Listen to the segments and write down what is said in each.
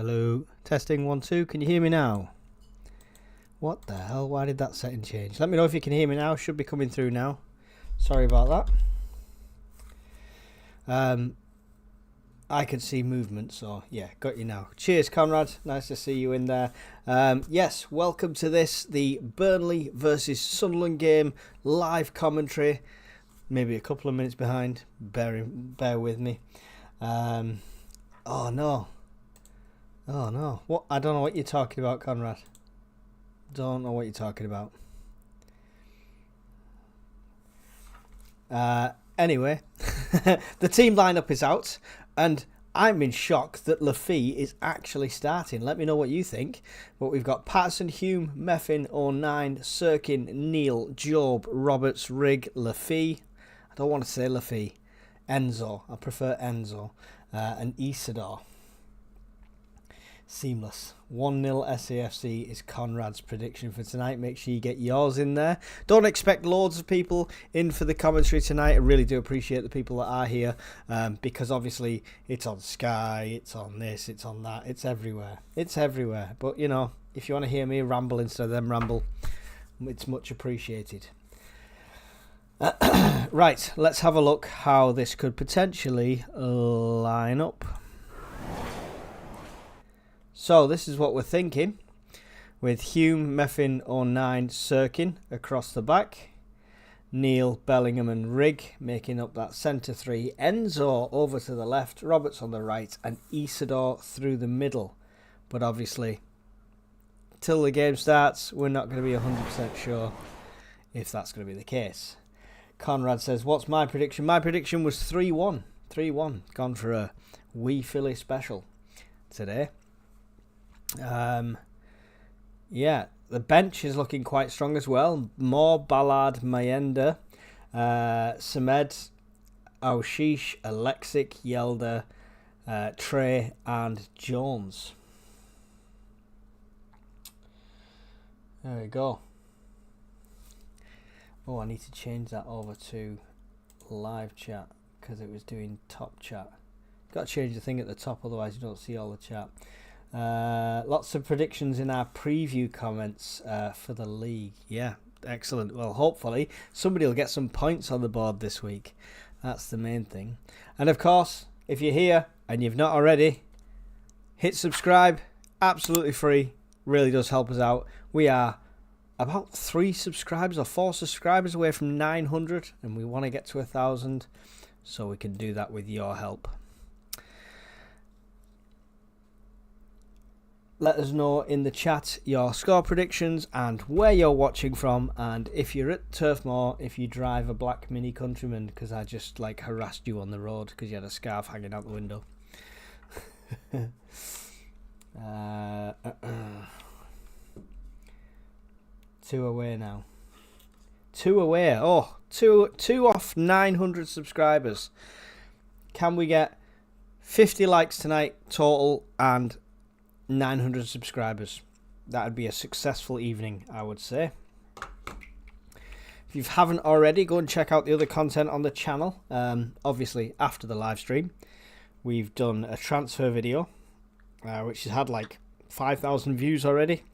Hello, testing 1 2. Can you hear me now? What the hell? Why did that setting change? Let me know if you can hear me now. Should be coming through now. Sorry about that. I can see movement, so yeah, got you now. Cheers, Conrad. Nice to see you in there. Yes, welcome to the Burnley versus Sunderland game live commentary. Maybe a couple of minutes behind. Bear with me. Oh no. What? I don't know what you're talking about, Conrad. Don't know what you're talking about. Anyway, the team lineup is out, and I'm in shock that Lafie is actually starting. Let me know what you think. But we've got Patterson, Hume, Meffin, O'Nine, Sirkin, Neil, Job, Roberts, Rigg, Lafie. I don't want to say Lafie. Enzo. I prefer Enzo. And Isidore. Seamless. 1-0 SAFC is Conrad's prediction for tonight. Make sure you get yours in there. Don't expect loads of people in for the commentary tonight. I really do appreciate the people that are here because obviously it's on Sky, it's on this, it's on that, it's everywhere. It's everywhere. But, you know, if you want to hear me ramble instead of them ramble, it's much appreciated. Right, let's have a look how this could potentially line up. So this is what we're thinking, with Hume, Meffin, O'Nine, Sirkin across the back, Neil, Bellingham and Rigg making up that centre three, Enzo over to the left, Roberts on the right and Isidore through the middle. But obviously, till the game starts, we're not going to be 100% sure if that's going to be the case. Conrad says, what's my prediction? My prediction was 3-1. 3-1. Gone for a wee Philly special today. Yeah, the bench is looking quite strong as well. Moore, Ballard, Mayenda, Samed, Aushish, Alexic, Yelda, Trey and Jones. There we go. Oh, I need to change that over to live chat because it was doing top chat. Got to change the thing at the top, otherwise you don't see all the chat. Lots of predictions in our preview comments for the league. Yeah, excellent. Well, hopefully somebody will get some points on the board this week. That's the main thing. And of course, if you're here and you've not already, hit subscribe. Absolutely free. Really does help us out. We are about 4 subscribers away from 900, and we want to get to 1,000, so we can do that with your help. Let us know in the chat your score predictions and where you're watching from, and if you're at Turf Moor, if you drive a black Mini Countryman, because I just harassed you on the road because you had a scarf hanging out the window. 2 away now. 2 away. Oh, two off 900 subscribers. Can we get 50 likes tonight total and 900 subscribers? That would be a successful evening, I would say. If you haven't already, go and check out the other content on the channel. Obviously, after the live stream, we've done a transfer video, which has had 5,000 views already,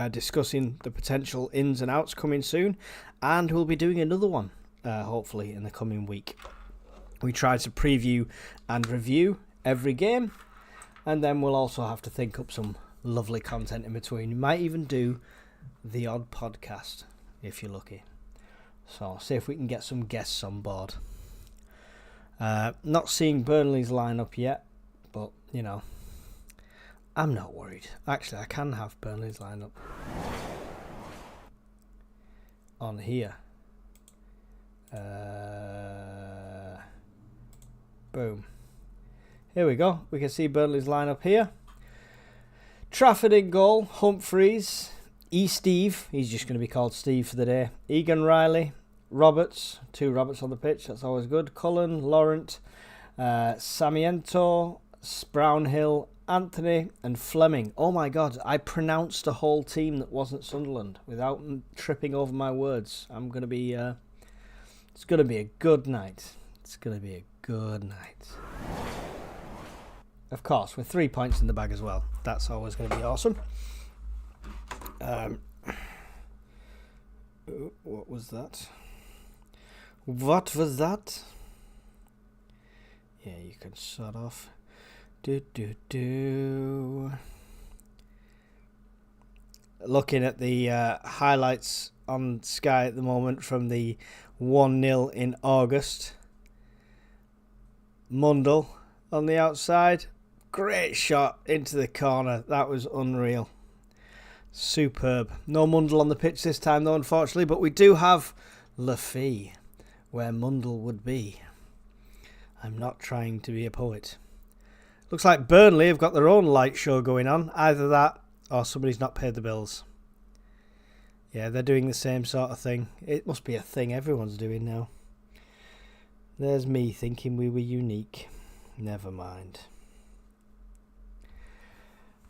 discussing the potential ins and outs coming soon, and we'll be doing another one, hopefully, in the coming week. We try to preview and review every game, and then we'll also have to think up some lovely content in between. We might even do the odd podcast, if you're lucky. So, see if we can get some guests on board. Not seeing Burnley's lineup yet, but, you know, I'm not worried. Actually, I can have Burnley's lineup on here. Boom. Here we go. We can see Burnley's lineup here. Trafford in goal. Humphreys. Steve. He's just going to be called Steve for the day. Egan Riley. Roberts. 2 Roberts on the pitch. That's always good. Cullen. Laurent. Samiento. Brownhill. Anthony and Fleming. Oh my God, I pronounced a whole team that wasn't Sunderland without tripping over my words. I'm going to be, it's going to be a good night. It's going to be a good night. of course, with 3 points in the bag as well. That's always going to be awesome. What was that? What was that? Yeah, you can sort off. Looking at the highlights on Sky at the moment from the 1-0 in August. Mundle on the outside. Great shot into the corner. That was unreal. Superb. No Mundle on the pitch this time though, unfortunately, but we do have Lafay where Mundle would be. I'm not trying to be a poet. Looks like Burnley have got their own light show going on. Either that or somebody's not paid the bills. Yeah, they're doing the same sort of thing. It must be a thing everyone's doing now. There's me thinking we were unique. Never mind.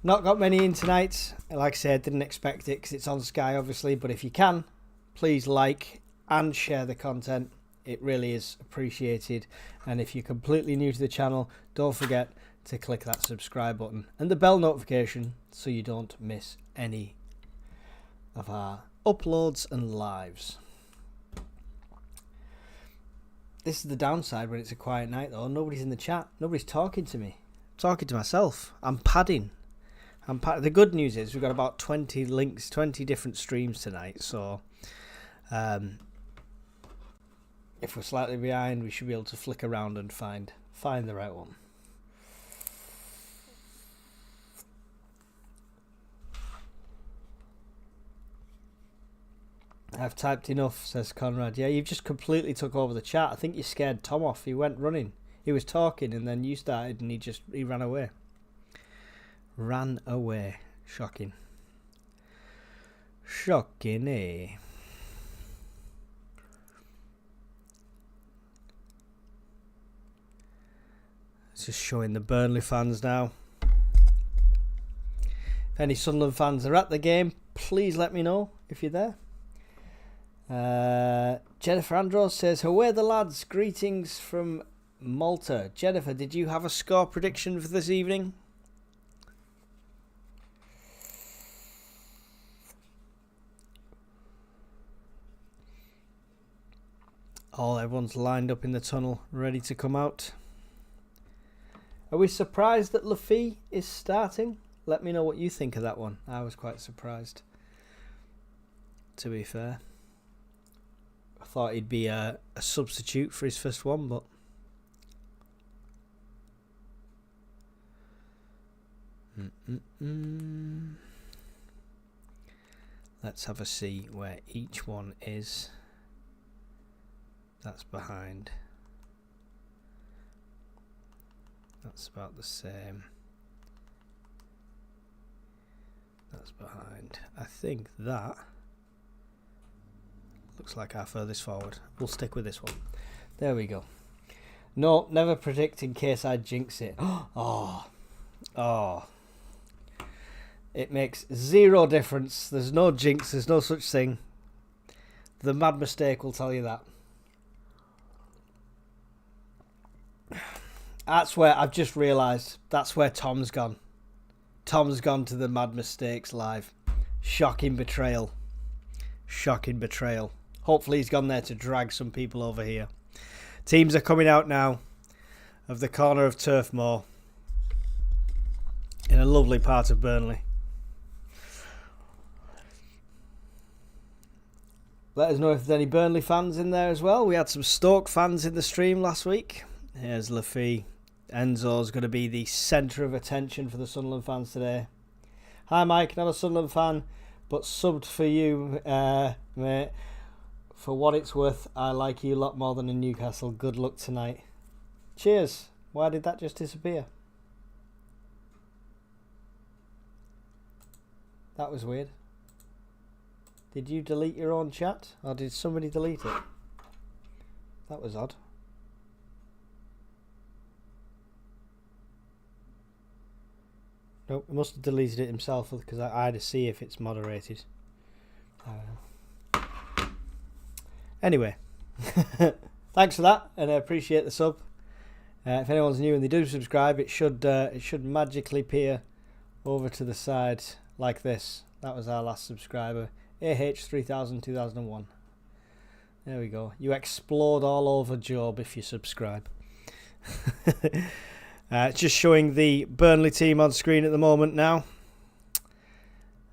Not got many in tonight. Like I said, didn't expect it because it's on Sky, obviously. But if you can, please like and share the content. It really is appreciated. And if you're completely new to the channel, don't forget to click that subscribe button and the bell notification so you don't miss any of our uploads and lives. This is the downside when it's a quiet night though. Nobody's in the chat. Nobody's talking to me. I'm talking to myself. I'm padding. The good news is we've got about 20 links, 20 different streams tonight. So if we're slightly behind, we should be able to flick around and find the right one. I've typed enough, says Conrad. Yeah, you've just completely took over the chat. I think you scared Tom off. He went running. He was talking and then you started and he ran away. Ran away. Shocking. Shocking, eh? It's just showing the Burnley fans now. If any Sunderland fans are at the game, please let me know if you're there. Jennifer Andros says, "Away the lads, greetings from Malta." Jennifer, did you have a score prediction for this evening? Oh, everyone's lined up in the tunnel, ready to come out. Are we surprised that Lafay is starting? Let me know what you think of that one. I was quite surprised, to be fair. I thought he'd be a substitute for his first one, but let's have a see where each one is. That's behind. That's about the same. That's behind. I think that looks like our furthest forward. We'll stick with this one. There we go. No, never predict in case I jinx it. Oh. It makes zero difference. There's no jinx. There's no such thing. The mad mistake will tell you that. That's where I've just realised. That's where Tom's gone. Tom's gone to the Mad Mistakes live. Shocking betrayal. Shocking betrayal. Hopefully he's gone there to drag some people over here. Teams are coming out now of the corner of Turf Moor in a lovely part of Burnley. Let us know if there's any Burnley fans in there as well. We had some Stoke fans in the stream last week. Here's Lafay. Enzo's going to be the centre of attention for the Sunderland fans today. Hi Mike, not a Sunderland fan, but subbed for you, mate. For what it's worth, I like you a lot more than in Newcastle. Good luck tonight. Cheers. Why did that just disappear? That was weird. Did you delete your own chat? Or did somebody delete it? That was odd. Nope, he must have deleted it himself because I had to see if it's moderated. Anyway, thanks for that, and I appreciate the sub. If anyone's new and they do subscribe, it should magically appear over to the side like this. That was our last subscriber, AH3000 2001. There we go. You explode all over Job if you subscribe. It's just showing the Burnley team on screen at the moment now.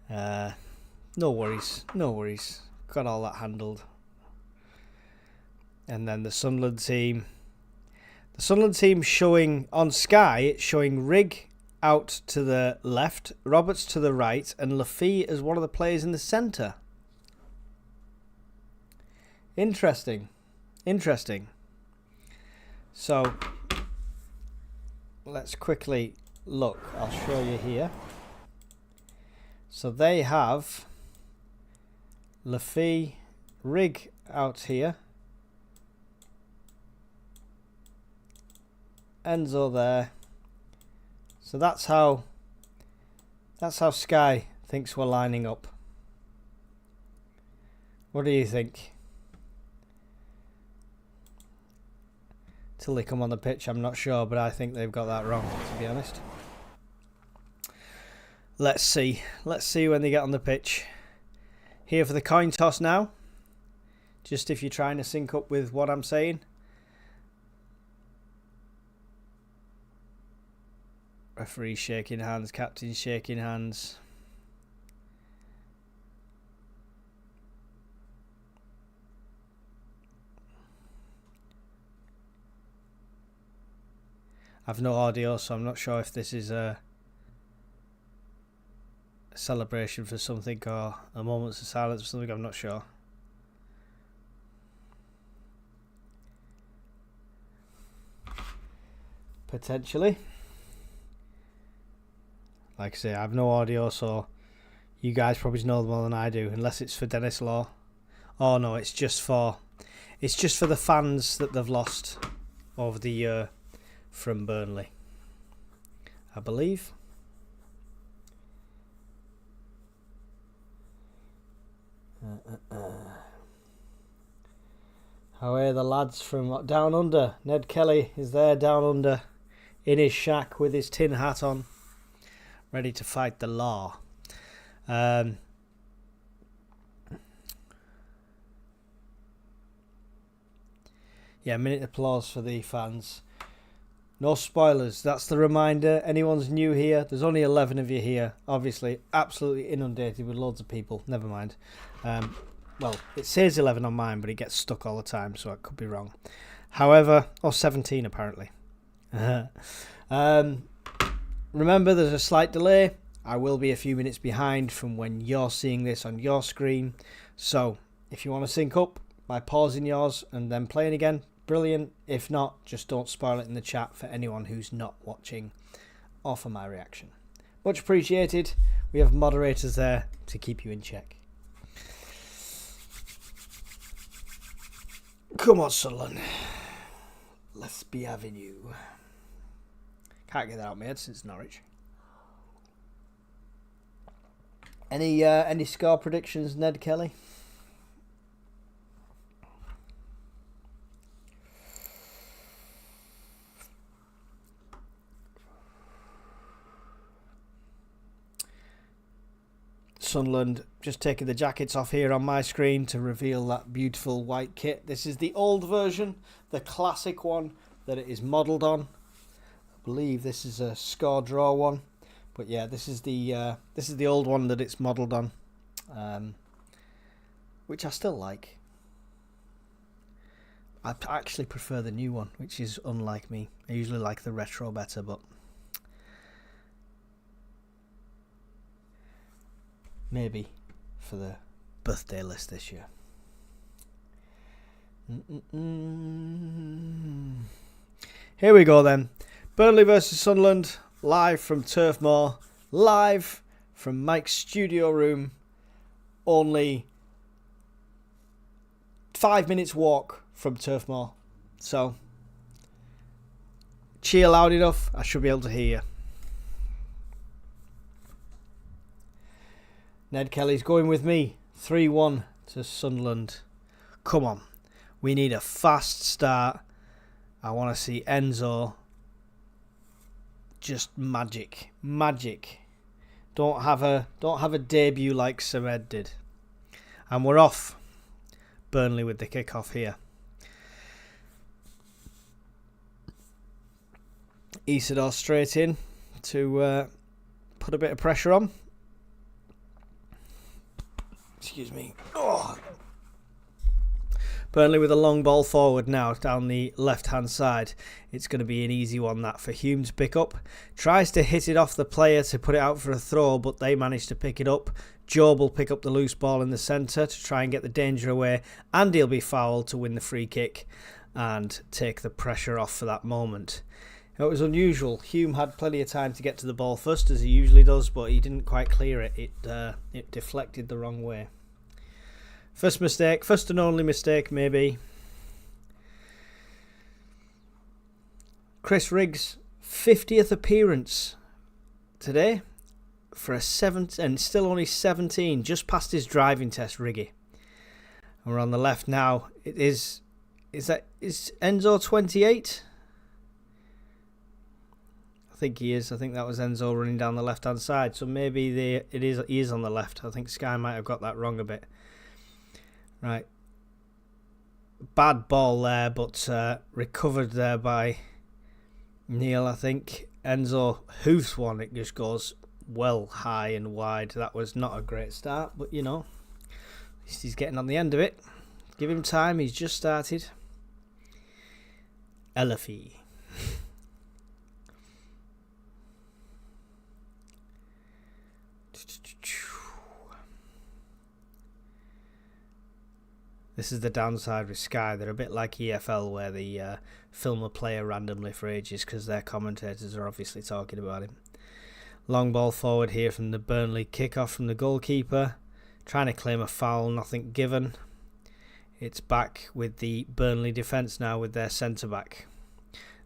No worries, no worries. Got all that handled. And then the Sunderland team. The Sunderland team showing on Sky, it's showing Rigg out to the left, Roberts to the right, and Lafie as one of the players in the centre. Interesting. Interesting. So, let's quickly look. I'll show you here. So they have Lafie, Rigg out here. Enzo there. So that's how Sky thinks we're lining up. What do you think? Till they come on the pitch, I'm not sure, but I think they've got that wrong, to be honest. Let's see. Let's see when they get on the pitch. Here for the coin toss now. Just if you're trying to sync up with what I'm saying. Referee shaking hands, captain shaking hands. I've no audio, so I'm not sure if this is a celebration for something or a moment of silence for something. I'm not sure. Potentially. Like I say, I have no audio, so you guys probably know more than I do, unless it's for Dennis Law. Oh no, it's just for the fans that they've lost over the year from Burnley, I believe. How are the lads from down under? Ned Kelly is there down under in his shack with his tin hat on, ready to fight the law. Yeah, minute applause for the fans. No spoilers, that's the reminder. Anyone's new here, there's only 11 of you here. Obviously, absolutely inundated with loads of people. Never mind. Well, it says 11 on mine, but it gets stuck all the time, so I could be wrong. However, 17 apparently. Remember, there's a slight delay. I will be a few minutes behind from when you're seeing this on your screen. So, if you want to sync up by pausing yours and then playing again, brilliant. If not, just don't spoil it in the chat for anyone who's not watching or for my reaction. Much appreciated. We have moderators there to keep you in check. Come on, Sunderland. Let's be having you. Can't get that out of my head since Norwich. Any score predictions, Ned Kelly? Sunderland just taking the jackets off here on my screen to reveal that beautiful white kit. This is the old version, the classic one that it is modelled on. I believe this is a score draw one, but yeah, this is the old one that it's modelled on, which I still like. I actually prefer the new one, which is unlike me. I usually like the retro better, but maybe for the birthday list this year. Here we go then. Burnley versus Sunderland, live from Turf Moor, live from Mike's studio room. Only 5 minutes walk from Turf Moor. So, cheer loud enough, I should be able to hear you. Ned Kelly's going with me. 3-1 to Sunderland. Come on. We need a fast start. I want to see Enzo just magic. Magic. Don't have a debut like Sir Ed did. And we're off. Burnley with the kick-off here. Isidore straight in to put a bit of pressure on. Excuse me. Oh. Burnley with a long ball forward now down the left-hand side. It's going to be an easy one that for Hume to pick up. Tries to hit it off the player to put it out for a throw, but they manage to pick it up. Job will pick up the loose ball in the centre to try and get the danger away, and he'll be fouled to win the free kick and take the pressure off for that moment. It was unusual. Hume had plenty of time to get to the ball first, as he usually does, but he didn't quite clear it. It deflected the wrong way. First mistake, first and only mistake, maybe. Chris Riggs, 50th appearance today for a 7th, and still only 17, just past his driving test, Riggy. And we're on the left now. Is Enzo 28? I think he is. I think that was Enzo running down the left-hand side. So maybe he is on the left. I think Sky might have got that wrong a bit. Right. Bad ball there, but recovered there by Neil, I think. Enzo hoofs one. It just goes well high and wide. That was not a great start, but you know, at least he's getting on the end of it. Give him time. He's just started. Elafie. This is the downside with Sky. They're a bit like EFL, where they film a player randomly for ages because their commentators are obviously talking about him. Long ball forward here from the Burnley kickoff from the goalkeeper. Trying to claim a foul, nothing given. It's back with the Burnley defence now with their centre-back.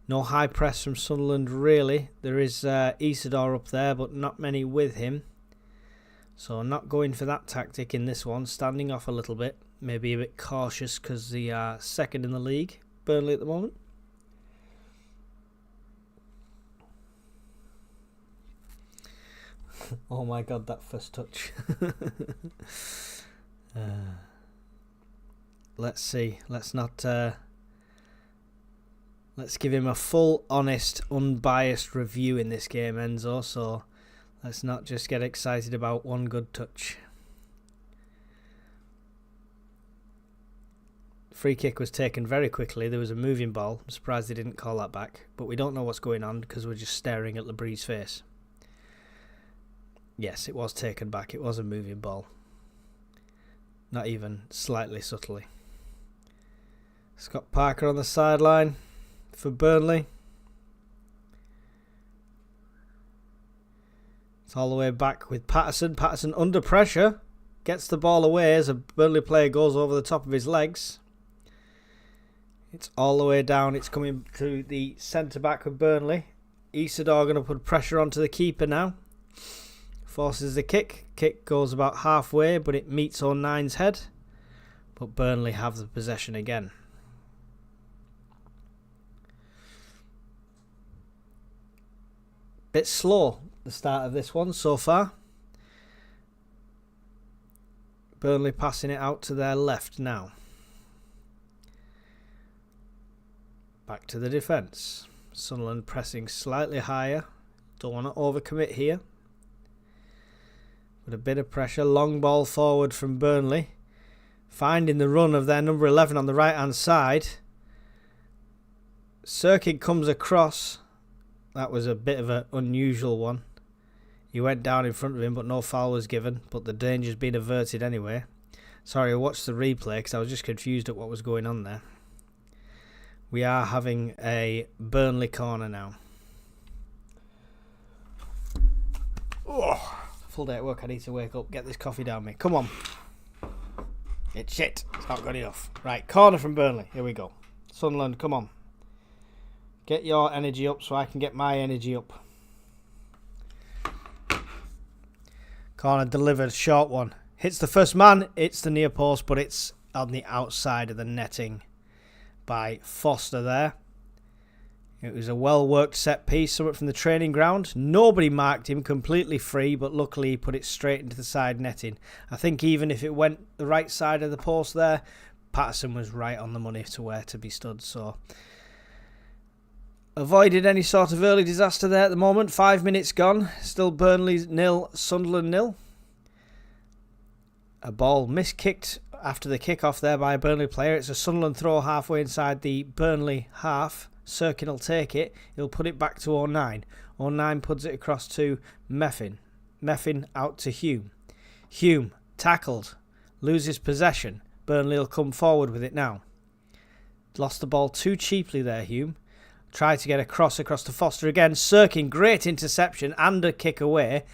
No high press from Sunderland, really. There is Isidore up there, but not many with him. So not going for that tactic in this one. Standing off a little bit. Maybe a bit cautious because they are second in the league, Burnley at the moment. Oh my God, that first touch. Let's see. Let's not... let's give him a full, honest, unbiased review in this game, Enzo. So let's not just get excited about one good touch. Free kick was taken very quickly. There was a moving ball. I'm surprised they didn't call that back. But we don't know what's going on because we're just staring at Labree's face. Yes, it was taken back. It was a moving ball. Not even slightly subtly. Scott Parker on the sideline for Burnley. It's all the way back with Patterson. Patterson under pressure. Gets the ball away as a Burnley player goes over the top of his legs. It's all the way down. It's coming to the centre-back of Burnley. Isidore going to put pressure onto the keeper now. Forces the kick. Kick goes about halfway, but it meets 09's head. But Burnley have the possession again. Bit slow, the start of this one so far. Burnley passing it out to their left now. Back to the defence. Sunderland pressing slightly higher. Don't want to overcommit here. But a bit of pressure. Long ball forward from Burnley. Finding the run of their number 11 on the right hand side. Sirkin comes across. That was a bit of an unusual one. He went down in front of him, but no foul was given. But the danger's been averted anyway. Sorry, I watched the replay because I was just confused at what was going on there. We are having a Burnley corner now. Oh, full day at work. I need to wake up. Get this coffee down me. Come on. It's shit. It's not good enough. Right, corner from Burnley. Here we go. Sunderland, come on. Get your energy up so I can get my energy up. Corner delivered. Short one. Hits the first man. It's the near post, but it's on the outside of the netting by Foster there. It was a well-worked set piece, somewhat from the training ground. Nobody marked him, completely free, but luckily he put it straight into the side netting. I think even if it went the right side of the post there, Patterson was right on the money to where to be stood. So avoided any sort of early disaster there at the moment. 5 minutes gone. Still Burnley 0, Sunderland 0. A ball miskicked after the kick-off there by a Burnley player. It's a Sunderland throw halfway inside the Burnley half. Sirkin will take it. He'll put it back to 09. 09 puts it across to Meffin. Meffin out to Hume. Hume tackled. Loses possession. Burnley will come forward with it now. Lost the ball too cheaply there, Hume. Tried to get a cross across to Foster again. Sirkin, great interception and a kick away.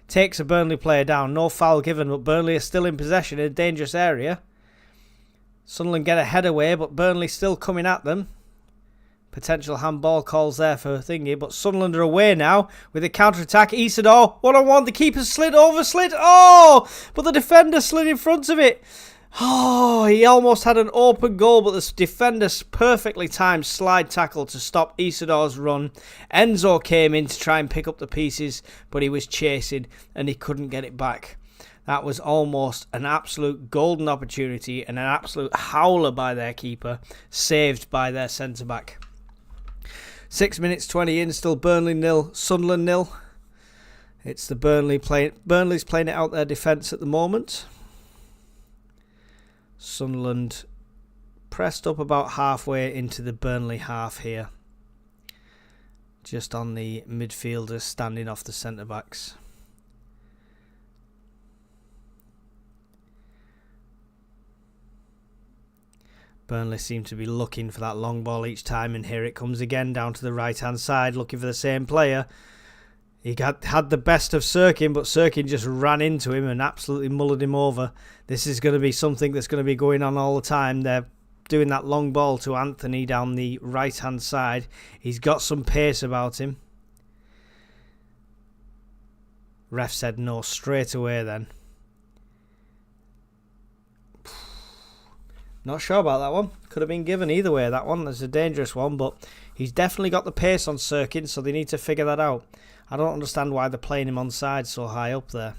Takes a Burnley player down. No foul given, but Burnley are still in possession in a dangerous area. Sunderland get a head away, but Burnley still coming at them. Potential handball calls there for thingy, but Sunderland are away now with a counter-attack. Isidore, one-on-one, the keeper slid. Oh, but the defender slid in front of it. Oh, he almost had an open goal, but the defender's perfectly timed slide tackle to stop Isidore's run. Enzo came in to try and pick up the pieces, but he was chasing and he couldn't get it back. That was almost an absolute golden opportunity and an absolute howler by their keeper, saved by their centre-back. 6 minutes 20 in, still Burnley 0, Sunderland 0. It's the Burnley's playing it out their defence at the moment. Sunderland pressed up about halfway into the Burnley half here. Just on the midfielders standing off the centre-backs. Burnley seem to be looking for that long ball each time, and here it comes again down to the right-hand side, looking for the same player. He had the best of Sirkin, but Sirkin just ran into him and absolutely mullered him over. This is going to be something that's going to be going on all the time. They're doing that long ball to Anthony down the right-hand side. He's got some pace about him. Ref said no straight away then. Not sure about that one. Could have been given either way, that one. That's a dangerous one, but he's definitely got the pace on Sirkin, so they need to figure that out. I don't understand why they're playing him on side so high up there.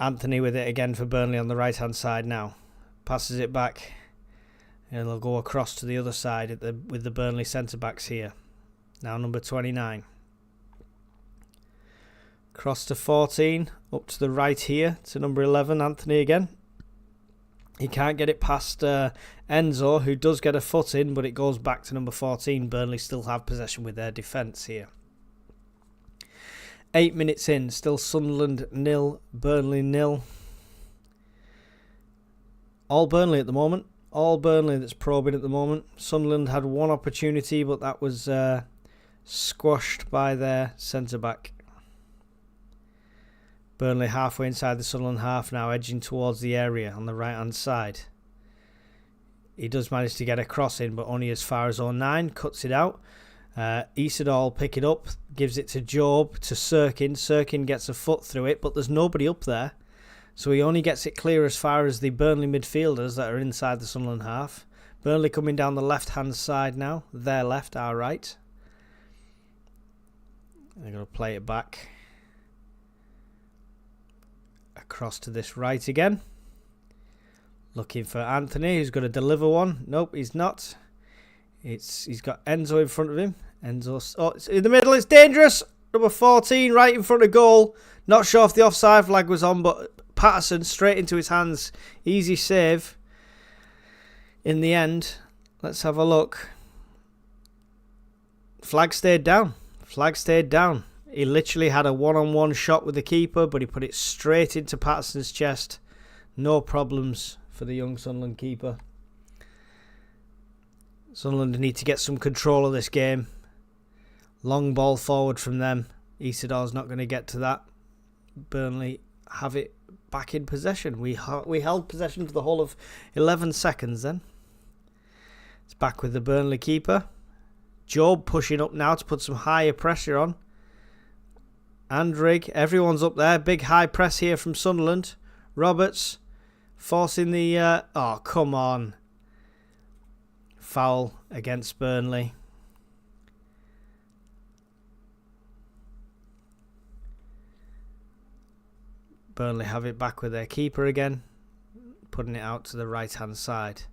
Anthony with it again for Burnley on the right-hand side now. Passes it back. And they'll go across to the other side with the Burnley centre-backs here. Now number 29. Cross to 14. Up to the right here to number 11, Anthony again. He can't get it past Enzo, who does get a foot in, but it goes back to number 14. Burnley still have possession with their defence here. 8 minutes in, still Sunderland 0, Burnley 0. All Burnley at the moment. All Burnley that's probing at the moment. Sunderland had one opportunity, but that was squashed by their centre-back. Burnley halfway inside the Sunderland half now, edging towards the area on the right-hand side. He does manage to get a cross in, but only as far as 09, cuts it out. Isidore will pick it up, gives it to Job, to Sirkin. Sirkin gets a foot through it, but there's nobody up there. So he only gets it clear as far as the Burnley midfielders that are inside the Sunderland half. Burnley coming down the left-hand side now. Their left, our right. They're going to play it back. Across to this right again. Looking for Anthony, who's going to deliver one. Nope, he's not. He's got Enzo in front of him. It's in the middle. It's dangerous. Number 14, right in front of goal. Not sure if the offside flag was on, but Patterson straight into his hands. Easy save. In the end, let's have a look. Flag stayed down. Flag stayed down. He literally had a one-on-one shot with the keeper, but he put it straight into Patterson's chest. No problems for the young Sunderland keeper. Sunderland need to get some control of this game. Long ball forward from them. Isidore's not going to get to that. Burnley have it back in possession. We held possession for the whole of 11 seconds then. It's back with the Burnley keeper. Job pushing up now to put some higher pressure on. Andrig, everyone's up there. Big high press here from Sunderland. Roberts forcing the... oh, come on. Foul against Burnley. Burnley have it back with their keeper again, putting it out to the right hand side.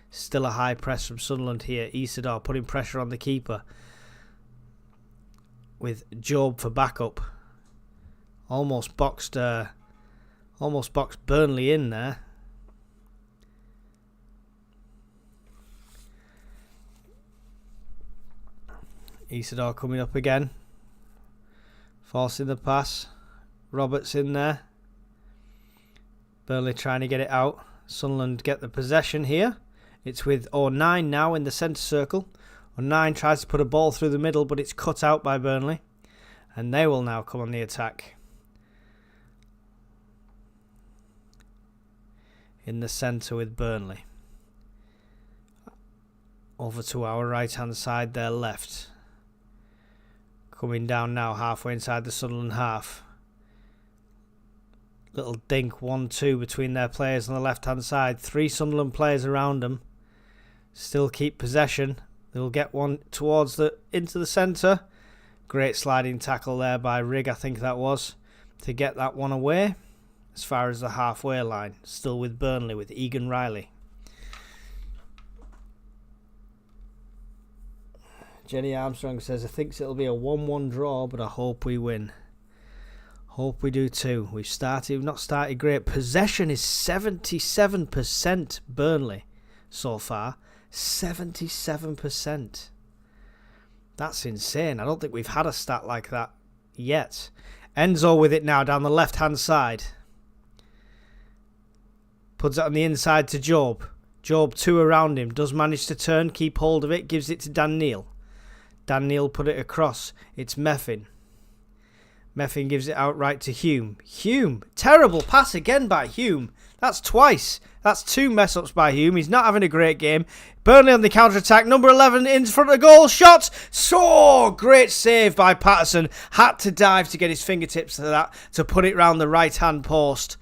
Still a high press from Sunderland here. Isidore putting pressure on the keeper with Job for backup. Almost boxed Burnley in there. Isidore coming up again, forcing the pass. Roberts in there. Burnley trying to get it out. Sunderland get the possession here. It's with O'Nine now in the centre circle. O'Nine tries to put a ball through the middle, but it's cut out by Burnley. And they will now come on the attack. In the centre with Burnley. Over to our right hand side, their left. Coming down now halfway inside the Sunderland half. Little dink 1-2 between their players on the left hand side. 3 Sunderland players around them. Still keep possession. They'll get one towards into the centre. Great sliding tackle there by Rigg, I think that was, to get that one away as far as the halfway line. Still with Burnley with Egan Riley. Jenny Armstrong says, I think it'll be a 1-1 draw, but I hope we win. Hope we do too. We've not started great. Possession is 77% Burnley so far. 77%. That's insane. I don't think we've had a stat like that yet. Enzo with it now down the left hand side. Puts it on the inside to Job. Job 2 around him. Does manage to turn, keep hold of it. Gives it to Dan Neil. Dan Neil put it across. It's Meffin. Meffin gives it out right to Hume. Hume! Terrible pass again by Hume. That's twice. That's 2 mess-ups by Hume. He's not having a great game. Burnley on the counter-attack. Number 11 in front of the goal. Shot! So great save by Patterson. Had to dive to get his fingertips to that, to put it round the right-hand post.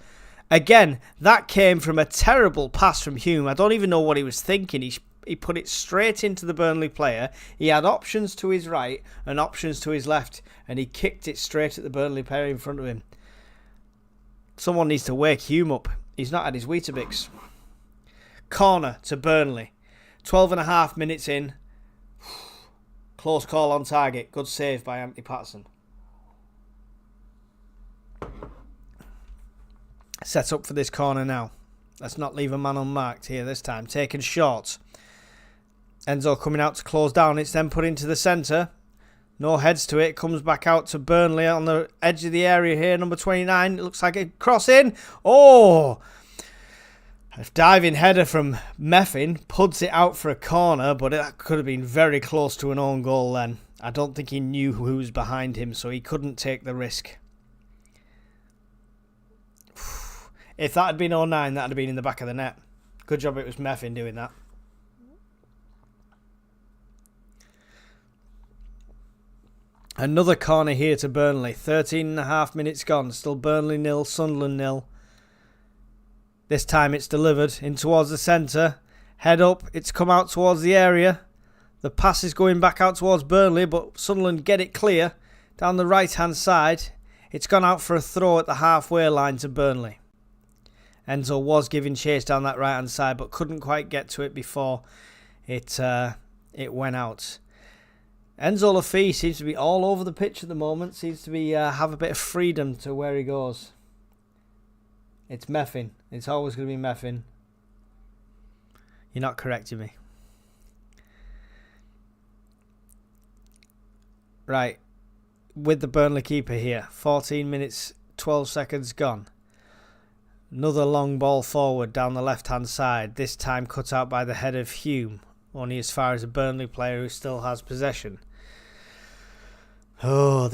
Again, that came from a terrible pass from Hume. I don't even know what he was thinking. He put it straight into the Burnley player. He had options to his right and options to his left, and he kicked it straight at the Burnley player in front of him. Someone needs to wake Hume up. He's not had his Weetabix. Corner to Burnley. 12.5 minutes in. Close call on target. Good save by Anthony Patterson. Set up for this corner now. Let's not leave a man unmarked here this time. Taken short. Enzo coming out to close down. It's then put into the centre. No heads to it. Comes back out to Burnley on the edge of the area here. Number 29. It looks like a cross in. Oh! A diving header from Meffin. Puts it out for a corner, but that could have been very close to an own goal then. I don't think he knew who was behind him, so he couldn't take the risk. If that had been 09, that would have been in the back of the net. Good job it was Meffin doing that. Another corner here to Burnley. 13.5 minutes gone. Still Burnley 0, Sunderland 0. This time it's delivered in towards the centre. Head up. It's come out towards the area. The pass is going back out towards Burnley, but Sunderland get it clear down the right-hand side. It's gone out for a throw at the halfway line to Burnley. Enzo was giving chase down that right-hand side, but couldn't quite get to it before it went out. Enzo Lafie seems to be all over the pitch at the moment. Seems to be have a bit of freedom to where he goes. It's Meffin. It's always going to be Meffin. You're not correcting me. Right. With the Burnley keeper here. 14 minutes, 12 seconds gone. Another long ball forward down the left-hand side. This time cut out by the head of Hume. Only as far as a Burnley player who still has possession. Oh,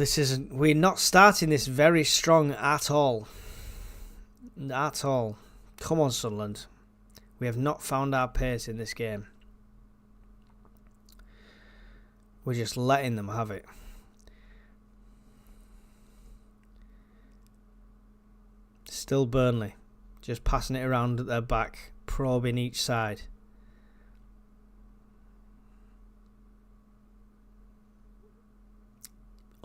we're not starting this very strong at all. At all. Come on, Sunderland. We have not found our pace in this game. We're just letting them have it. Still Burnley. Just passing it around at their back. Probing each side.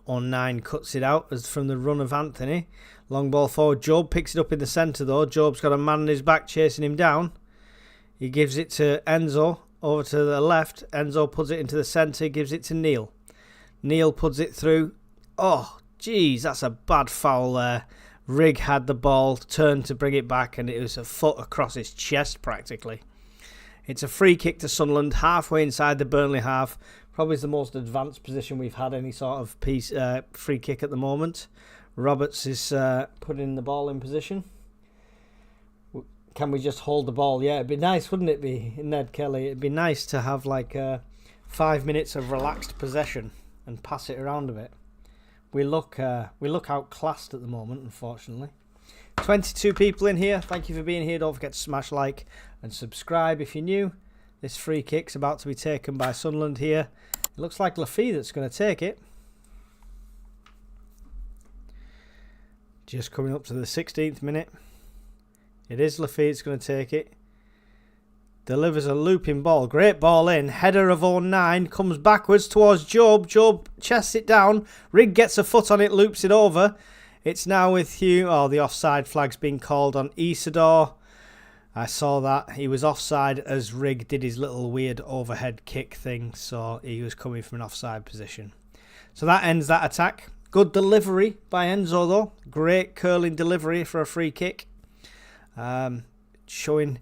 09 cuts it out as from the run of Anthony. Long ball forward. Job picks it up in the centre though. Job's got a man on his back chasing him down. He gives it to Enzo over to the left. Enzo puts it into the centre, gives it to Neil. Neil puts it through. Oh, jeez, that's a bad foul there. Rigg had the ball, turned to bring it back, and it was a foot across his chest practically. It's a free kick to Sunderland, halfway inside the Burnley half. Probably the most advanced position we've had any sort of free kick at the moment. Roberts is putting the ball in position. Can we just hold the ball? Yeah, it'd be nice, wouldn't it be, Ned Kelly? It'd be nice to have like 5 minutes of relaxed possession and pass it around a bit. We look outclassed at the moment, unfortunately. 22 people in here. Thank you for being here. Don't forget to smash like and subscribe if you're new. This free kick's about to be taken by Sunderland here. It looks like Lafay that's going to take it. Just coming up to the 16th minute. It is Lafay that's going to take it. Delivers a looping ball. Great ball in. Header of 09. Comes backwards towards Job. Job chests it down. Rigg gets a foot on it. Loops it over. It's now with Hugh. Oh, the offside flag's been called on Isidore. I saw that. He was offside as Rigg did his little weird overhead kick thing. So he was coming from an offside position. So that ends that attack. Good delivery by Enzo though. Great curling delivery for a free kick. Showing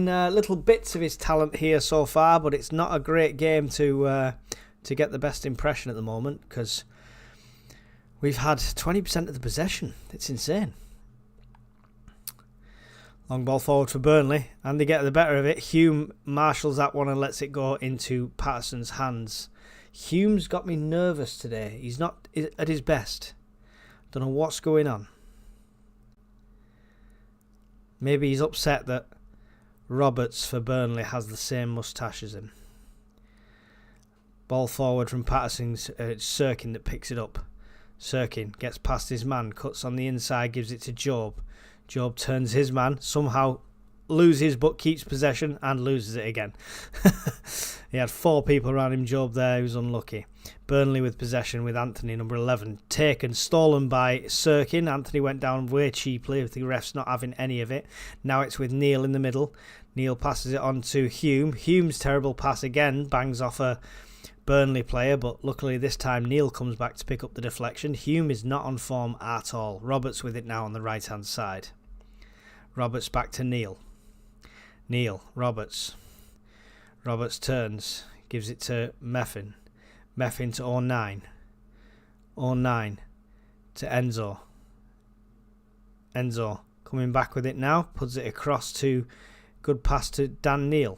little bits of his talent here so far, but it's not a great game to get the best impression at the moment because we've had 20% of the possession. It's insane. Long ball forward for Burnley, and they get the better of it. Hume marshals that one and lets it go into Patterson's hands. Hume's got me nervous today. He's not at his best. Don't know what's going on. Maybe he's upset that Roberts for Burnley has the same moustache as him. Ball forward from Patterson's. It's Sirkin that picks it up. Sirkin gets past his man, cuts on the inside, gives it to Job. Job turns his man, somehow loses but keeps possession and loses it again. He had 4 people around him, Job there, he was unlucky. Burnley with possession with Anthony, number 11. Taken, stolen by Sirkin. Anthony went down way cheaply with the refs not having any of it. Now it's with Neil in the middle. Neil passes it on to Hume. Hume's terrible pass again bangs off a Burnley player, but luckily this time Neil comes back to pick up the deflection. Hume is not on form at all. Roberts with it now on the right hand side. Roberts back to Neil. Neil, Roberts. Roberts turns, gives it to Meffin. Meffin to 09. 09 to Enzo. Enzo coming back with it now, puts it across to, good pass to Dan Neil.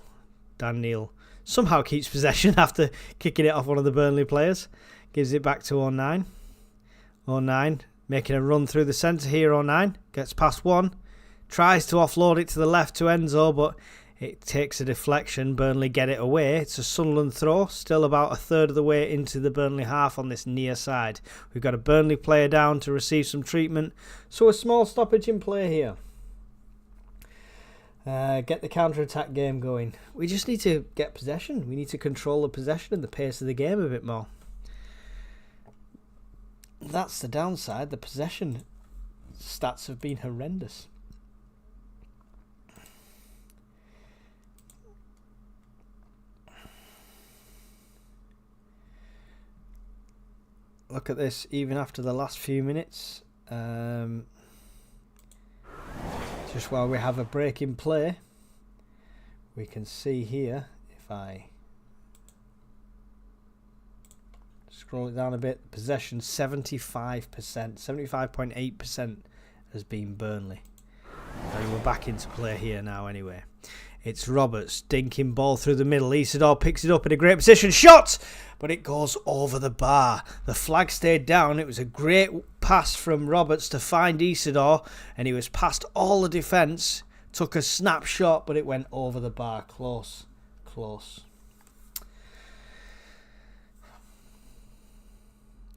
Dan Neil somehow keeps possession after kicking it off one of the Burnley players. Gives it back to 09. 09 making a run through the centre here. 09 gets past one. Tries to offload it to the left to Enzo, but it takes a deflection. Burnley get it away. It's a Sunderland throw. Still about a third of the way into the Burnley half on this near side. We've got a Burnley player down to receive some treatment. So a small stoppage in play here. Get the counter-attack game going. We just need to get possession. We need to control the possession and the pace of the game a bit more. That's the downside. The possession stats have been horrendous. Look at this, even after the last few minutes. Just while we have a break in play, we can see here, if I scroll it down a bit, possession 75%, 75.8% has been Burnley. So we're back into play here now anyway. It's Roberts, dinking ball through the middle. Isidore picks it up in a great position. Shot! But it goes over the bar. The flag stayed down. It was a great pass from Roberts to find Isidore. And he was past all the defence. Took a snapshot, but it went over the bar. Close. Close.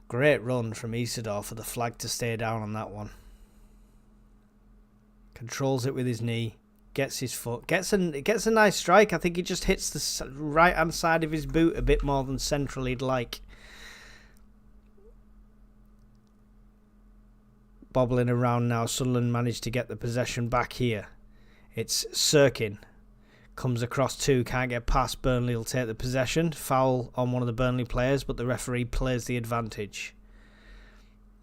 Great run from Isidore for the flag to stay down on that one. Controls it with his knee. Gets his foot, gets a nice strike. I think he just hits the right hand side of his boot a bit more than central he'd like. bobbling around now. Sunderland managed to get the possession back here. It's Sirkin. Comes across two, can't get past. Burnley will take the possession. Foul on one of the Burnley players, but the referee plays the advantage.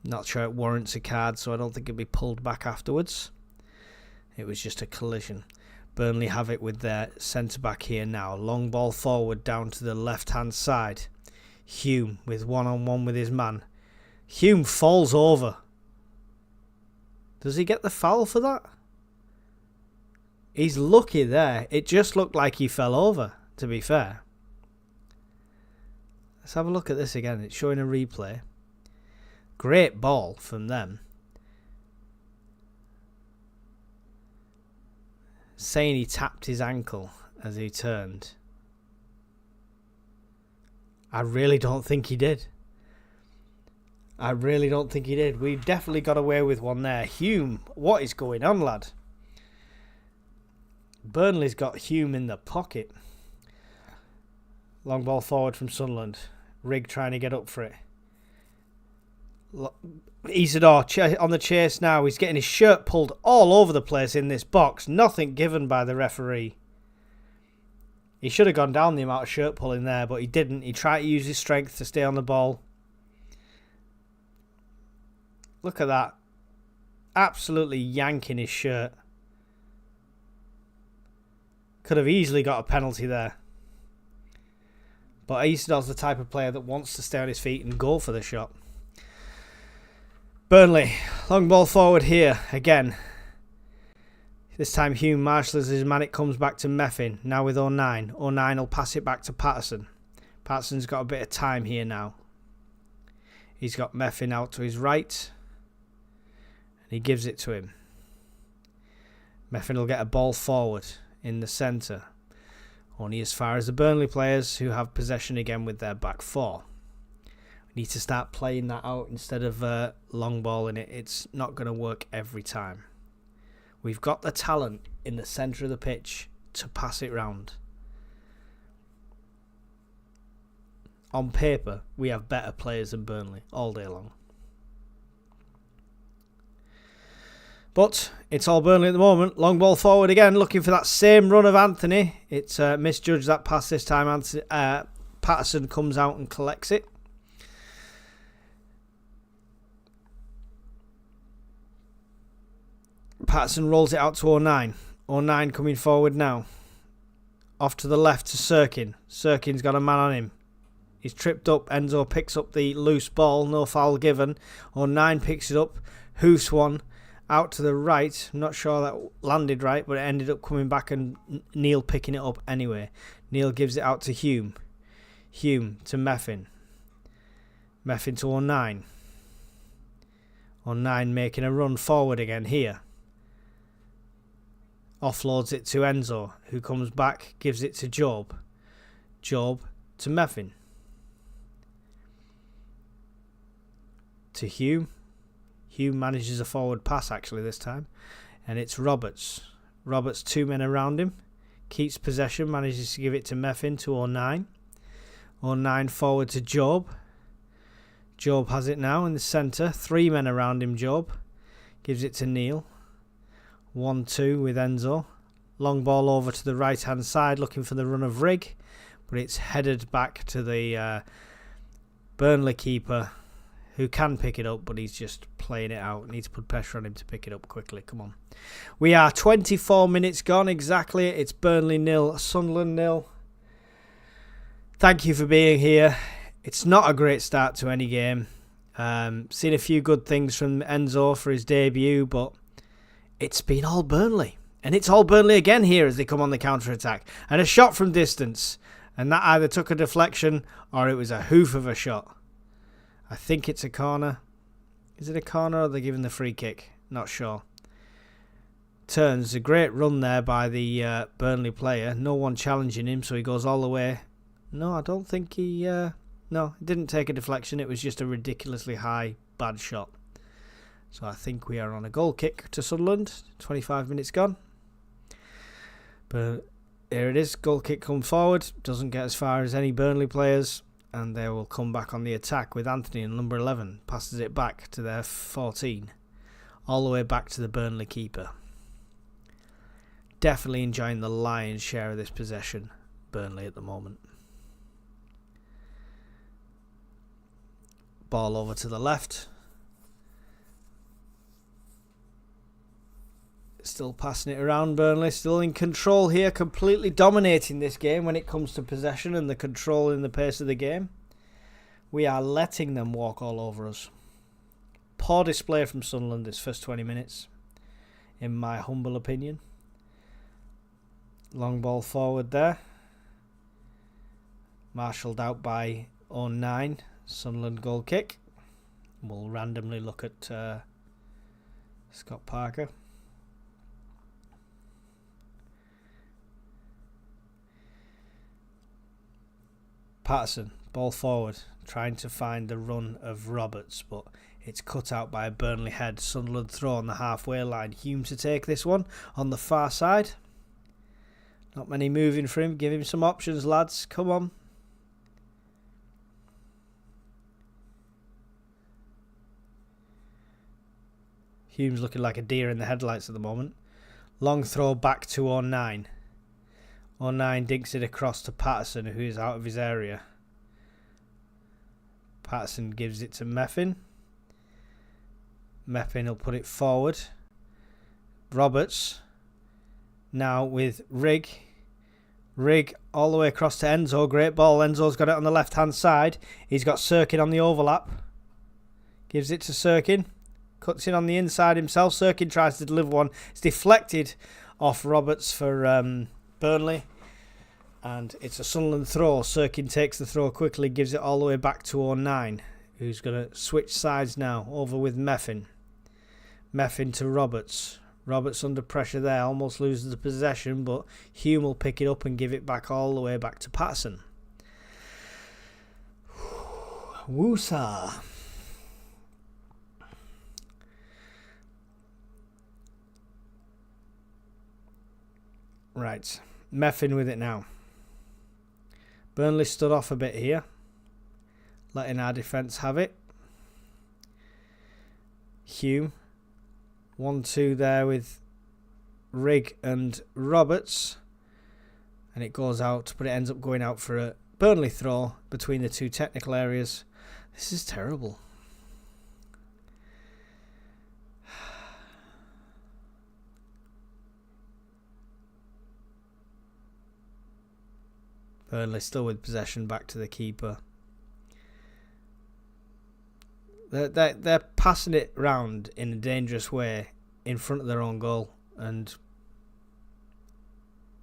Not sure it warrants a card, so I don't think it'll be pulled back afterwards. It was just a collision. Burnley have it with their centre-back here now. Long ball forward down to the left-hand side. Hume with one-on-one with his man. Hume falls over. Does he get the foul for that? He's lucky there. It just looked like he fell over, to be fair. Let's have a look at this again. It's showing a replay. Great ball from them. Saying he tapped his ankle as he turned. I really don't think he did. I really don't think he did. We've definitely got away with one there. Hume, what is going on, lad? Burnley's got Hume in the pocket. Long ball forward from Sunderland. Rigg trying to get up for it. Isidore on the chase now. He's getting his shirt pulled all over the place in this box. Nothing given by the referee. He should have gone down the amount of shirt pulling there, but he didn't. He tried to use his strength to stay on the ball. Look at that. Absolutely yanking his shirt. Could have easily got a penalty there. But Isidore's the type of player that wants to stay on his feet and go for the shot. Burnley, long ball forward here again. This time Hume marshals his man. It comes back to Meffin. Now with 09. 09 will pass it back to Patterson. Patterson's got a bit of time here now. He's got Meffin out to his right. And he gives it to him. Meffin will get a ball forward in the centre. Only as far as the Burnley players who have possession again with their back four. We need to start playing that out instead of long ball in it. It's not going to work every time. We've got the talent in the centre of the pitch to pass it round. On paper, we have better players than Burnley all day long. But it's all Burnley at the moment. Long ball forward again, looking for that same run of Anthony. It's misjudged that pass this time. Patterson comes out and collects it. Patterson rolls it out to 09. 09 coming forward now. Off to the left to Sirkin. Sirkin's got a man on him. He's tripped up. Enzo picks up the loose ball. No foul given. 09 picks it up. Hoofs one. Out to the right. I'm not sure that landed right, but it ended up coming back and Neil picking it up anyway. Neil gives it out to Hume. Hume to Meffin. Meffin to 09. 09 making a run forward again here. Offloads it to Enzo, who comes back, gives it to Job. Job to Meffin. To Hume. Hume manages a forward pass actually this time. And it's Roberts. Roberts, two men around him. Keeps possession, manages to give it to Meffin to 09. 09 forward to Job. Job has it now in the centre. Three men around him, Job. Gives it to Neil. 1-2 with Enzo. Long ball over to the right hand side looking for the run of Rigg. But it's headed back to the Burnley keeper, who can pick it up, but he's just playing it out. Need to put pressure on him to pick it up quickly. Come on. We are 24 minutes gone exactly. It's Burnley 0, Sunderland 0. Thank you for being here. It's not a great start to any game. Seen a few good things from Enzo for his debut, but it's been all Burnley. And it's all Burnley again here as they come on the counter-attack. And a shot from distance. And that either took a deflection or it was a hoof of a shot. I think it's a corner. Is it a corner or are they giving the free kick? Not sure. Turns. A great run there by the Burnley player. No one challenging him, so he goes all the way. No, I don't think he... no, it didn't take a deflection. It was just a ridiculously high, bad shot. So I think we are on a goal kick to Sunderland. 25 minutes gone. But here it is. Goal kick come forward. Doesn't get as far as any Burnley players. And they will come back on the attack with Anthony in number 11. Passes it back to their 14. all the way back to the Burnley keeper. Definitely enjoying the lion's share of this possession, Burnley at the moment. Ball over to the left. Still passing it around, Burnley. Still in control here, completely dominating this game when it comes to possession and the control in the pace of the game. We are letting them walk all over us. Poor display from Sunderland this first 20 minutes, in my humble opinion. Long ball forward there. Marshalled out by 09. Sunderland goal kick. We'll randomly look at Scott Parker. Patterson, ball forward, trying to find the run of Roberts, but it's cut out by a Burnley head. Sunderland throw on the halfway line. Hume to take this one on the far side. Not many moving for him. Give him some options, lads. Come on. Hume's looking like a deer in the headlights at the moment. Long throw back to 09. 09 dinks it across to Patterson, who is out of his area. Patterson gives it to Meffin. Meffin will put it forward. Roberts now with Rigg. Rigg all the way across to Enzo. Great ball. Enzo's got it on the left-hand side. He's got Sirkin on the overlap. Gives it to Sirkin. Cuts in on the inside himself. Sirkin tries to deliver one. It's deflected off Roberts for Burnley. And it's a Sunderland throw. Sirkin takes the throw quickly. Gives it all the way back to 09. Who's going to switch sides now. Over with Meffin. Meffin to Roberts. Roberts under pressure there. Almost loses the possession. But Hume will pick it up and give it back all the way back to Patterson. Woosa. Right. Meffin with it now. Burnley stood off a bit here. Letting our defence have it. Hume. 1-2 there with Rigg and Roberts. And it goes out, but it ends up going out for a Burnley throw between the two technical areas. This is terrible. Burnley still with possession, back to the keeper. They're passing it round in a dangerous way in front of their own goal, and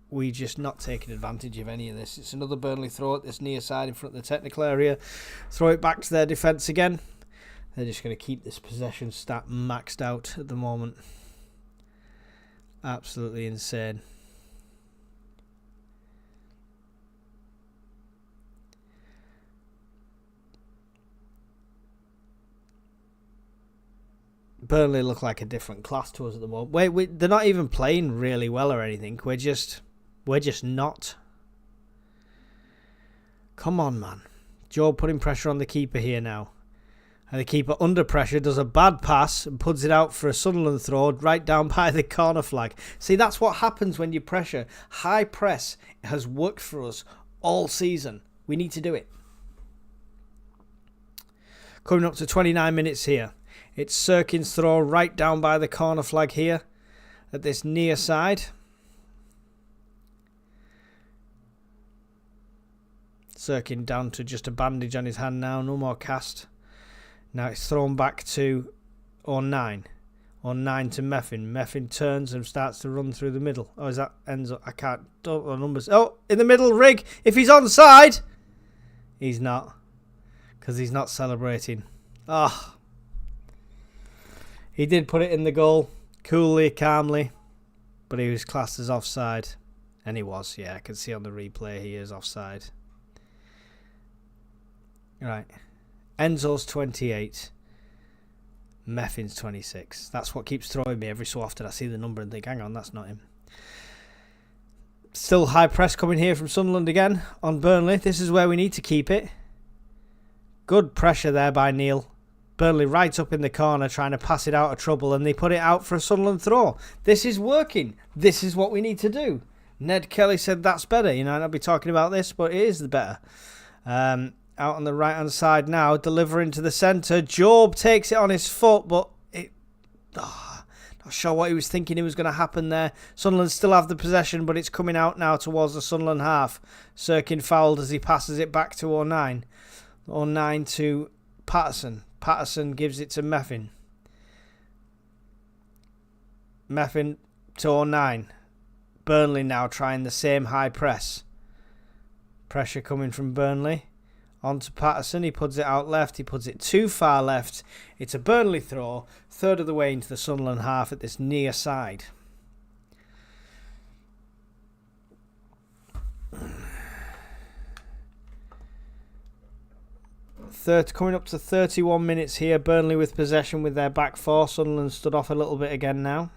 we just not taking advantage of any of this. It's another Burnley throw at this near side in front of the technical area. Throw it back to their defence again. They're just going to keep this possession stat maxed out at the moment. Absolutely insane. Burnley look like a different class to us at the moment. They're not even playing really well or anything. We're just not. Come on, man. Joe putting pressure on the keeper here now. And the keeper under pressure does a bad pass and puts it out for a Sunderland throw right down by the corner flag. See, that's what happens when you pressure. High press has worked for us all season. We need to do it. Coming up to 29 minutes here. It's Sirkin's throw right down by the corner flag here at this near side. Sirkin down to just a bandage on his hand now. No more cast. Now it's thrown back to 09. 09 to Meffin. Meffin turns and starts to run through the middle. Oh, is that ends up? I don't know numbers. Oh, in the middle, Rigg. If he's onside, he's not. Because he's not celebrating. Ah. Oh. He did put it in the goal, coolly, calmly, but he was classed as offside. And he was, yeah, I can see on the replay he is offside. Right. Enzo's 28. Meffin's 26. That's what keeps throwing me every so often. I see the number and think, hang on, that's not him. Still high press coming here from Sunderland again on Burnley. This is where we need to keep it. Good pressure there by Neil. Burnley right up in the corner trying to pass it out of trouble, and they put it out for a Sunderland throw. This is working. This is what we need to do. Ned Kelly said that's better. You know, I'll be talking about this, but it is the better. Out on the right-hand side now, delivering to the centre. Job takes it on his foot, but not sure what he was thinking was going to happen there. Sunderland still have the possession, but it's coming out now towards the Sunderland half. Sirkin fouled as he passes it back to 09. 09 to Patterson. Patterson gives it to Meffin. Meffin to 09. Burnley now trying the same high press. Pressure coming from Burnley. On to Patterson. He puts it out left. He puts it too far left. It's a Burnley throw. Third of the way into the Sunderland half at this near side. Coming up to 31 minutes here. Burnley with possession with their back four. Sunderland stood off a little bit again now.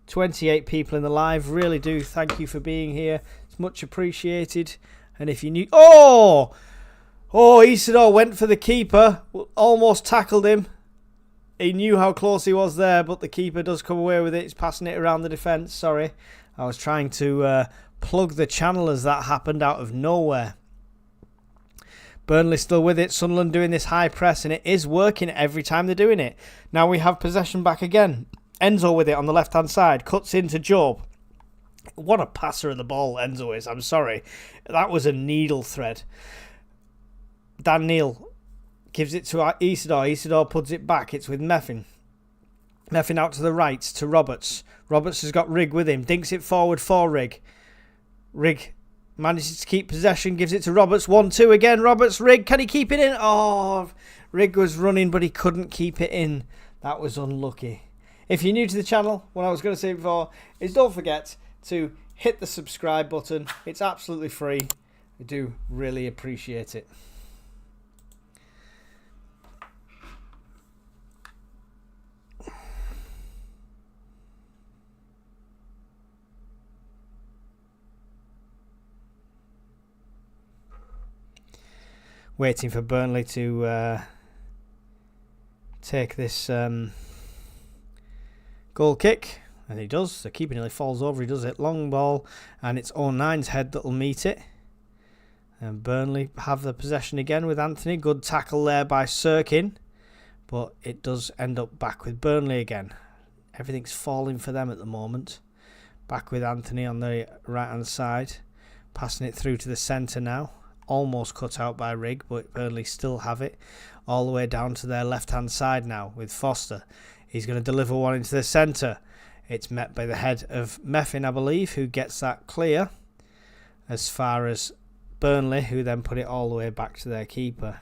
28 people in the live. Really do thank you for being here. It's much appreciated. And if you knew... Oh, Isidore went for the keeper. Almost tackled him. He knew how close he was there, but the keeper does come away with it. He's passing it around the defence. Sorry. I was trying to plug the channel as that happened out of nowhere. Burnley still with it. Sunderland doing this high press, and it is working every time they're doing it. Now we have possession back again. Enzo with it on the left-hand side. Cuts into Job. What a passer of the ball Enzo is. I'm sorry. That was a needle thread. Dan Neal gives it to Isidore. Isidore puts it back. It's with Meffin. Meffin out to the right to Roberts. Roberts has got Rigg with him. Dinks it forward for Rigg. Rigg manages to keep possession. Gives it to Roberts. 1-2 again. Roberts, Rigg. Can he keep it in? Oh, Rigg was running, but he couldn't keep it in. That was unlucky. If you're new to the channel, what I was going to say before is don't forget to hit the subscribe button. It's absolutely free. I do really appreciate it. Waiting for Burnley to take this goal kick, and he does. The keeper nearly falls over. He does it. Long ball, and it's 09's head that'll meet it. And Burnley have the possession again with Anthony. Good tackle there by Sirkin, but it does end up back with Burnley again. Everything's falling for them at the moment. Back with Anthony on the right-hand side. Passing it through to the centre now. Almost cut out by Rigg, but Burnley still have it. All the way down to their left-hand side now with Foster. He's going to deliver one into the centre. It's met by the head of Meffin, I believe, who gets that clear. As far as Burnley, who then put it all the way back to their keeper.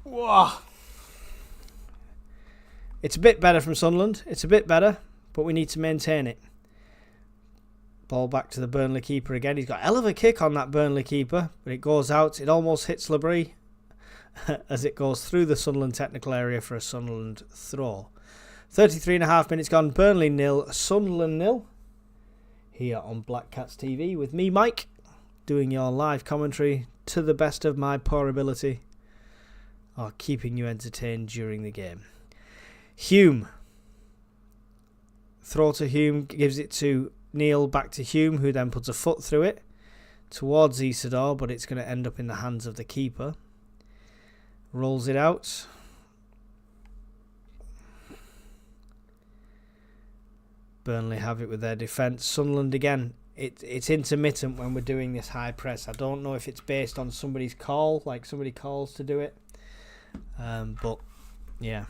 Whoa. It's a bit better from Sunderland. It's a bit better, but we need to maintain it. Ball back to the Burnley keeper again. He's got a hell of a kick on that Burnley keeper, but it goes out. It almost hits Labrie as it goes through the Sunderland technical area for a Sunderland throw. 33.5 minutes gone. Burnley 0, Sunderland 0. Here on Black Cats TV with me, Mike, doing your live commentary to the best of my poor ability, or keeping you entertained during the game. Hume. Throw to Hume, gives it to Neil, back to Hume, who then puts a foot through it towards Isidore, but it's going to end up in the hands of the keeper. Rolls it out. Burnley have it with their defence. Sunderland again. It's intermittent when we're doing this high press. I don't know if it's based on somebody's call, like somebody calls to do it. But yeah.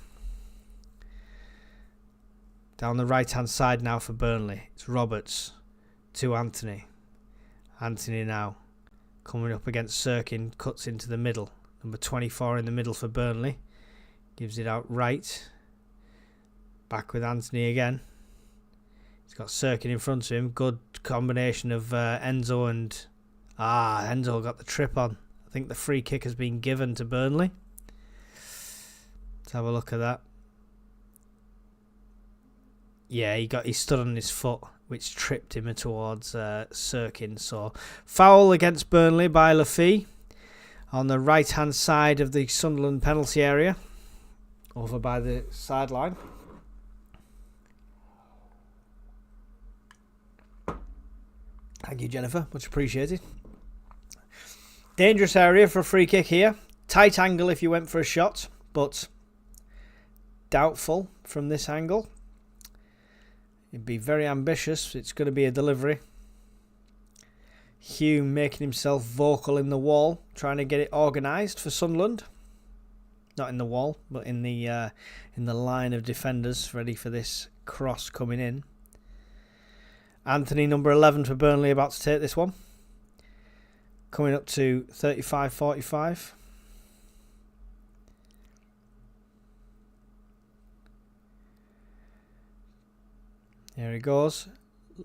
Down the right-hand side now for Burnley. It's Roberts to Anthony. Anthony now coming up against Sirkin. Cuts into the middle. Number 24 in the middle for Burnley. Gives it out right. Back with Anthony again. He's got Sirkin in front of him. Good combination of Enzo and... Enzo got the trip on. I think the free kick has been given to Burnley. Let's have a look at that. Yeah, he stood on his foot, which tripped him towards Sirkin. So foul against Burnley by Laffy on the right-hand side of the Sunderland penalty area, over by the sideline. Thank you, Jennifer. Much appreciated. Dangerous area for a free kick here. Tight angle if you went for a shot, but doubtful from this angle. It'd be very ambitious. It's going to be a delivery. Hume making himself vocal in the wall, trying to get it organised for Sunderland. Not in the wall, but in the line of defenders, ready for this cross coming in. Anthony, number 11 for Burnley, about to take this one. Coming up to 35-45. Here he goes.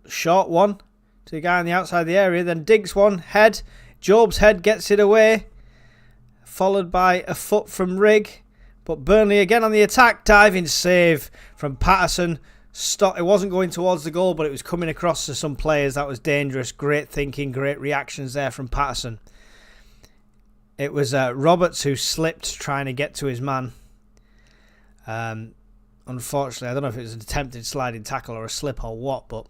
Short one to the guy on the outside of the area. Then digs one. Head. Job's head gets it away. Followed by a foot from Rigg. But Burnley again on the attack. Diving save from Patterson. It wasn't going towards the goal, but it was coming across to some players. That was dangerous. Great thinking. Great reactions there from Patterson. It was Roberts who slipped trying to get to his man. Unfortunately, I don't know if it was an attempted sliding tackle or a slip or what, but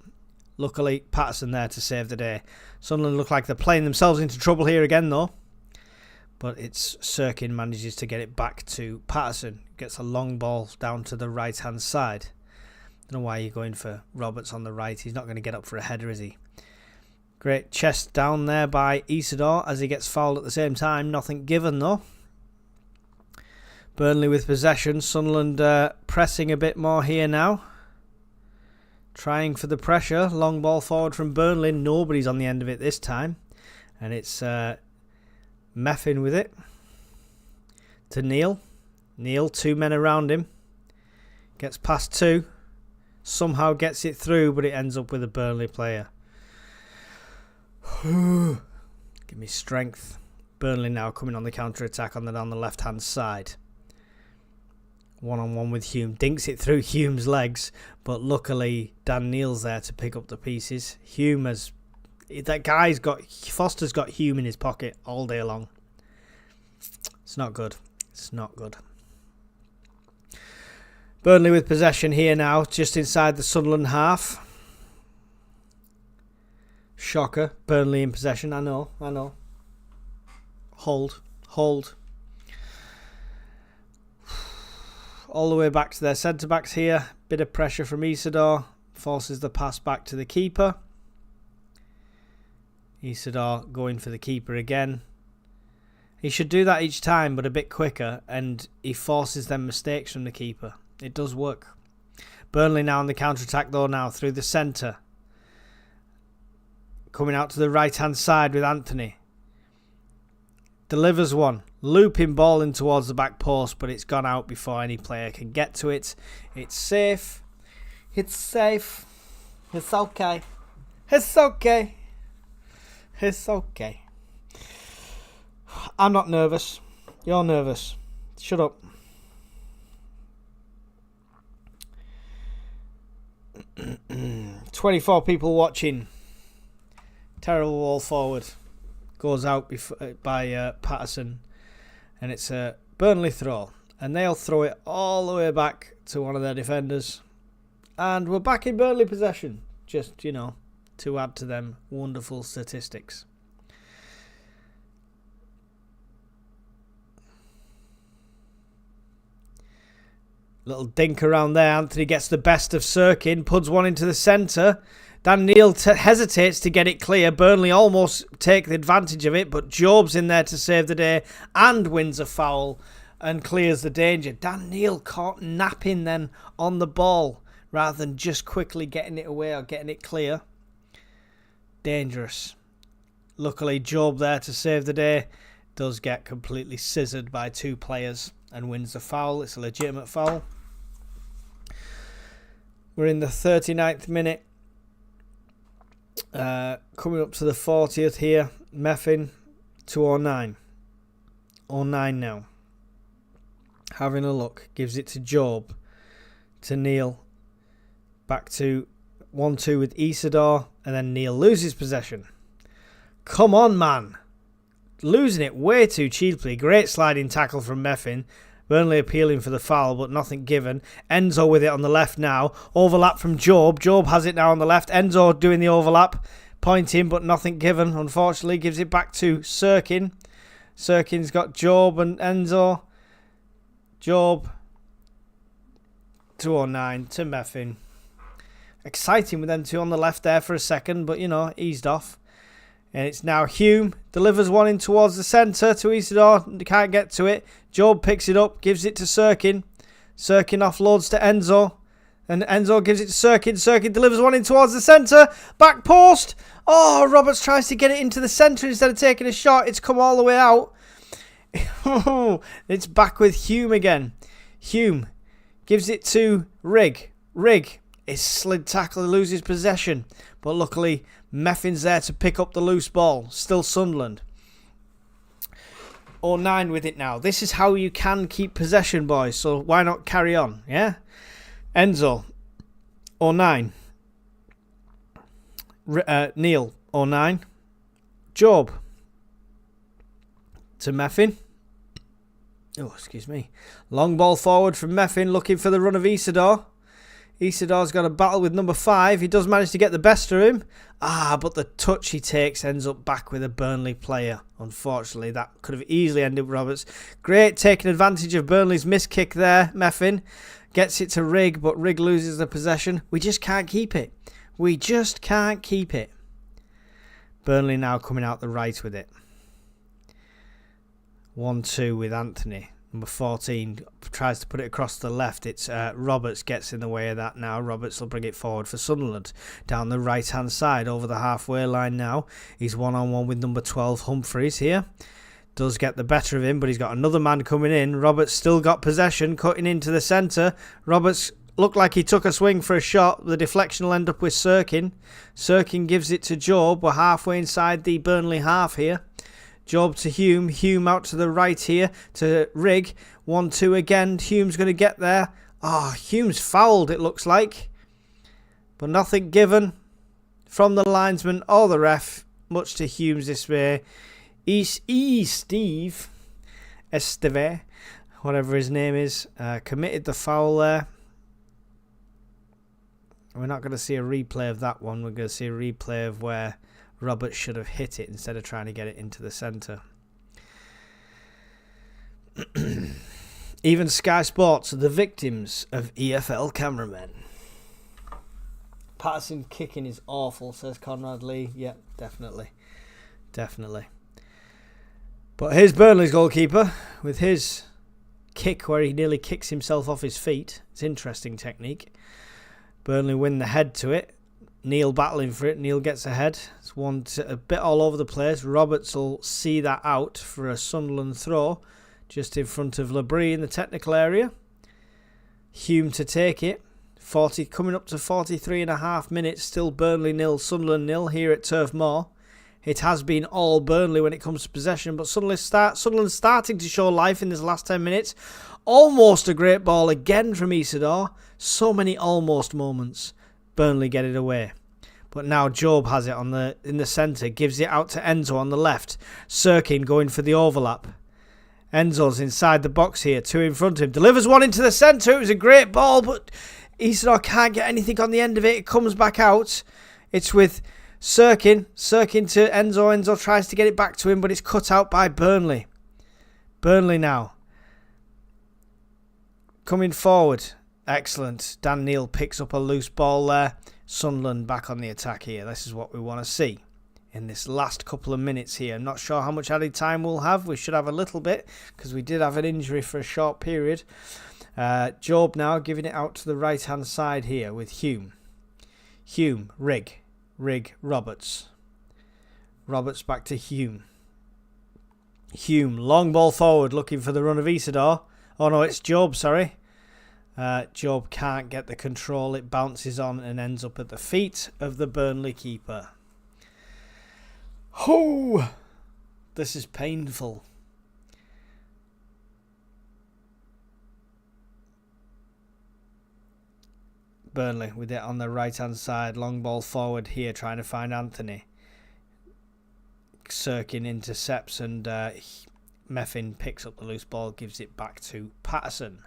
luckily Patterson there to save the day. Sunderland look like they're playing themselves into trouble here again though. But it's Sirkin manages to get it back to Patterson. Gets a long ball down to the right hand side. Don't know why you're going for Roberts on the right. He's not going to get up for a header, is he? Great chest down there by Isidore as he gets fouled at the same time. Nothing given though. Burnley with possession. Sunderland pressing a bit more here now. Trying for the pressure. Long ball forward from Burnley. Nobody's on the end of it this time. And it's Meffin with it. To Neil. Neil, 2 men around him. Gets past 2. Somehow gets it through, but it ends up with a Burnley player. Give me strength. Burnley now coming on the counter-attack on the left-hand side. One-on-one with Hume. Dinks it through Hume's legs, but luckily Dan Neil's there to pick up the pieces. Foster's got Hume in his pocket all day long. It's not good. It's not good. Burnley with possession here now, just inside the Sunderland half. Shocker. Burnley in possession. I know. Hold. All the way back to their centre-backs here. Bit of pressure from Isidore. Forces the pass back to the keeper. Isidore going for the keeper again. He should do that each time, but a bit quicker, and he forces them mistakes from the keeper. It does work. Burnley now on the counter-attack though now through the centre. Coming out to the right-hand side with Anthony. Delivers one. Looping ball in towards the back post, but it's gone out before any player can get to it. It's safe. It's safe. It's okay. It's okay. It's okay. I'm not nervous. You're nervous. Shut up. "24 people watching. Terrible ball forward. Goes out by Patterson. And it's a Burnley throw. And they'll throw it all the way back to one of their defenders. And we're back in Burnley possession. Just, to add to them wonderful statistics. Little dink around there. Anthony gets the best of Sirkin. Puts one into the centre. Dan Neil hesitates to get it clear. Burnley almost take the advantage of it, but Job's in there to save the day and wins a foul and clears the danger. Dan Neil caught napping then on the ball rather than just quickly getting it away or getting it clear. Dangerous. Luckily, Job there to save the day. Does get completely scissored by 2 players and wins the foul. It's a legitimate foul. We're in the 39th minute. Coming up to the 40th here. Meffin, 209. 09 now. Having a look. Gives it to Job. To Neil. Back to 1-2 with Isidore, and then Neil loses possession. Come on, man. Losing it way too cheaply. Great sliding tackle from Meffin. Burnley appealing for the foul, but nothing given. Enzo with it on the left now. Overlap from Job. Job has it now on the left. Enzo doing the overlap. Pointing, but nothing given. Unfortunately, gives it back to Sirkin. Sirkin's got Job and Enzo. Job. 209 to Meffin. Exciting with them two on the left there for a second, but, you know, eased off. And it's now Hume. Delivers one in towards the centre to Isidore. Can't get to it. Job picks it up. Gives it to Sirkin. Sirkin offloads to Enzo. And Enzo gives it to Sirkin. Sirkin delivers one in towards the centre. Back post. Oh, Roberts tries to get it into the centre instead of taking a shot. It's come all the way out. It's back with Hume again. Hume gives it to Rigg. Rigg is slid tackle, loses possession. But luckily, Meffin's there to pick up the loose ball. Still Sunderland. 09 with it now. This is how you can keep possession, boys. So why not carry on? Yeah? Enzo. 09. Neil. 09. Job. To Meffin. Oh, excuse me. Long ball forward from Meffin, looking for the run of Isidore. Isidore's got a battle with number 5. He does manage to get the best of him. But the touch he takes ends up back with a Burnley player. Unfortunately, that could have easily ended Roberts. Great taking advantage of Burnley's miss kick there. Meffin gets it to Rigg, but Rigg loses the possession. We just can't keep it. We just can't keep it. Burnley now coming out the right with it. 1-2 with Anthony. Number 14 tries to put it across the left. It's Roberts gets in the way of that now. Roberts will bring it forward for Sunderland. Down the right-hand side, over the halfway line now. He's one-on-one with number 12, Humphreys here. Does get the better of him, but he's got another man coming in. Roberts still got possession, cutting into the centre. Roberts looked like he took a swing for a shot. The deflection will end up with Sirkin. Sirkin gives it to Job. We're halfway inside the Burnley half here. Job to Hume. Hume out to the right here to Rigg. 1-2 again. Hume's going to get there. Hume's fouled, it looks like. But nothing given from the linesman or the ref, much to Hume's dismay. Steve Esteve, whatever his name is, committed the foul there. We're not going to see a replay of that one. We're going to see a replay of where Roberts should have hit it instead of trying to get it into the centre. Even Sky Sports are the victims of EFL cameramen. Patterson kicking is awful, says Conrad Lee. Yep, definitely. Definitely. But here's Burnley's goalkeeper with his kick where he nearly kicks himself off his feet. It's interesting technique. Burnley win the head to it. Neil battling for it. Neil gets ahead. It's a bit all over the place. Roberts will see that out for a Sunderland throw just in front of Labrie in the technical area. Hume to take it. Coming up to 43.5 minutes. Still Burnley 0, Sunderland 0 here at Turf Moor. It has been all Burnley when it comes to possession, but Sunderland starting to show life in this last 10 minutes. Almost a great ball again from Isidore. So many almost moments. Burnley get it away. But now Job has it in the centre. Gives it out to Enzo on the left. Sirkin going for the overlap. Enzo's inside the box here. 2 in front of him. Delivers one into the centre. It was a great ball, but Isidore can't get anything on the end of it. It comes back out. It's with Sirkin. Sirkin to Enzo. Enzo tries to get it back to him, but it's cut out by Burnley. Burnley now. Coming forward. Excellent. Dan Neil picks up a loose ball there. Sunderland back on the attack here. This is what we want to see in this last couple of minutes here. I'm not sure how much added time we'll have. We should have a little bit because we did have an injury for a short period. Job now giving it out to the right-hand side here with Hume. Hume, Rigg, Roberts. Roberts back to Hume. Hume, long ball forward looking for the run of Isidore. Oh no, it's Job, sorry. Job can't get the control. It bounces on and ends up at the feet of the Burnley keeper. Oh, this is painful. Burnley with it on the right-hand side. Long ball forward here, trying to find Anthony. Sirkin intercepts and Meffin picks up the loose ball, gives it back to Patterson.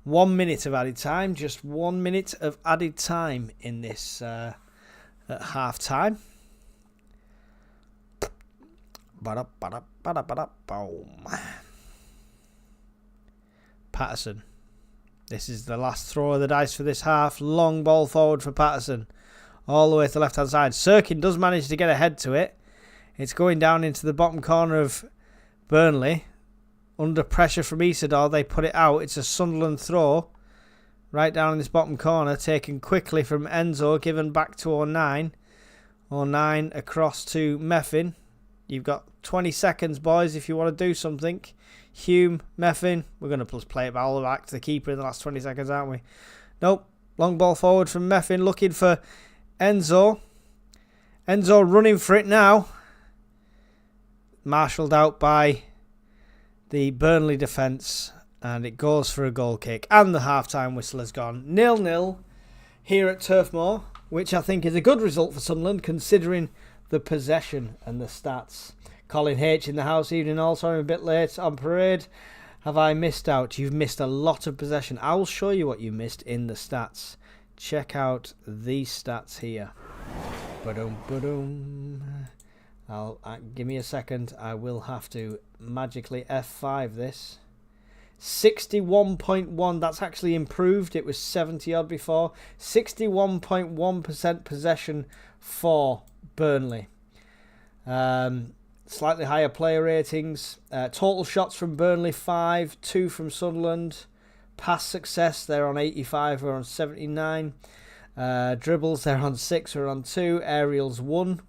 1 minute of added time, just 1 minute of added time in this at half time. Boom. Patterson. This is the last throw of the dice for this half. Long ball forward for Patterson. All the way to the left-hand side. Sirkin does manage to get ahead to it. It's going down into the bottom corner of Burnley. Under pressure from Isidore, they put it out. It's a Sunderland throw. Right down in this bottom corner. Taken quickly from Enzo. Given back to 09. 09 across to Meffin. You've got 20 seconds, boys, if you want to do something. Hume, Meffin. We're going to play it all back to the keeper in the last 20 seconds, aren't we? Nope. Long ball forward from Meffin. Looking for Enzo. Enzo running for it now. Marshalled out by the Burnley defence. And it goes for a goal kick. And the half-time whistle has gone 0-0 here at Turf Moor, which I think is a good result for Sunderland, considering the possession and the stats. Colin H in the house, evening all. Sorry I'm a bit late on parade. Have I missed out? You've missed a lot of possession. I will show you what you missed in the stats. Check out these stats here. Ba-dum. Give me a second. I will have to magically F5 this. 61.1. That's actually improved. It was 70 odd before. 61.1% possession for Burnley. Slightly higher player ratings. Total shots from Burnley 5, 2 from Sunderland. Pass success, they're on 85, we're on 79. Dribbles, they're on 6, we're on 2. Aerials 1.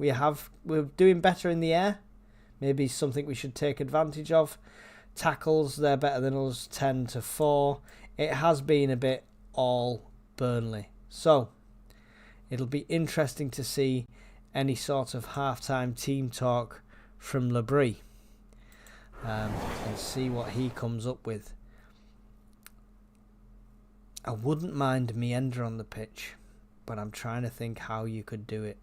We're doing better in the air. Maybe something we should take advantage of. Tackles, they're better than us, 10-4. It has been a bit all Burnley. So, it'll be interesting to see any sort of half-time team talk from Labrie and see what he comes up with. I wouldn't mind Meander on the pitch, but I'm trying to think how you could do it.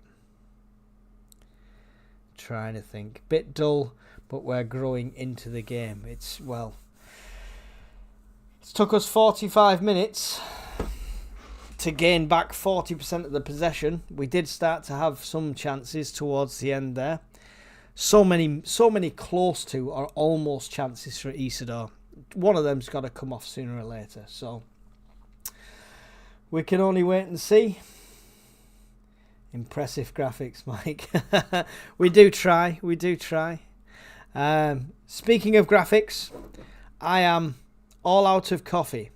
Trying to think. Bit dull, but we're growing into the game. It's took us 45 minutes to gain back 40% of the possession. We did start to have some chances towards the end there. So many close to or almost chances for Isidore. One of them's got to come off sooner or later. So we can only wait and see. Impressive graphics, Mike. We do try. Speaking of graphics, I am all out of coffee.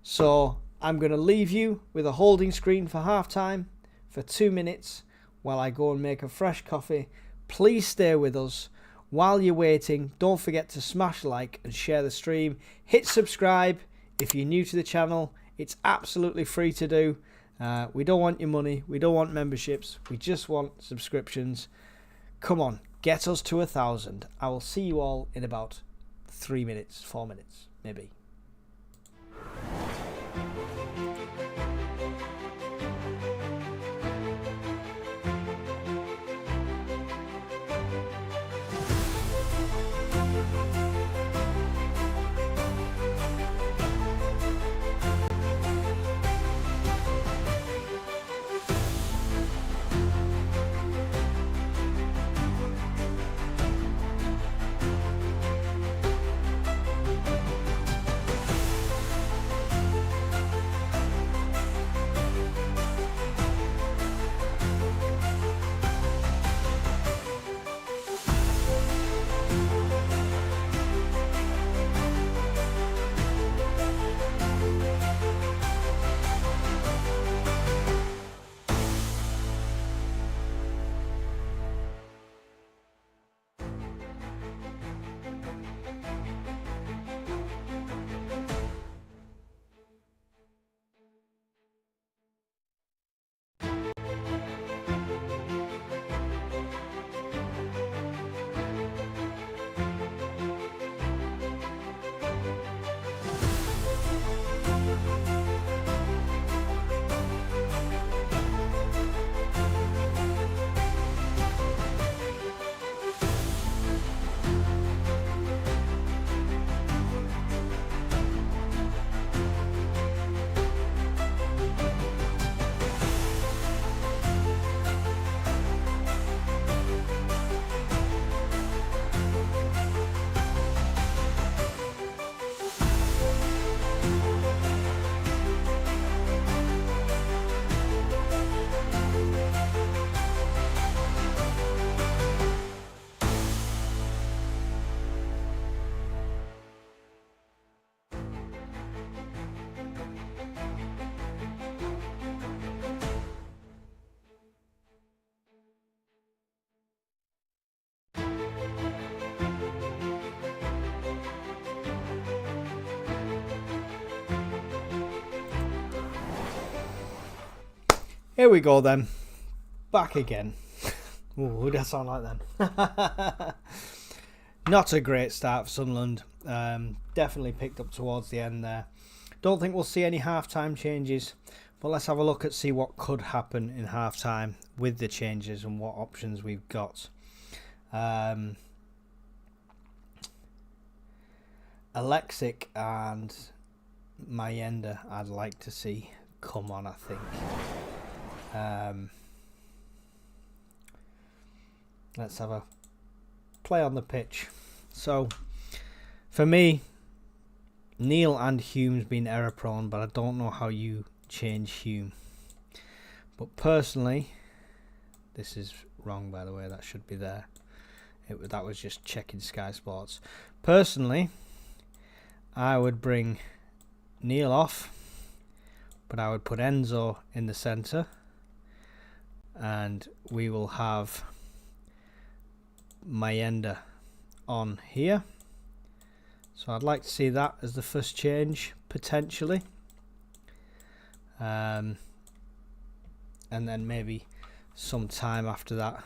So I'm going to leave you with a holding screen for half-time for 2 minutes while I go and make a fresh coffee. Please stay with us. While you're waiting, don't forget to smash like and share the stream. Hit subscribe if you're new to the channel. It's absolutely free to do. We don't want your money. We don't want memberships. We just want subscriptions. Come on, get us to 1,000. I will see you all in about 3 minutes, 4 minutes, maybe. Here we go then. Back again. Ooh, who does sound like then? Not a great start for Sunderland. Definitely picked up towards the end there. Don't think we'll see any half-time changes, but let's have a look at see what could happen in half-time with the changes and what options we've got. Alexic and Mayenda I'd like to see come on, I think. Let's have a play on the pitch. So, for me, Neil and Hume's been error prone, but I don't know how you change Hume. But personally, this is wrong, by the way, that should be there. That was just checking Sky Sports. Personally, I would bring Neil off, but I would put Enzo in the centre, and we will have Mayenda on here. So I'd like to see that as the first change, potentially. And then maybe some time after that,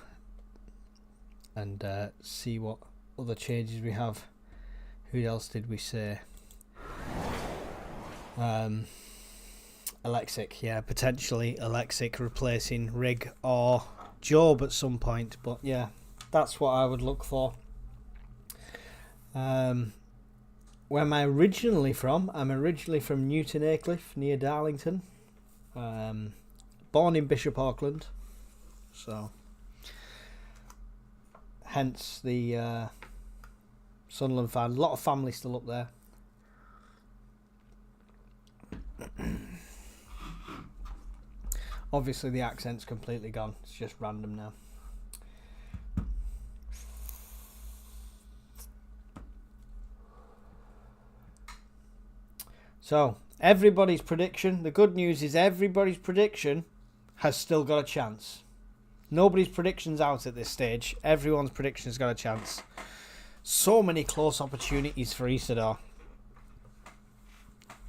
and see what other changes we have. Who else did we say? Alexic, yeah, potentially Alexic replacing Rig or Job at some point. But yeah, that's what I would look for. Where am I originally from? I'm originally from Newton Aycliffe, near Darlington. Born in Bishop Auckland, so hence the Sunderland fan. A lot of family still up there. Obviously the accent's completely gone. It's just random now. So, everybody's prediction. The good news is everybody's prediction has still got a chance. Nobody's prediction's out at this stage. Everyone's prediction's got a chance. So many close opportunities for Isidore.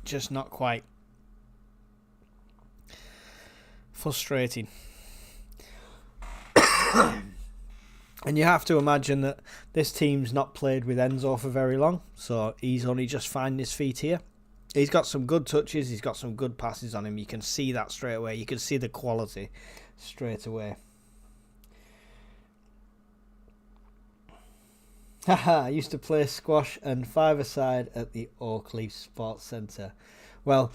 Just not quite. Frustrating. And you have to imagine that this team's not played with Enzo for very long, so he's only just finding his feet here. He's got some good touches, he's got some good passes on him. You can see that straight away. You can see the quality straight away. Haha, I used to play squash and five-a-side at the Oakleaf Sports Centre. Well,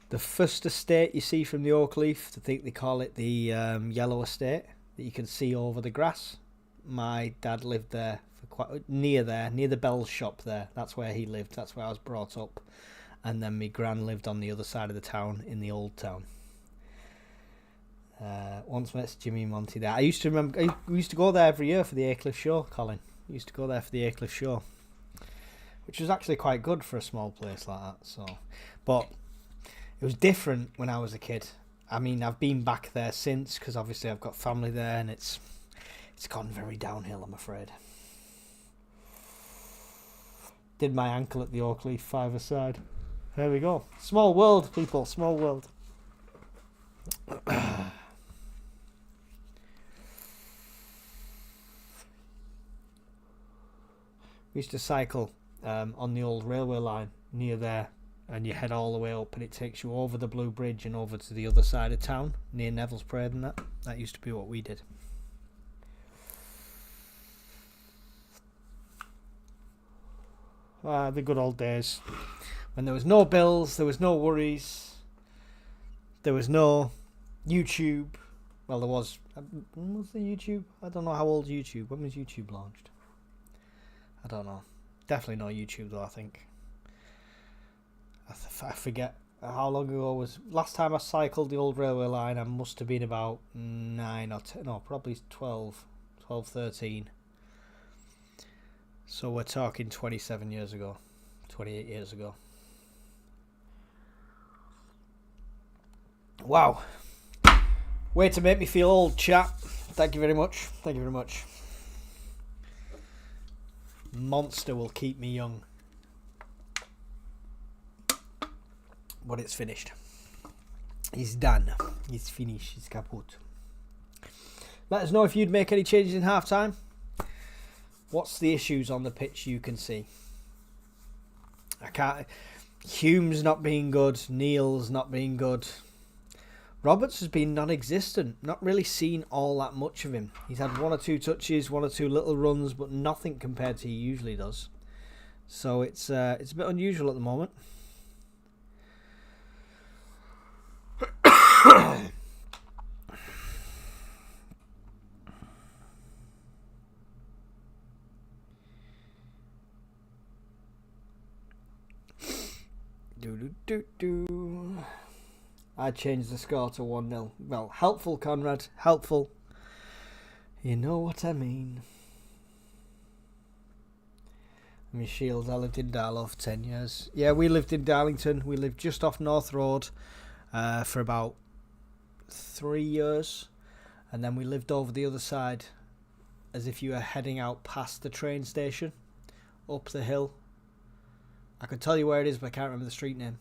the first estate you see from the Oakleaf, I think they call it the Yellow Estate, that you can see over the grass. My dad lived there, near the Bell's shop there. That's where he lived. That's where I was brought up. And then my gran lived on the other side of the town, in the old town. Once met Jimmy and Monty there. I used to remember, we used to go there every year for the Aycliffe Show, Colin. We used to go there for the Aycliffe Show, which was actually quite good for a small place like that. So, but it was different when I was a kid. I mean, I've been back there since, because obviously I've got family there, and it's gone very downhill, I'm afraid. Did my ankle at the Oakleaf five-a-side. There we go. Small world, people. Small world. We used to cycle on the old railway line near there, and you head all the way up, and it takes you over the Blue Bridge and over to the other side of town, near Neville's Parade and that. That used to be what we did. The good old days. When there was no bills, there was no worries, there was no YouTube. Well, there was. When was the YouTube? I don't know how old YouTube. When was YouTube launched? I don't know. Definitely no YouTube though, I think. I forget how long ago was. Last time I cycled the old railway line, I must have been about 9 or 10. No, probably 12, 13. So we're talking 27 years ago. 28 years ago. Wow. Way to make me feel old, chat. Thank you very much. Thank you very much. Monster will keep me young. But it's finished. He's done. He's finished. He's kaput. Let us know if you'd make any changes in half-time. What's the issues on the pitch you can see? Hume's not being good. Neil's not being good. Roberts has been non-existent. Not really seen all that much of him. He's had 1 or 2 touches, 1 or 2 little runs, but nothing compared to he usually does. So it's a bit unusual at the moment. I changed the score to 1-0. Well, helpful, Conrad. Helpful. You know what I mean. Shields, I lived in Darlow for 10 years. Yeah, we lived in Darlington. We lived just off North Road for about 3 years. And then we lived over the other side as if you were heading out past the train station, up the hill. I could tell you where it is, but I can't remember the street name.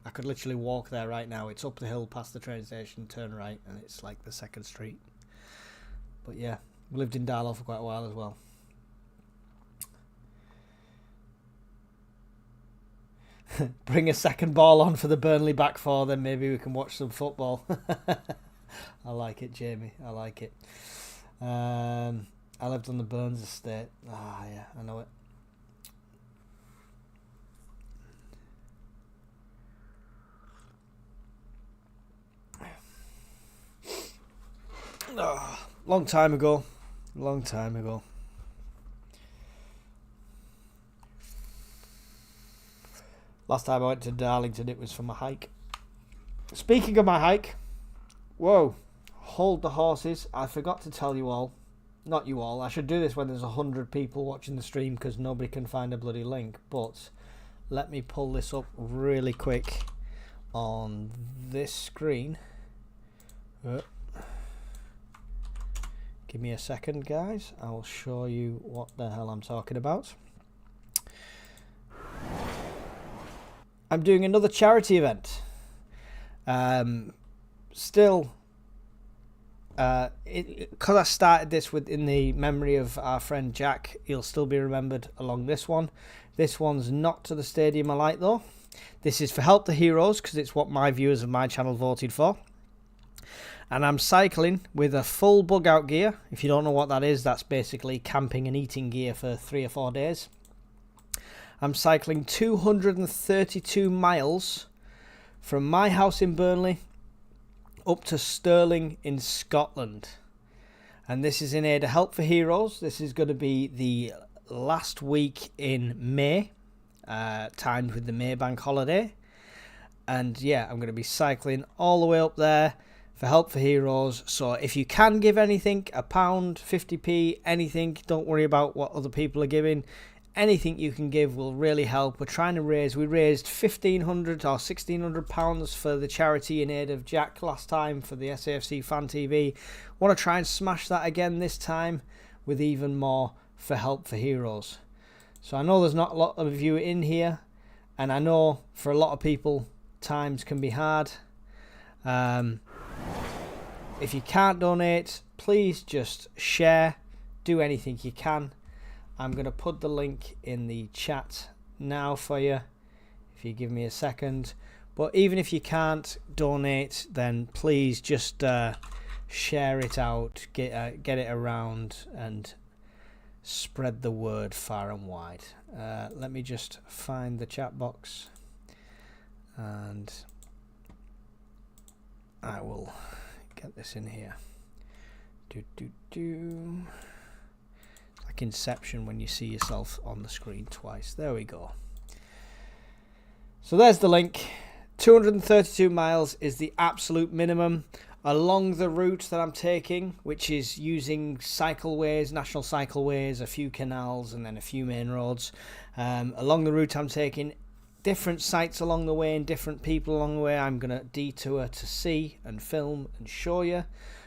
I could literally walk there right now. It's up the hill past the train station, turn right, and it's like the second street. But yeah, we lived in Darlow for quite a while as well. Bring a second ball on for the Burnley back four, then maybe we can watch some football. I like it, Jamie. I like it. I lived on the Burns estate. Ah, yeah, I know it. Oh, long time ago. Long time ago. Last time I went to Darlington, it was for my hike. Speaking of my hike, whoa, hold the horses. I forgot to tell you all, not you all, I should do this when there's 100 people watching the stream because nobody can find a bloody link, but let me pull this up really quick on this screen. Give me a second, guys. I will show you what the hell I'm talking about. I'm doing another charity event. Still, because I started this in the memory of our friend Jack, he'll still be remembered along this one. This one's not to the Stadium of Light, though. This is for Help the Heroes, because it's what my viewers of my channel voted for. And I'm cycling with a full bug out gear. If you don't know what that is, that's basically camping and eating gear for 3 or 4 days. I'm cycling 232 miles from my house in Burnley up to Stirling in Scotland. And this is in aid of Help for Heroes. This is going to be the last week in May, timed with the May bank holiday. And yeah, I'm going to be cycling all the way up there for Help for Heroes. So if you can give anything, £1, 50p, anything, don't worry about what other people are giving. Anything you can give will really help. We raised £1,500 or £1,600 for the charity in aid of Jack last time for the SAFC Fan TV. Want to try and smash that again this time with even more for Help for Heroes. So I know there's not a lot of you in here, and I know for a lot of people times can be hard. If you can't donate, please just share, do anything you can. I'm going to put the link in the chat now for you, if you give me a second. But even if you can't donate, then please just share it out, get it around, and spread the word far and wide. Let me just find the chat box, and I will get this in here. Like Inception when you see yourself on the screen twice. There we go. So there's the link. 232 miles is the absolute minimum along the route that I'm taking, which is using cycleways, national cycleways, a few canals, and then a few main roads. Along the route I'm taking, different sites along the way and different people along the way I'm going to detour to see and film and show you.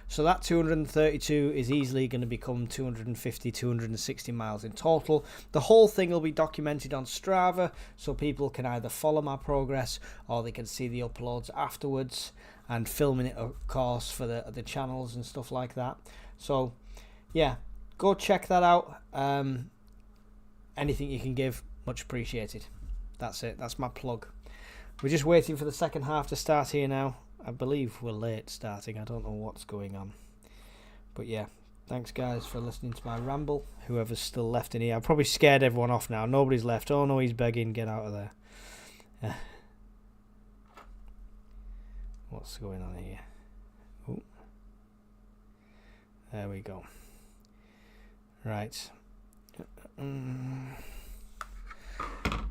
So that 232 is easily going to become 250, 260 miles in total. The whole thing will be documented on Strava, so people can either follow my progress or they can see the uploads afterwards. and filming it, of course, for the channels and stuff like that. So yeah, go check that out. Anything you can give, much appreciated. That's it. That's my plug. We're just waiting for the second half to start here now. I believe we're late starting. I don't know what's going on. But yeah, thanks guys for listening to my ramble. Whoever's still left in here. I've probably scared everyone off now. Nobody's left. Oh no, he's begging. Get out of there. What's going on here? Ooh. There we go. Right.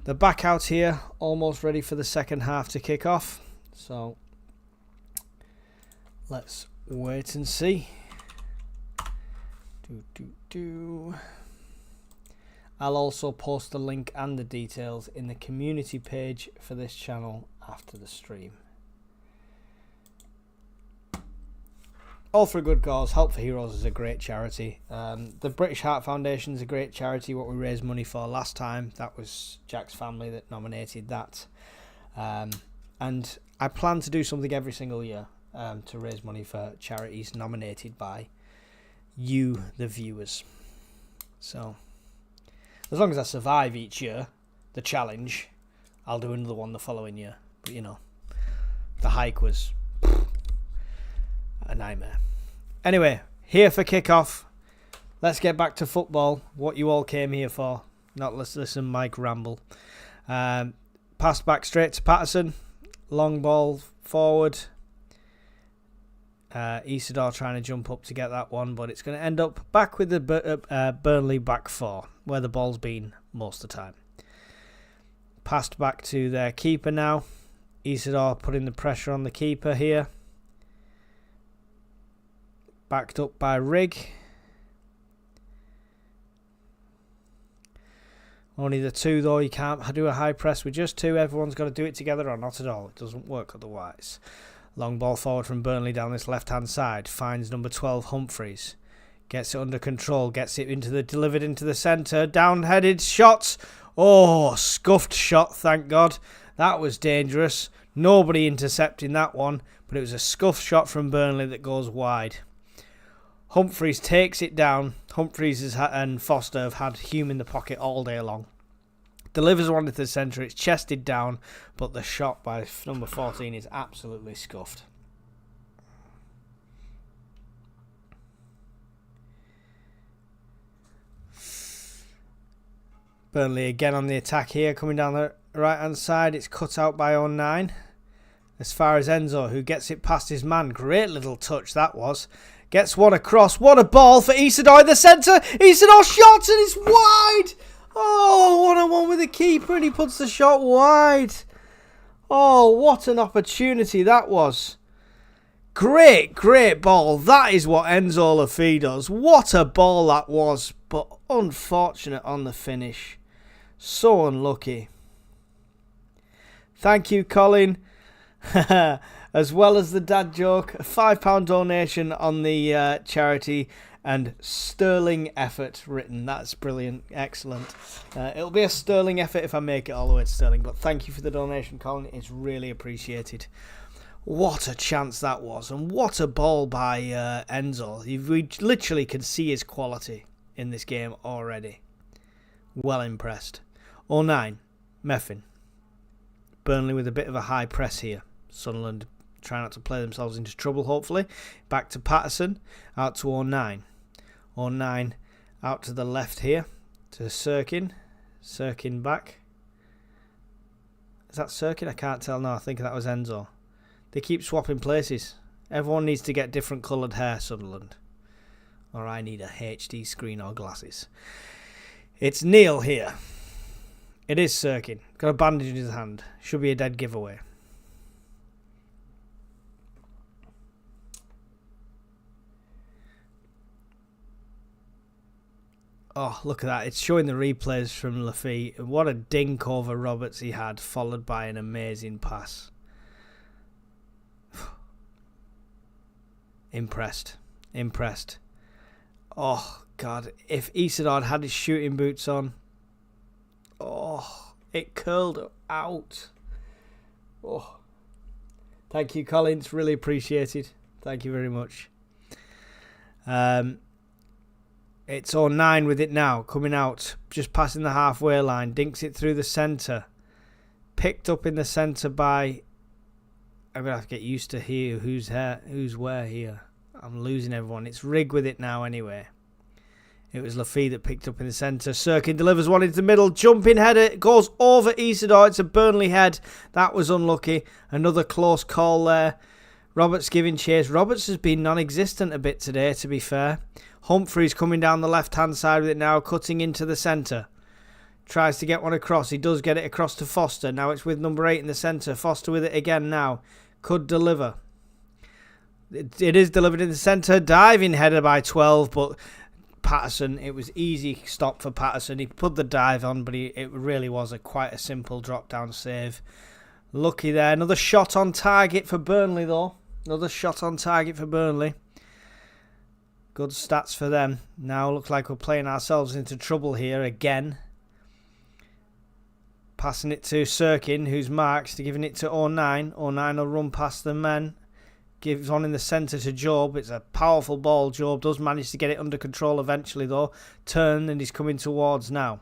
They're back out here, almost ready for the second half to kick off. So let's wait and see. I'll also post the link and the details in the community page for this channel after the stream. All for a good cause. Help for Heroes is a great charity. The British Heart Foundation is a great charity. What we raised money for last time, that was Jack's family that nominated that. And I plan to do something every single year to raise money for charities nominated by you, the viewers. So as long as I survive each year, the challenge, I'll do another one the following year. But you know, the hike was a nightmare. Anyway, here for kickoff. Let's get back to football. What you all came here for. Not let's listen Mike ramble. Passed back straight to Patterson. Long ball forward. Isidore trying to jump up to get that one, but it's going to end up back with the Burnley back four, where the ball's been most of the time. Passed back to their keeper now. Isidore putting the pressure on the keeper here. Backed up by Rigg. Only the two though. You can't do a high press with just two. Everyone's got to do it together or not at all. It doesn't work otherwise. Long ball forward from Burnley down this left-hand side. Finds number 12 Humphreys. Gets it under control. Gets it delivered into the centre. Down-headed shot. Oh, scuffed shot, thank God. That was dangerous. Nobody intercepting that one. But it was a scuffed shot from Burnley that goes wide. Humphreys takes it down. Humphreys and Foster have had Hume in the pocket all day long. Delivers one into the centre. It's chested down, but the shot by number 14 is absolutely scuffed. Burnley again on the attack here, coming down the right-hand side. It's cut out by 09. As far as Enzo, who gets it past his man. Great little touch that was. Gets one across. What a ball for Isidore in the centre. Isidore shot and it's wide. Oh, 1-on-1 with the keeper and he puts the shot wide. Oh, what an opportunity that was. Great, great ball. That is what Enzo Lafay does. What a ball that was. But unfortunate on the finish. So unlucky. Thank you, Colin. As well as the dad joke, a £5 donation on the charity and sterling effort written. That's brilliant. Excellent. It'll be a sterling effort if I make it all the way to sterling, but thank you for the donation, Colin. It's really appreciated. What a chance that was, and what a ball by Enzo. We literally can see his quality in this game already. Well impressed. 09, Meffin. Burnley with a bit of a high press here. Sunderland try not to play themselves into trouble, hopefully. Back to Patterson, out to 09. 09 out to the left here, to Sirkin. Sirkin back. Is that Sirkin? I can't tell now. I think that was Enzo. They keep swapping places. Everyone needs to get different coloured hair, Sunderland. Or I need a HD screen or glasses. It's Neil here. It is Sirkin. Got a bandage in his hand. Should be a dead giveaway. Oh, look at that. It's showing the replays from Lafay. What a dink over Roberts he had, followed by an amazing pass. Impressed. Impressed. Oh, God. If Isidore had his shooting boots on. Oh, it curled out. Oh. Thank you, Collins. Really appreciated. Thank you very much. It's 09 with it now. Coming out. Just passing the halfway line. Dinks it through the centre. Picked up in the centre by... I'm going to have to get used to here. Who's where here? I'm losing everyone. It's Rig with it now anyway. It was Laffy that picked up in the centre. Sirkin delivers one into the middle. Jumping header. It goes over Isidore. It's a Burnley head. That was unlucky. Another close call there. Roberts giving chase. Roberts has been non-existent a bit today, to be fair. Humphreys coming down the left-hand side with it now. Cutting into the centre. Tries to get one across. He does get it across to Foster. Now it's with number 8 in the centre. Foster with it again now. Could deliver. It is delivered in the centre. Diving header by 12, but... Patterson, it was easy stop for Patterson. He put the dive on, but it really was quite a simple drop down save. Lucky there. Another shot on target for Burnley though. Another shot on target for Burnley. Good stats for them. Now looks like we're playing ourselves into trouble here again. Passing it to Sirkin, who's marked, giving it to 09. 09 will run past the men. Gives one in the centre to Job. It's a powerful ball. Job does manage to get it under control eventually though. Turn and he's coming towards now.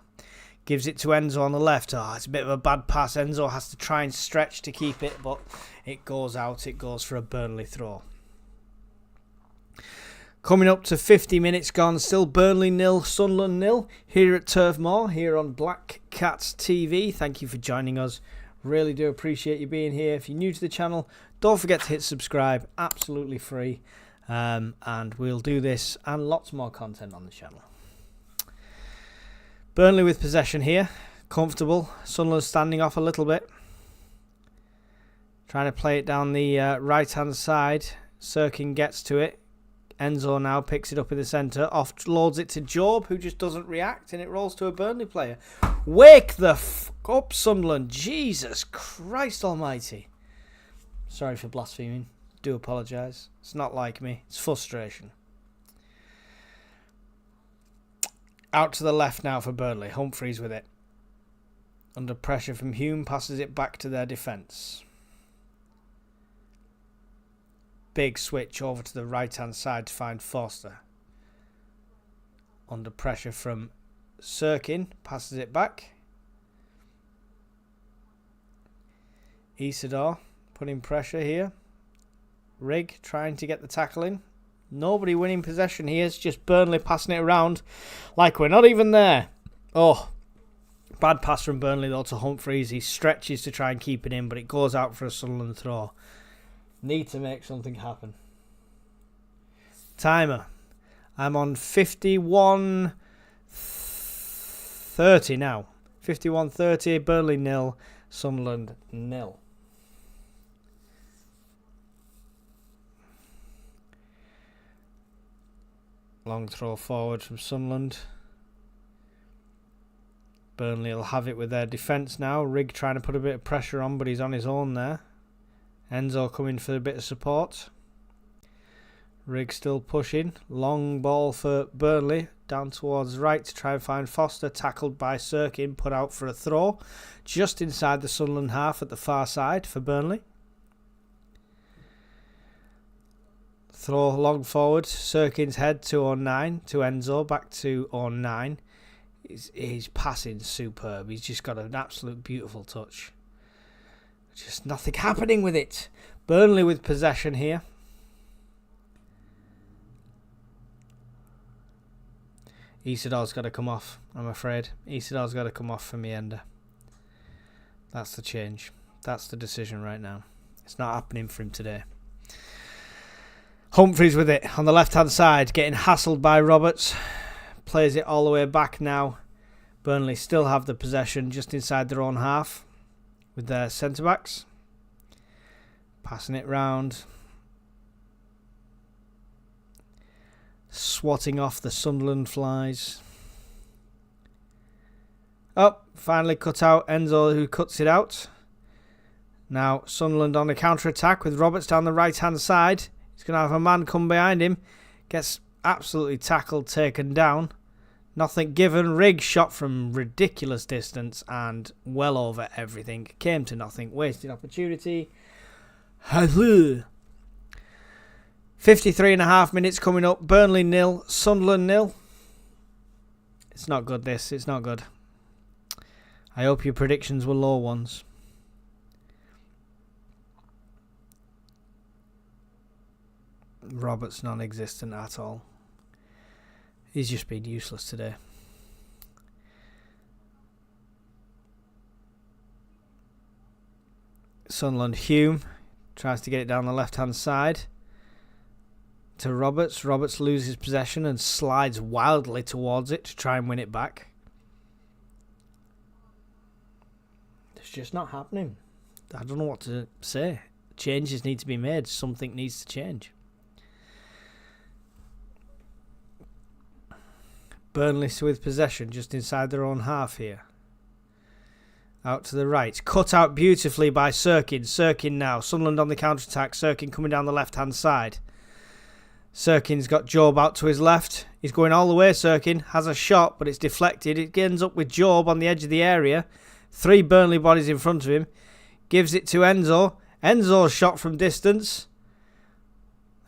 Gives it to Enzo on the left. Oh, it's a bit of a bad pass. Enzo has to try and stretch to keep it, but it goes out. It goes for a Burnley throw. Coming up to 50 minutes gone. Still Burnley 0, Sunderland 0 here at Turf Moor, here on Black Cats TV. Thank you for joining us. Really do appreciate you being here. If you're new to the channel, don't forget to hit subscribe. Absolutely free. And we'll do this and lots more content on the channel. Burnley with possession here. Comfortable. Sunderland standing off a little bit. Trying to play it down the right-hand side. Sirkin gets to it. Enzo now picks it up in the centre. Offloads it to Job, who just doesn't react, and it rolls to a Burnley player. Wake the f*** up, Sunderland. Jesus Christ almighty. Sorry for blaspheming. Do apologise. It's not like me. It's frustration. Out to the left now for Burnley. Humphreys with it. Under pressure from Hume. Passes it back to their defence. Big switch over to the right-hand side to find Foster. Under pressure from Sirkin. Passes it back. Isidore putting pressure here. Rig trying to get the tackle in. Nobody winning possession here. It's just Burnley passing it around like we're not even there. Oh, bad pass from Burnley though to Humphreys. He stretches to try and keep it in, but it goes out for a Sunderland throw. Need to make something happen. Timer. I'm on 51:30 now. 51:30. Burnley 0. Sunderland 0. Long throw forward from Sunderland. Burnley will have it with their defence now. Rig trying to put a bit of pressure on, but he's on his own there. Enzo coming for a bit of support. Rig still pushing. Long ball for Burnley. Down towards right to try and find Foster. Tackled by Sirkin. Put out for a throw. Just inside the Sunderland half at the far side for Burnley. Throw long forward. Sirkin's head to 09. To Enzo. Back to 09. He's passing superb. He's just got an absolute beautiful touch. Just nothing happening with it. Burnley with possession here. Isidore's got to come off, I'm afraid. Isidore's got to come off for Meander. That's the change. That's the decision right now. It's not happening for him today. Humphreys with it on the left-hand side. Getting hassled by Roberts. Plays it all the way back now. Burnley still have the possession just inside their own half. With their centre-backs. Passing it round. Swatting off the Sunderland flies. Oh, finally cut out. Enzo who cuts it out. Now Sunderland on a counter-attack with Roberts down the right-hand side. He's going to have a man come behind him. Gets absolutely tackled, taken down. Nothing given. Rig shot from ridiculous distance and well over everything. Came to nothing. Wasted opportunity. 53.5 minutes coming up. Burnley 0, Sunderland 0. It's not good, this. It's not good. I hope your predictions were low ones. Robert's non-existent at all. He's just been useless today. Sunderland, Hume tries to get it down the left-hand side to Roberts. Roberts loses possession and slides wildly towards it to try and win it back. It's just not happening. I don't know what to say. Changes need to be made. Something needs to change. Burnley with possession just inside their own half here. Out to the right. Cut out beautifully by Sirkin. Sirkin now. Sunderland on the counter-attack. Sirkin coming down the left-hand side. Sirkin's got Job out to his left. He's going all the way, Sirkin. Has a shot, but it's deflected. It ends up with Job on the edge of the area. 3 Burnley bodies in front of him. Gives it to Enzo. Enzo's shot from distance.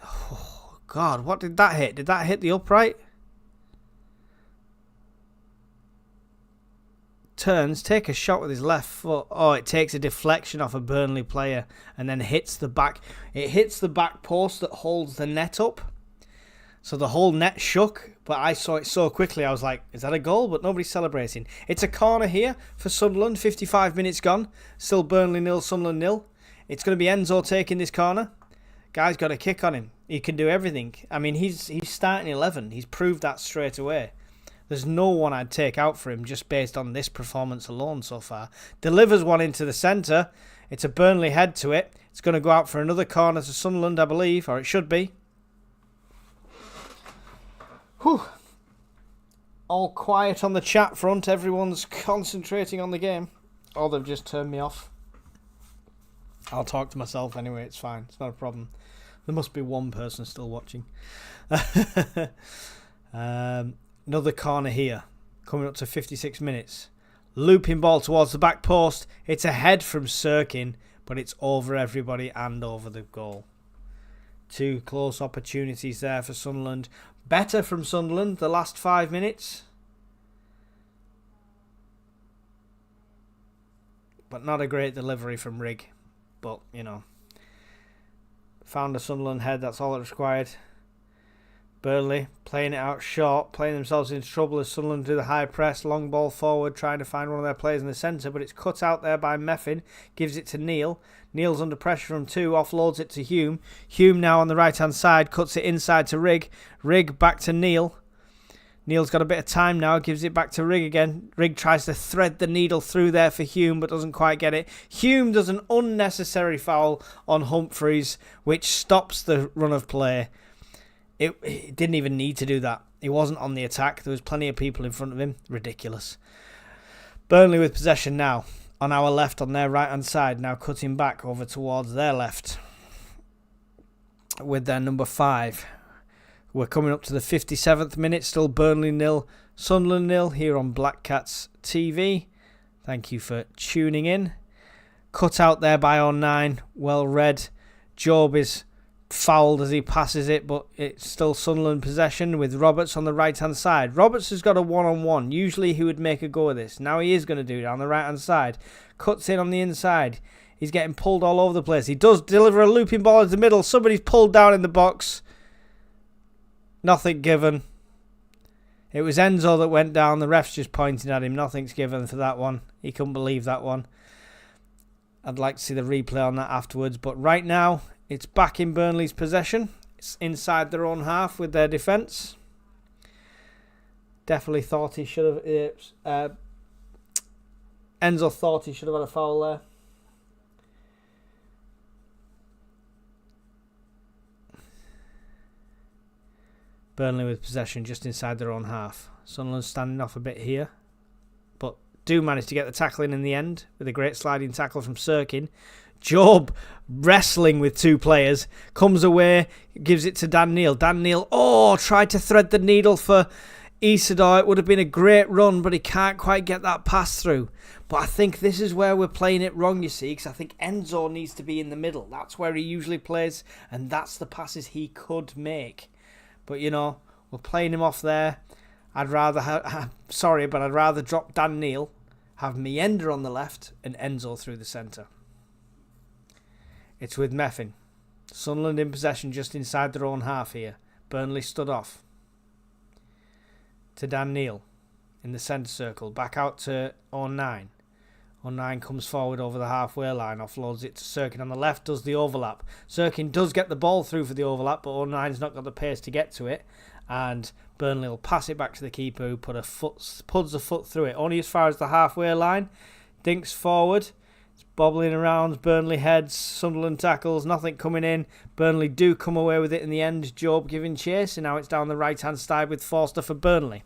Oh, God. What did that hit? Did that hit the upright? Turns, take a shot with his left foot. Oh, it takes a deflection off a Burnley player and then hits the back. It hits the back post that holds the net up. So the whole net shook, but I saw it so quickly I was like, is that a goal? But nobody's celebrating. It's a corner here for Sunderland. 55 minutes gone. Still Burnley 0, Sunderland 0. It's going to be Enzo taking this corner. Guy's got a kick on him. He can do everything. I mean, he's starting 11. He's proved that straight away. There's no one I'd take out for him just based on this performance alone so far. Delivers one into the centre. It's a Burnley head to it. It's going to go out for another corner to Sunderland, I believe, or it should be. Whew. All quiet on the chat front. Everyone's concentrating on the game. Oh, they've just turned me off. I'll talk to myself anyway. It's fine. It's not a problem. There must be one person still watching. Another corner here, coming up to 56 minutes. Looping ball towards the back post. It's a head from Sirkin, but it's over everybody and over the goal. 2 close opportunities there for Sunderland. Better from Sunderland the last 5 minutes. But not a great delivery from Rigg. But, you know. Found a Sunderland head, that's all it required. Burnley playing it out short, playing themselves into trouble as Sunderland do the high press, long ball forward, trying to find one of their players in the centre, but it's cut out there by Meffin, gives it to Neil. Neil's under pressure from 2, offloads it to Hume. Hume now on the right-hand side, cuts it inside to Rigg. Rigg back to Neil. Neil's got a bit of time now, gives it back to Rigg again. Rigg tries to thread the needle through there for Hume, but doesn't quite get it. Hume does an unnecessary foul on Humphreys, which stops the run of play. It didn't even need to do that. He wasn't on the attack. There was plenty of people in front of him. Ridiculous. Burnley with possession now. On our left, on their right-hand side. Now cutting back over towards their left. With their number 5. We're coming up to the 57th minute. Still Burnley 0, Sunderland 0 here on Black Cats TV. Thank you for tuning in. Cut out there by 09. Well read. Job is fouled as he passes it, but it's still Sunderland possession with Roberts on the right-hand side. Roberts has got a one-on-one. Usually he would make a go of this. Now he is going to do it on the right-hand side. Cuts in on the inside. He's getting pulled all over the place. He does deliver a looping ball into the middle. Somebody's pulled down in the box. Nothing given. It was Enzo that went down. The ref's just pointing at him. Nothing's given for that one. He couldn't believe that one. I'd like to see the replay on that afterwards, but right now it's back in Burnley's possession. It's inside their own half with their defence. Definitely thought he should have... Enzo thought he should have had a foul there. Burnley with possession just inside their own half. Sunderland standing off a bit here. But do manage to get the tackle in the end with a great sliding tackle from Sirkin. Job wrestling with 2 players. Comes away, gives it to Dan Neil. Dan Neil, tried to thread the needle for Isidore. It would have been a great run, but he can't quite get that pass through. But I think this is where we're playing it wrong, you see, because I think Enzo needs to be in the middle. That's where he usually plays, and that's the passes he could make. But, you know, we're playing him off there. I'd rather I'd rather drop Dan Neil, have Mienda on the left, and Enzo through the centre. It's with Meffin. Sunderland in possession just inside their own half here. Burnley stood off. To Dan Neil in the centre circle. Back out to 09. 09 comes forward over the halfway line, offloads it to Sirkin on the left, does the overlap. Sirkin does get the ball through for the overlap, but 09's not got the pace to get to it. And Burnley will pass it back to the keeper, who puts a foot through it. Only as far as the halfway line. Dinks forward. It's bobbling around. Burnley heads. Sunderland tackles. Nothing coming in. Burnley do come away with it in the end. Job giving chase. And now it's down the right-hand side with Forster for Burnley.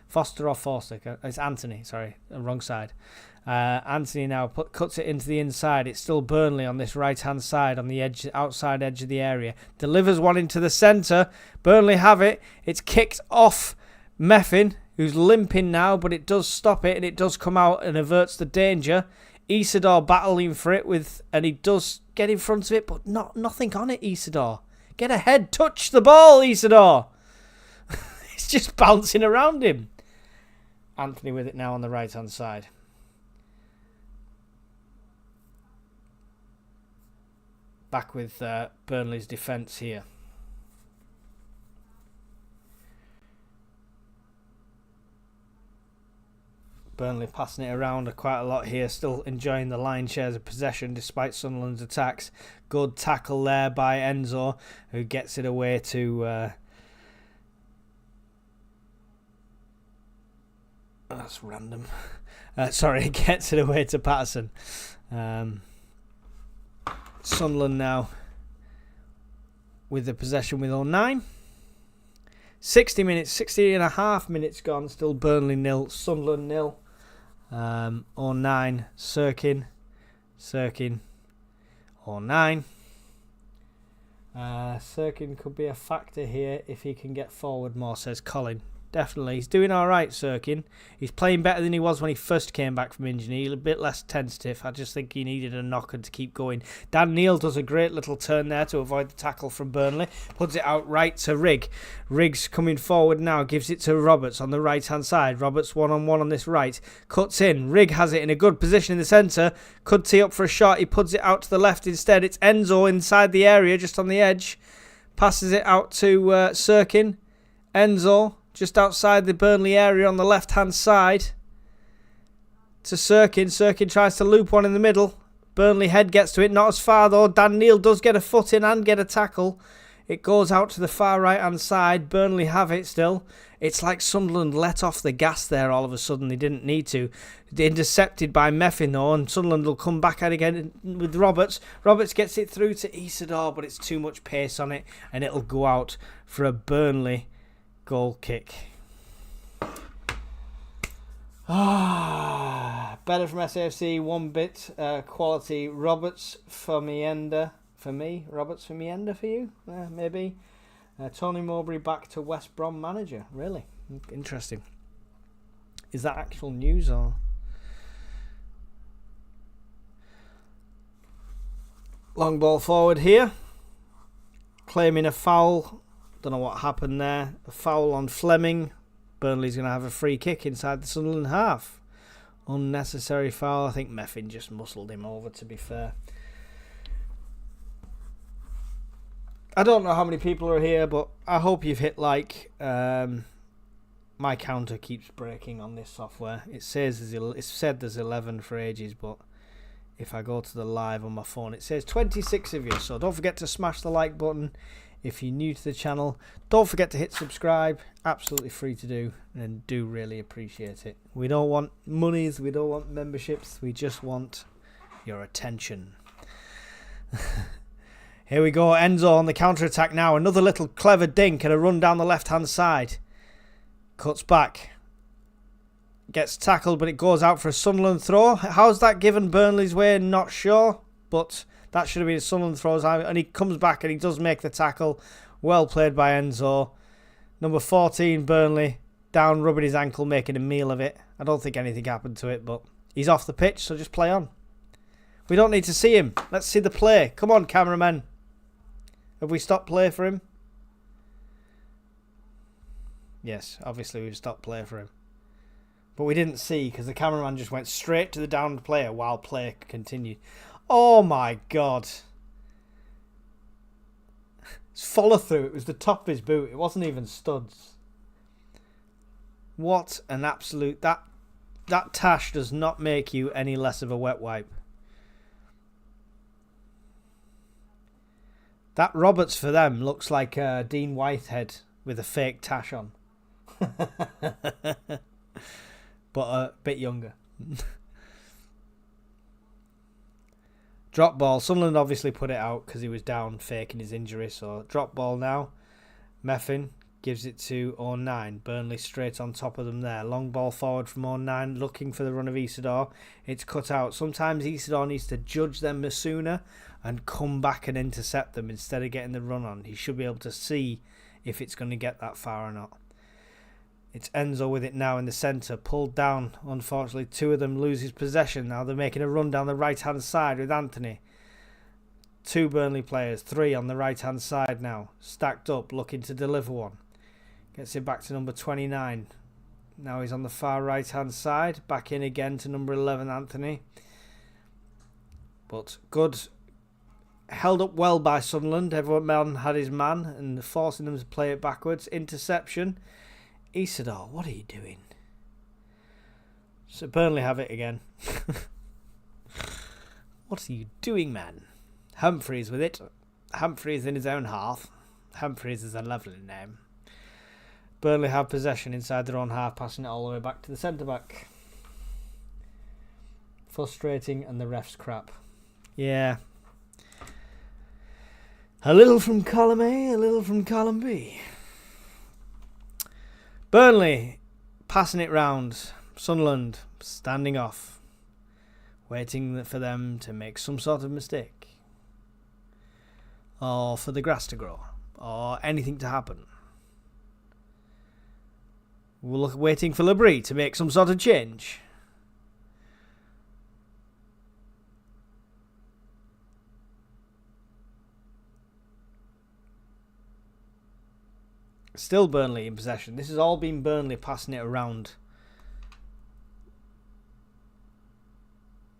Foster or Forster? It's Anthony. Sorry, wrong side. Anthony now cuts it into the inside. It's still Burnley on this right-hand side, on the edge, outside edge of the area. Delivers one into the centre. Burnley have it. It's kicked off Meffin, who's limping now, but it does stop it, and it does come out and averts the danger. Isidore battling for it and he does get in front of it, but nothing on it, Isidore. Get ahead, touch the ball, Isidore. It's just bouncing around him. Anthony with it now on the right-hand side. Back with Burnley's defence here. Burnley passing it around quite a lot here, still enjoying the line shares of possession despite Sunderland's attacks. Good tackle there by Enzo, who gets it away to... that's random. Sorry, gets it away to Patterson. Sunderland now with the possession with 09. 60 and a half minutes gone. Still Burnley 0, Sunderland 0. 09, Sirkin, 09. Sirkin could be a factor here if he can get forward more, says Colin. Definitely. He's doing all right, Sirkin. He's playing better than he was when he first came back from injury. He's a bit less tentative. I just think he needed a knocker to keep going. Dan Neil does a great little turn there to avoid the tackle from Burnley. Puts it out right to Rigg. Rigg's coming forward now. Gives it to Roberts on the right-hand side. Roberts one-on-one on this right. Cuts in. Rigg has it in a good position in the centre. Could tee up for a shot. He puts it out to the left instead. It's Enzo inside the area, just on the edge. Passes it out to Sirkin. Enzo... just outside the Burnley area on the left-hand side to Sirkin. Sirkin tries to loop one in the middle. Burnley head gets to it. Not as far, though. Dan Neil does get a foot in and get a tackle. It goes out to the far right-hand side. Burnley have it still. It's like Sunderland let off the gas there all of a sudden. They didn't need to. Intercepted by Meffin, though, and Sunderland will come back at it again with Roberts. Roberts gets it through to Isidore, but it's too much pace on it, and it'll go out for a Burnley goal kick. Better from SAFC, one bit. Quality. Roberts for Mienda. For me. Roberts for Mienda for you? Maybe. Tony Mowbray back to West Brom manager. Really? Interesting. Is that actual news or... long ball forward here. Claiming a foul. Don't know what happened there. A foul on Fleming. Burnley's going to have a free kick inside the Sunderland half. Unnecessary foul. I think Meffin just muscled him over, to be fair. I don't know how many people are here, but I hope you've hit like. My counter keeps breaking on this software. It says it's said there's 11 for ages, but if I go to the live on my phone, it says 26 of you. So don't forget to smash the like button. If you're new to the channel, don't forget to hit subscribe. Absolutely free to do, and do really appreciate it. We don't want monies, we don't want memberships, we just want your attention. Here we go, Enzo on the counter-attack now. Another little clever dink and a run down the left-hand side. Cuts back. Gets tackled, but it goes out for a Sunderland throw. How's that given Burnley's way? Not sure, but... that should have been a Sunderland throws, and he comes back and he does make the tackle. Well played by Enzo. Number 14, Burnley, down, rubbing his ankle, making a meal of it. I don't think anything happened to it, but He's off the pitch, so just play on. We don't need to see him. Let's see the play. Come on, cameraman. Have we stopped play for him? Yes, obviously we've stopped play for him. But we didn't see because the cameraman just went straight to the downed player while play continued. Oh my God. It's follow through. It was the top of his boot. It wasn't even studs. What an absolute... That tash does not make you any less of a wet wipe. That Roberts for them looks like Dean Whitehead with a fake tash on. But a bit younger. Drop ball. Sunderland obviously put it out because he was down faking his injury. So drop ball now. Meffin gives it to 09. Burnley straight on top of them there. Long ball forward from 09 looking for the run of Isidore. It's cut out. Sometimes Isidore needs to judge them sooner and come back and intercept them instead of getting the run on. He should be able to see if it's going to get that far or not. It's Enzo with it now in the centre. Pulled down. Unfortunately, two of them loses possession. Now they're making a run down the right-hand side with Anthony. Two Burnley players. Three on the right-hand side now. Stacked up, looking to deliver one. Gets it back to number 29. Now he's on the far right-hand side. Back in again to number 11, Anthony. But good. Held up well by Sunderland. Everyone had his man and forcing them to play it backwards. Interception. Isidore, what are you doing? So Burnley have it again. What are you doing, man? Humphreys with it. Humphreys in his own half. Humphreys is a lovely name. Burnley have possession inside their own half, passing it all the way back to the centre-back. Frustrating, and the ref's crap. Yeah. A little from column A, a little from column B. Burnley passing it round. Sunderland standing off. Waiting for them to make some sort of mistake. Or for the grass to grow. Or anything to happen. We're waiting for Labrie to make some sort of change. Still Burnley in possession. This has all been Burnley passing it around.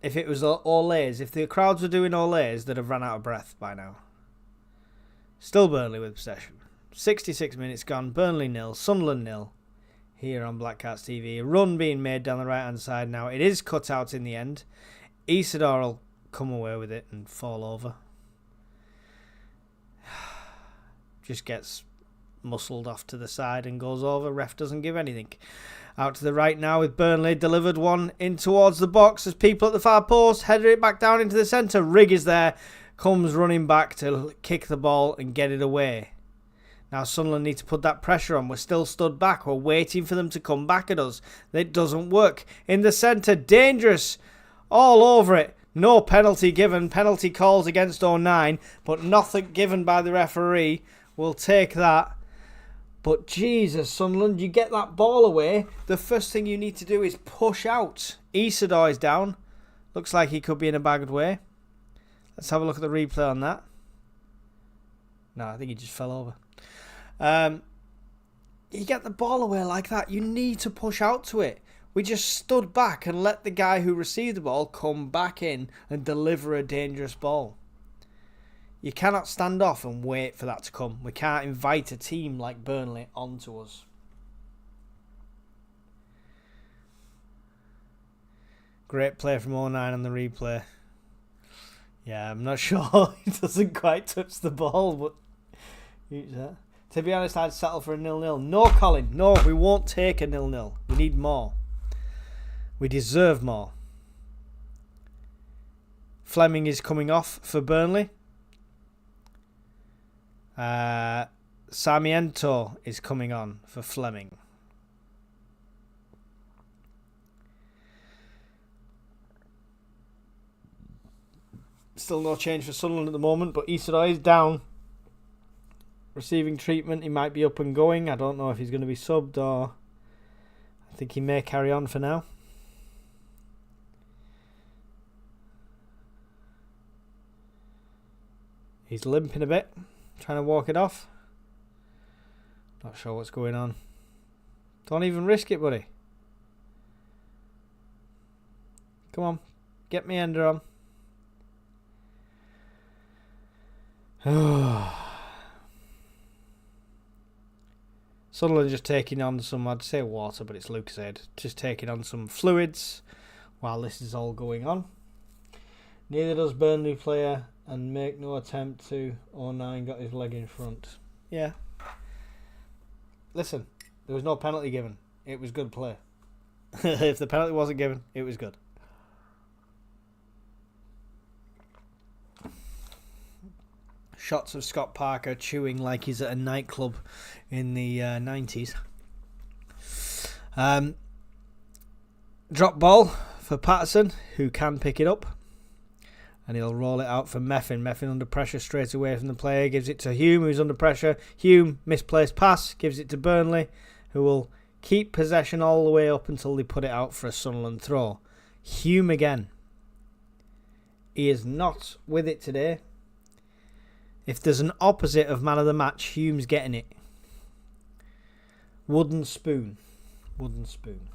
If it was Olays, if the crowds were doing Olays, they'd have run out of breath by now. Still Burnley with possession. 66 minutes gone. Burnley 0, Sunderland 0. Here on Black Cats TV. A run being made down the right hand side now. It is cut out in the end. Isidore will come away with it and fall over. Just gets muscled off to the side and goes over. Ref doesn't give anything. Out to the right now with Burnley. Delivered one in towards the box as people at the far post headed it back down into the centre. Rigg is there. Comes running back to kick the ball and get it away. Now Sunderland need to put that pressure on. We're still stood back. We're waiting for them to come back at us. It doesn't work. In the centre. Dangerous. All over it. No penalty given. Penalty calls against 09. But nothing given by the referee. We'll take that. But Jesus, Sunderland, you get that ball away. The first thing you need to do is push out. Isidore is down. Looks like he could be in a bagged way. Let's have a look at the replay on that. No, I think he just fell over. You get the ball away like that, you need to push out to it. We just stood back and let the guy who received the ball come back in and deliver a dangerous ball. You cannot stand off and wait for that to come. We can't invite a team like Burnley onto us. Great play from 09 on the replay. Yeah, I'm not sure. He doesn't quite touch the ball, but... To be honest, I'd settle for a 0-0. No, Colin. No, we won't take a 0-0. We need more. We deserve more. Fleming is coming off for Burnley. Sarmiento is coming on for Fleming. Still no change for Sunderland at the moment, but Isidore is down. Receiving treatment. He might be up and going. I don't know if he's going to be subbed or... I think he may carry on for now. He's limping a bit, trying to walk it off. Not sure what's going on. Don't even risk it, buddy. Come on, get me Ender on. Sunderland just taking on some, I'd say water, but it's Lucozade. Just taking on some fluids while this is all going on. Neither does Burnley player and make no attempt to. 09 got his leg in front. Yeah. Listen, there was no penalty given. It was good play. If the penalty wasn't given, it was good. Shots of Scott Parker chewing like he's at a nightclub in the 90s. Drop ball for Patterson, who can pick it up. And he'll roll it out for Meffin. Meffin under pressure straight away from the player. Gives it to Hume, who's under pressure. Hume, misplaced pass. Gives it to Burnley, who will keep possession all the way up until they put it out for a Sunderland throw. Hume again. He is not with it today. If there's an opposite of man of the match, Hume's getting it. Wooden spoon. Wooden spoon.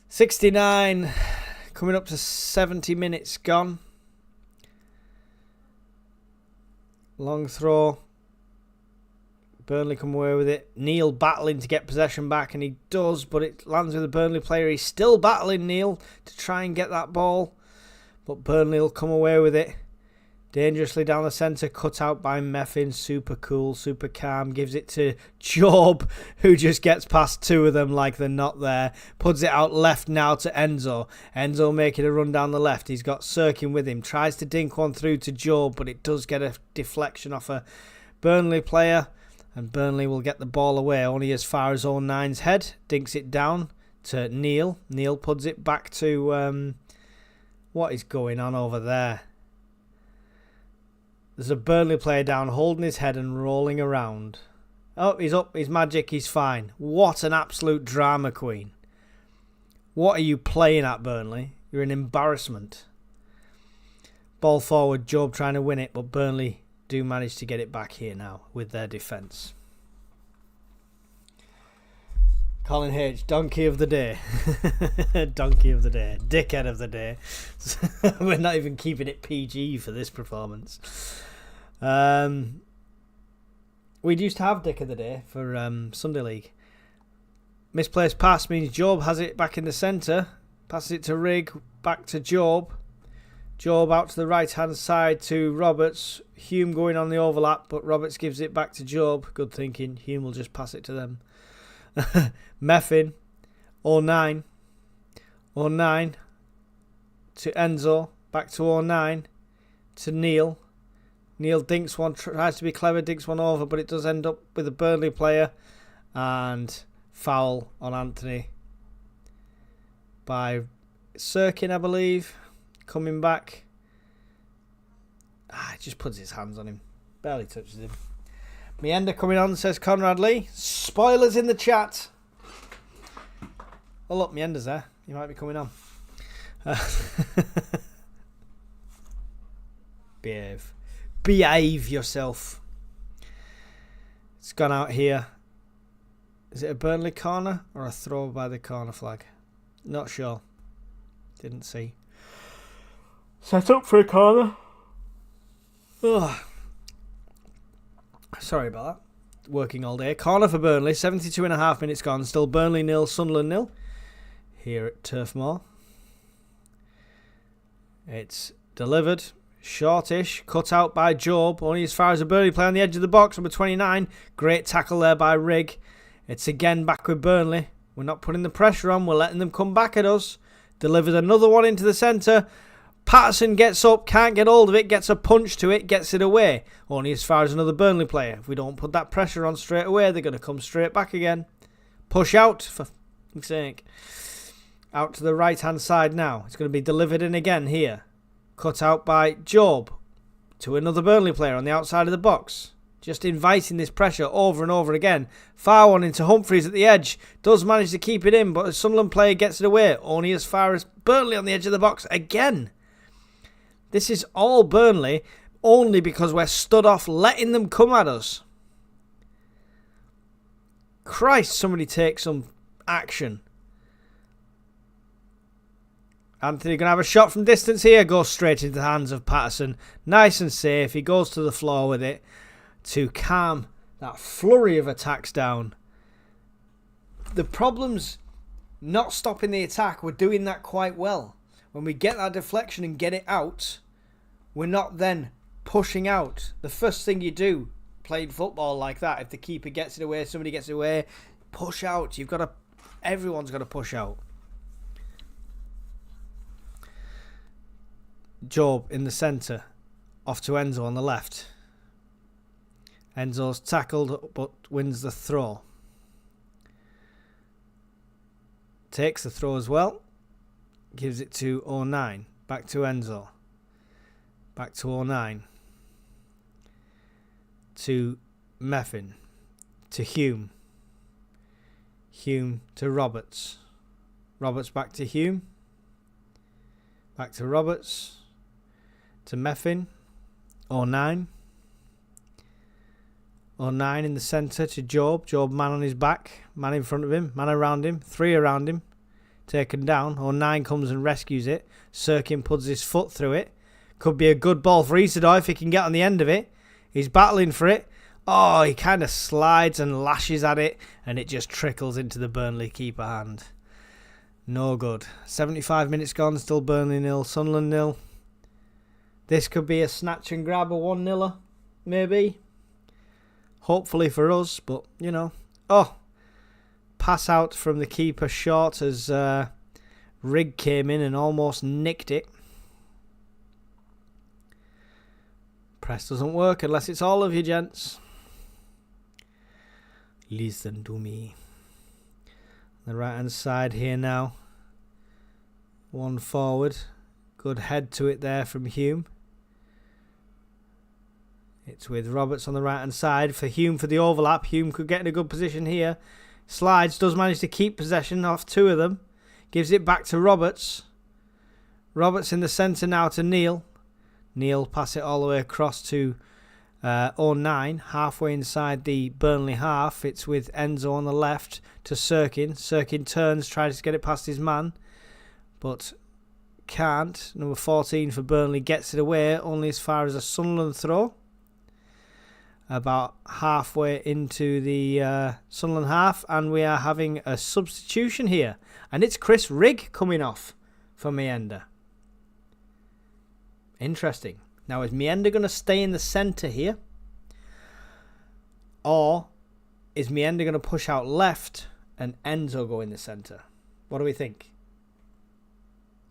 69. Coming up to 70 minutes gone. Long throw. Burnley come away with it. Neil battling to get possession back, and he does, but it lands with the Burnley player. He's still battling, Neil, to try and get that ball. But Burnley will come away with it. Dangerously down the centre, cut out by Meffin. Super cool, super calm. Gives it to Job, who just gets past two of them like they're not there. Puts it out left now to Enzo. Enzo making a run down the left. He's got Sirkin with him. Tries to dink one through to Job, but it does get a deflection off a Burnley player. And Burnley will get the ball away only as far as 09's head. Dinks it down to Neil. Neil puts it back to... what is going on over there? There's a Burnley player down, holding his head and rolling around. Oh, he's up. He's magic. He's fine. What an absolute drama queen. What are you playing at, Burnley? You're an embarrassment. Ball forward. Job trying to win it, but Burnley do manage to get it back here now with their defence. Colin H, donkey of the day. Donkey of the day. Dickhead of the day. We're not even keeping it PG for this performance. We used to have Dick of the Day for Sunday League. Misplaced pass means Job has it back in the centre. Passes it to Rigg. Back to Job. Job out to the right hand side to Roberts. Hume going on the overlap, but Roberts gives it back to Job. Good thinking. Hume will just pass it to them. Meffin, 09 to Enzo, back to 09 to Neil. Neil dinks one, tries to be clever, dinks one over, but it does end up with a Burnley player, and foul on Anthony by Sirkin, I believe. Coming back, he just puts his hands on him, barely touches him. Meander coming on, says Conrad Lee. Spoilers in the chat. Oh, look, Meander's there. He might be coming on. Behave yourself. It's gone out here. Is it a Burnley corner or a throw by the corner flag? Not sure. Didn't see. Set up for a corner. Ugh. Sorry about that. Working all day. Corner for Burnley. 72.5 minutes gone. Still Burnley 0, Sunderland 0. Here at Turf Moor. It's delivered. Shortish. Cut out by Job. Only as far as a Burnley player on the edge of the box. Number 29. Great tackle there by Rigg. It's again back with Burnley. We're not putting the pressure on. We're letting them come back at us. Delivers another one into the centre. Patterson gets up, can't get hold of it, gets a punch to it, gets it away. Only as far as another Burnley player. If we don't put that pressure on straight away, they're going to come straight back again. Push out, for fuck's sake. Out to the right-hand side now. It's going to be delivered in again here. Cut out by Job to another Burnley player on the outside of the box. Just inviting this pressure over and over again. Far one into Humphreys at the edge. Does manage to keep it in, but a Sunderland player gets it away. Only as far as Burnley on the edge of the box again. This is all Burnley only because we're stood off letting them come at us. Christ, somebody take some action. Anthony going to have a shot from distance here. Goes straight into the hands of Patterson. Nice and safe. He goes to the floor with it to calm that flurry of attacks down. The problem's not stopping the attack. We're doing that quite well. When we get that deflection and get it out, we're not then pushing out. The first thing you do playing football like that, if the keeper gets it away, somebody gets it away, push out. Everyone's got to push out. Job in the centre, off to Enzo on the left. Enzo's tackled but wins the throw. Takes the throw as well. Gives it to 09. Back to Enzo. Back to 09. To Meffin. To Hume. Hume to Roberts. Roberts back to Hume. Back to Roberts. To Meffin. 09. 09 in the centre to Job. Job man on his back. Man in front of him. Man around him. 3 around him. Taken down. 09 comes and rescues it. Sirkin puts his foot through it. Could be a good ball for Isidore if he can get on the end of it. He's battling for it. Oh, he kind of slides and lashes at it. And it just trickles into the Burnley keeper hand. No good. 75 minutes gone. Still Burnley 0. Sunderland 0. This could be a snatch and grab, a 1-0. Maybe. Hopefully for us. But, you know. Oh. Pass out from the keeper short as Rigg came in and almost nicked it. Press doesn't work unless it's all of you, gents. Listen to me. The right hand side here now. One forward. Good head to it there from Hume. It's with Roberts on the right hand side for Hume for the overlap. Hume could get in a good position here. Slides, does manage to keep possession off 2 of them. Gives it back to Roberts. Roberts in the centre now to Neil. Neil pass it all the way across to 09. Halfway inside the Burnley half. It's with Enzo on the left to Sirkin. Sirkin turns, tries to get it past his man. But can't. Number 14 for Burnley gets it away. Only as far as a Sunderland throw. About halfway into the Sunderland half, and we are having a substitution here, and it's Chris Rigg coming off for Meander. Interesting. Now, is Meander going to stay in the centre here, or is Meander going to push out left and Enzo go in the centre? What do we think?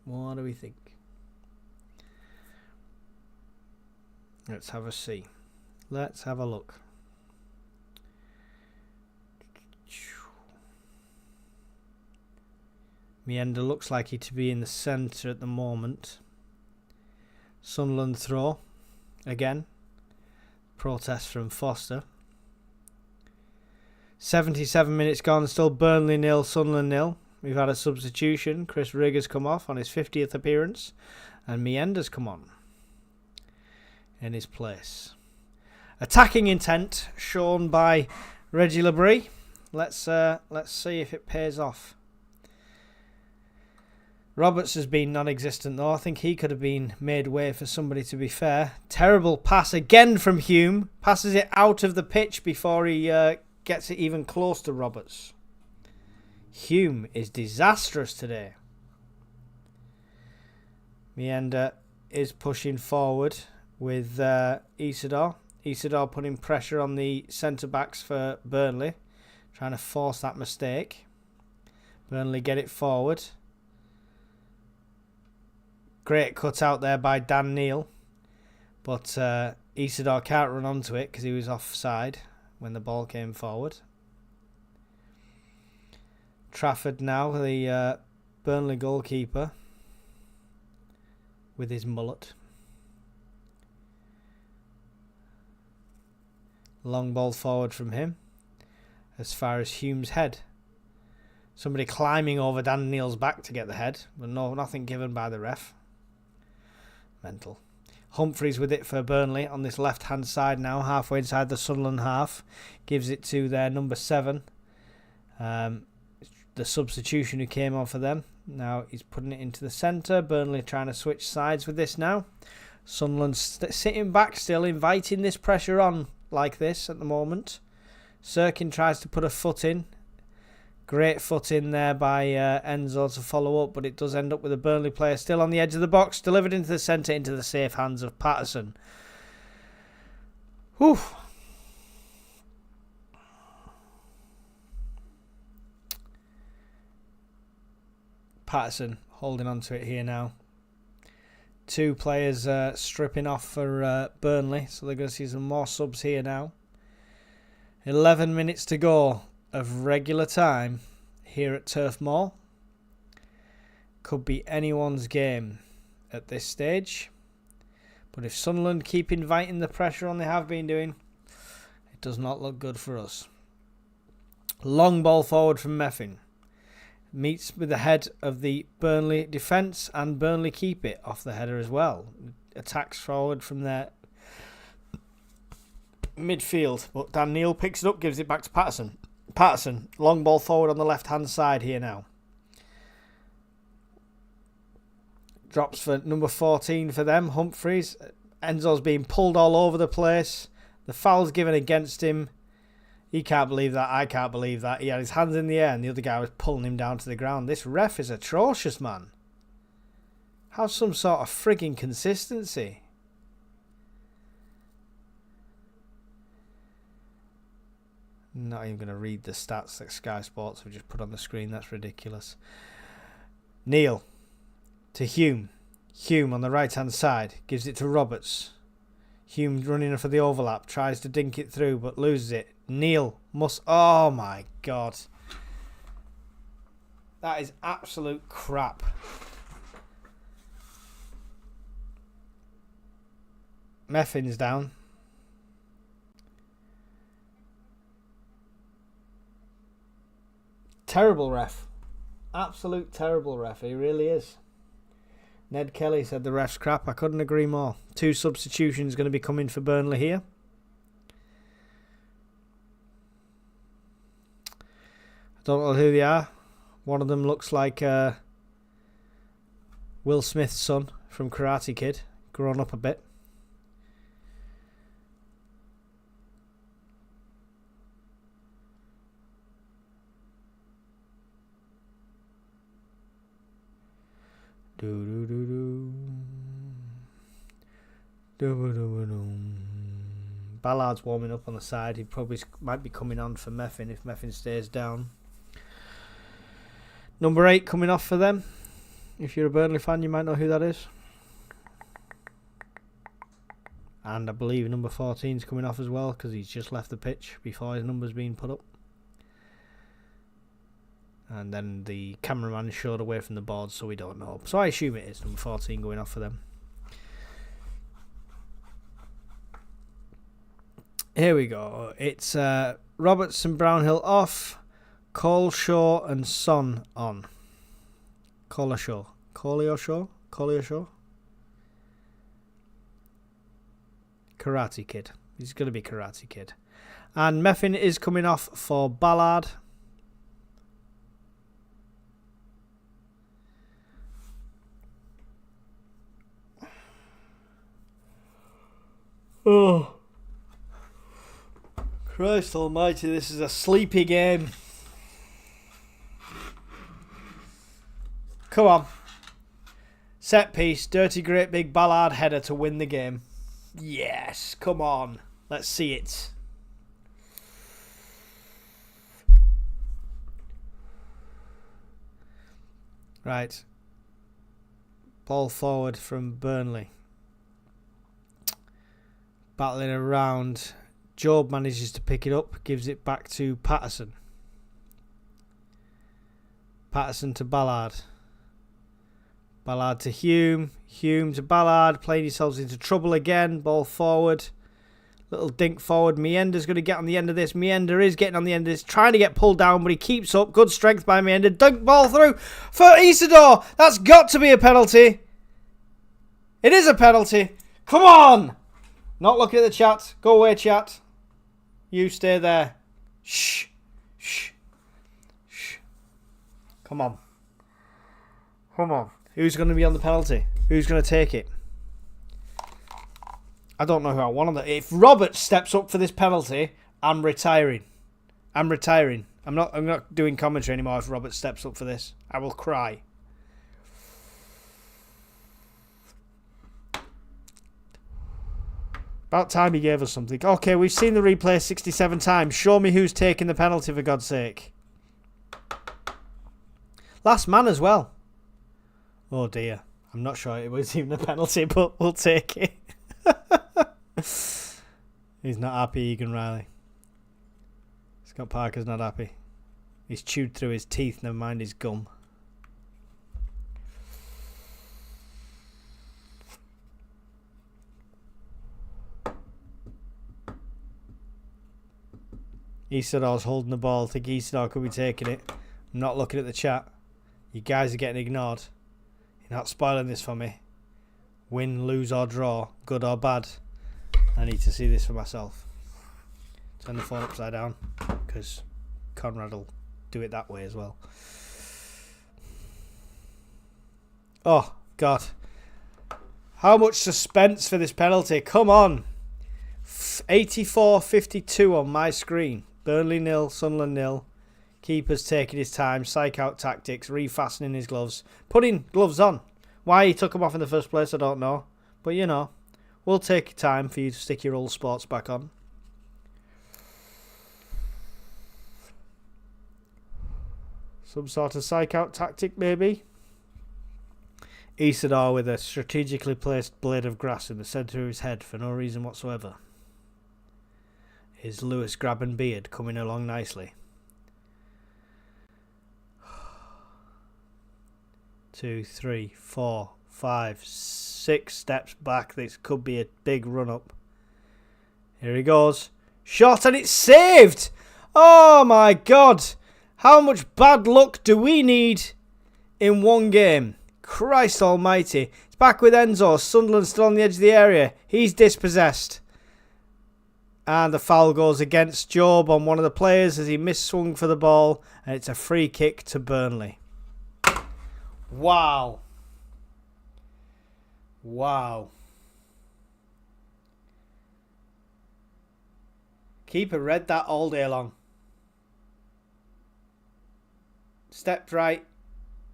What do we think? Let's have a see. Let's have a look. Meander looks like he to be in the centre at the moment. Sunderland throw. Again. Protest from Foster. 77 minutes gone. Still Burnley 0, Sunderland 0. We've had a substitution. Chris Rigg has come off on his 50th appearance. And Meander's come on in his place. Attacking intent shown by Reggie Labrie. Let's see if it pays off. Roberts has been non-existent though. I think he could have been made way for somebody, to be fair. Terrible pass again from Hume. Passes it out of the pitch before he gets it even close to Roberts. Hume is disastrous today. Meander is pushing forward with Isidore. Isidore putting pressure on the centre-backs for Burnley. Trying to force that mistake. Burnley get it forward. Great cut out there by Dan Neal. But Isidore can't run onto it because he was offside when the ball came forward. Trafford now, the Burnley goalkeeper. With his mullet. Long ball forward from him. As far as Hume's head. Somebody climbing over Dan Neal's back to get the head. But nothing given by the ref. Mental. Humphreys with it for Burnley on this left-hand side now, halfway inside the Sunderland half. Gives it to their number 7. The substitution who came on for them. Now he's putting it into the centre. Burnley trying to switch sides with this now. Sunderland sitting back still, inviting this pressure on like this at the moment. Sirkin tries to put a foot in. Great foot in there by Enzo to follow up, but it does end up with a Burnley player still on the edge of the box. Delivered into the centre, into the safe hands of Patterson. Whew. Patterson holding on to it here now. 2 players stripping off for Burnley, so they're going to see some more subs here now. 11 minutes to go of regular time here at Turf Moor. Could be anyone's game at this stage. But if Sunderland keep inviting the pressure on they have been doing, it does not look good for us. Long ball forward from Meffin. Meets with the head of the Burnley defence, and Burnley keep it off the header as well. Attacks forward from their midfield, but Dan Neil picks it up, gives it back to Patterson. Patterson, long ball forward on the left-hand side here now. Drops for number 14 for them, Humphreys. Enzo's being pulled all over the place. The foul's given against him. He can't believe that. I can't believe that. He had his hands in the air and the other guy was pulling him down to the ground. This ref is atrocious, man. Have some sort of frigging consistency. Not even going to read the stats that Sky Sports have just put on the screen. That's ridiculous. Neil to Hume. Hume on the right-hand side. Gives it to Roberts. Hume running for the overlap. Tries to dink it through but loses it. Neil must... Oh my God. That is absolute crap. Meffin's down. Terrible ref. Absolute terrible ref. He really is. Ned Kelly said the ref's crap. I couldn't agree more. 2 substitutions going to be coming for Burnley here. I don't know who they are. One of them looks like Will Smith's son from Karate Kid. Grown up a bit. Ballard's warming up on the side. He probably might be coming on for Meffin if Meffin stays down. Number 8 coming off for them. If you're a Burnley fan, you might know who that is. And I believe number 14 is coming off as well because he's just left the pitch before his number's been put up. And then the cameraman showed away from the board, so we don't know. So I assume it is number 14 going off for them. Here we go. It's Roberts and Brownhill off. Coleshaw and Son on. Coleshaw. Karate Kid. He's going to be Karate Kid. And Meffin is coming off for Ballard. Oh. Christ almighty, this is a sleepy game. Come on. Set piece, dirty great big Ballard header to win the game. Yes, come on. Let's see it. Right. Ball forward from Burnley. Battling around. Job manages to pick it up, gives it back to Patterson. Patterson to Ballard. Ballard to Hume. Hume to Ballard. Playing yourselves into trouble again. Ball forward. Little dink forward. Miender's going to get on the end of this. Miender is getting on the end of this. Trying to get pulled down, but he keeps up. Good strength by Miender. Dunk ball through for Isidore. That's got to be a penalty. It is a penalty. Come on! Not looking at the chat. Go away, chat. You stay there. Shh. Shh. Shh. Come on. Come on. Who's going to be on the penalty? Who's going to take it? I don't know who I want on that. If Robert steps up for this penalty, I'm retiring. I'm retiring. I'm not doing commentary anymore if Robert steps up for this. I will cry. About time he gave us something. Okay, we've seen the replay 67 times. Show me who's taking the penalty, for God's sake. Last man as well. Oh dear. I'm not sure it was even a penalty, but we'll take it. He's not happy, Egan Riley. Scott Parker's not happy. He's chewed through his teeth, never mind his gum. Isidor's holding the ball. I think Isidor could be taking it. I'm not looking at the chat. You guys are getting ignored. You're not spoiling this for me. Win, lose or draw, good or bad. I need to see this for myself. Turn the phone upside down, because Conrad will do it that way as well. Oh, God. How much suspense for this penalty. Come on. 84-52 on my screen. Burnley 0, Sunderland 0. Keeper's taking his time. Psych out tactics. Refastening his gloves. Putting gloves on. Why he took them off in the first place, I don't know. But, you know, we'll take time for you to stick your old sports back on. Some sort of psych out tactic, maybe. Isidore with a strategically placed blade of grass in the centre of his head for no reason whatsoever. His Lewis grabbing beard coming along nicely. 2, 3, 4, 5, 6 steps back. This could be a big run up. Here he goes. Shot, and it's saved! Oh my God! How much bad luck do we need in one game? Christ almighty. It's back with Enzo. Sunderland still on the edge of the area. He's dispossessed. And the foul goes against Job on one of the players as he misswung for the ball. And it's a free kick to Burnley. Wow. Wow. Keeper read that all day long. Stepped right.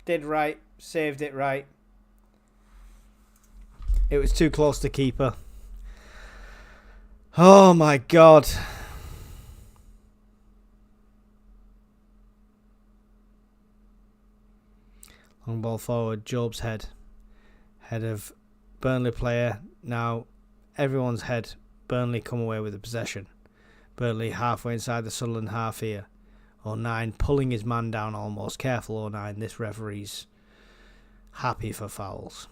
Did right. Saved it right. It was too close to keeper. Oh my God. Long ball forward. Job's head. Head of Burnley player. Now everyone's head. Burnley come away with the possession. Burnley halfway inside the Sunderland half here. 09 pulling his man down almost. Careful 09. This referee's happy for fouls.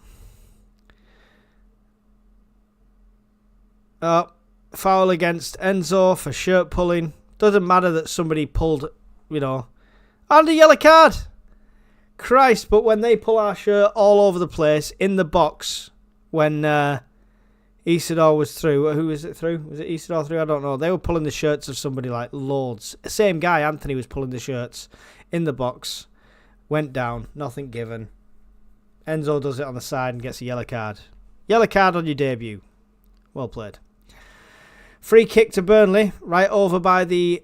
Foul against Enzo for shirt pulling. Doesn't matter that somebody pulled, you know. And a yellow card. Christ, but when they pull our shirt all over the place in the box when Isidore was through. Who was it through? Was it Isidore through? I don't know. They were pulling the shirts of somebody like loads. Same guy, Anthony, was pulling the shirts in the box. Went down. Nothing given. Enzo does it on the side and gets a yellow card. Yellow card on your debut. Well played. Free kick to Burnley. Right over by the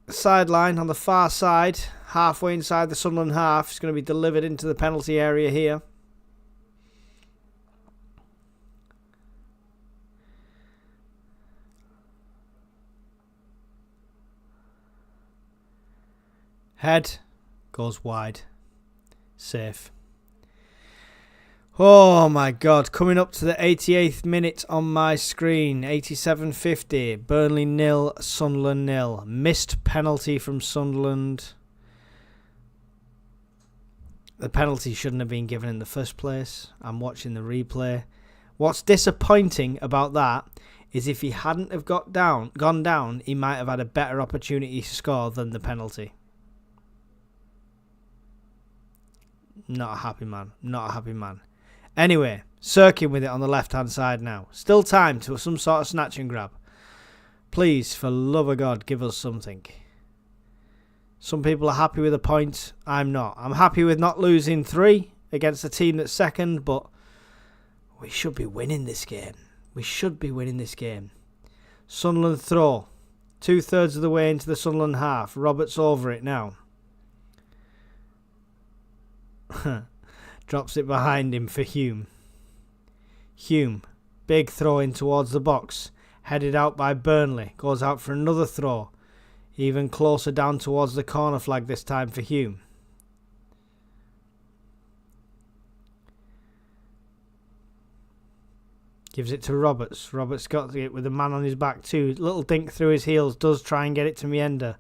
sideline on the far side. Halfway inside the Sunderland half. It's going to be delivered into the penalty area here. Head goes wide. Safe. Oh my God, coming up to the 88th minute on my screen. 87-50. Burnley 0, Sunderland 0. Missed penalty from Sunderland. The penalty shouldn't have been given in the first place. I'm watching the replay. What's disappointing about that is if he hadn't have gone down, he might have had a better opportunity to score than the penalty. Not a happy man. Not a happy man. Anyway, Sirkin with it on the left-hand side now. Still time to some sort of snatch and grab. Please, for love of God, give us something. Some people are happy with a point. I'm not. I'm happy with not losing 3 against a team that's second, but we should be winning this game. We should be winning this game. Sunderland throw. 2/3 of the way into the Sunderland half. Roberts over it now. Drops it behind him for Hume. Hume. Big throw in towards the box. Headed out by Burnley. Goes out for another throw. Even closer down towards the corner flag this time for Hume. Gives it to Roberts. Roberts got it with a man on his back too. Little dink through his heels. Does try and get it to Mienda.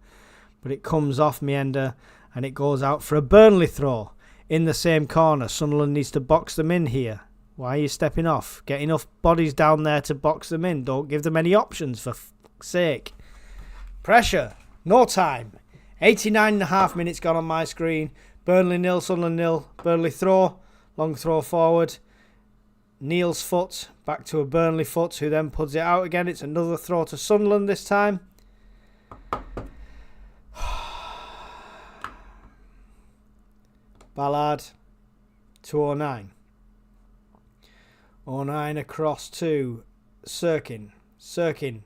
But it comes off Mienda and it goes out for a Burnley throw. In the same corner. Sunderland needs to box them in here. Why are you stepping off? Get enough bodies down there to box them in. Don't give them any options for fuck's sake. Pressure. No time. 89.5 minutes gone on my screen. Burnley 0, Sunderland 0. Burnley throw. Long throw forward. Neil's foot. Back to a Burnley foot who then puts it out again. It's another throw to Sunderland this time. Ballard. 209. 09 across to Sirkin. Sirkin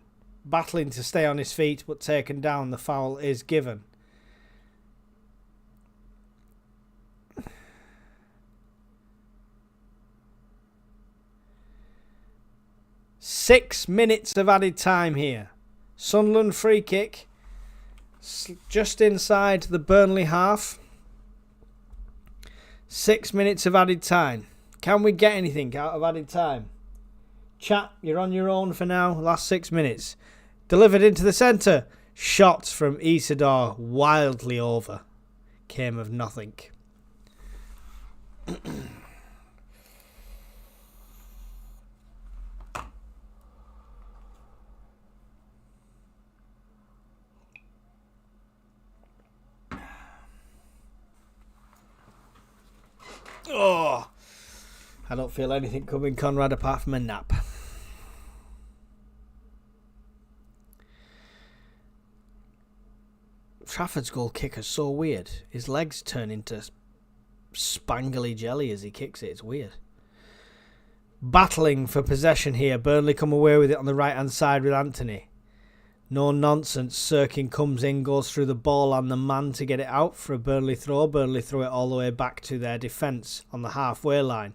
battling to stay on his feet but taken down. The foul is given. Six minutes of added time here. Sunderland free kick. Just inside the Burnley half. 6 minutes of added time. Can we get anything out of added time? Chat, you're on your own for now. Last 6 minutes. Delivered into the centre. Shot from Isidore wildly over. Came of nothing. Oh, I don't feel anything coming, Conrad, apart from a nap. Trafford's goal kicker's so weird. His legs turn into spangly jelly as he kicks it. It's weird. Battling for possession here. Burnley come away with it on the right-hand side with Anthony. No nonsense. Sirkin comes in, goes through the ball and the man to get it out for a Burnley throw. Burnley throw it all the way back to their defence on the halfway line.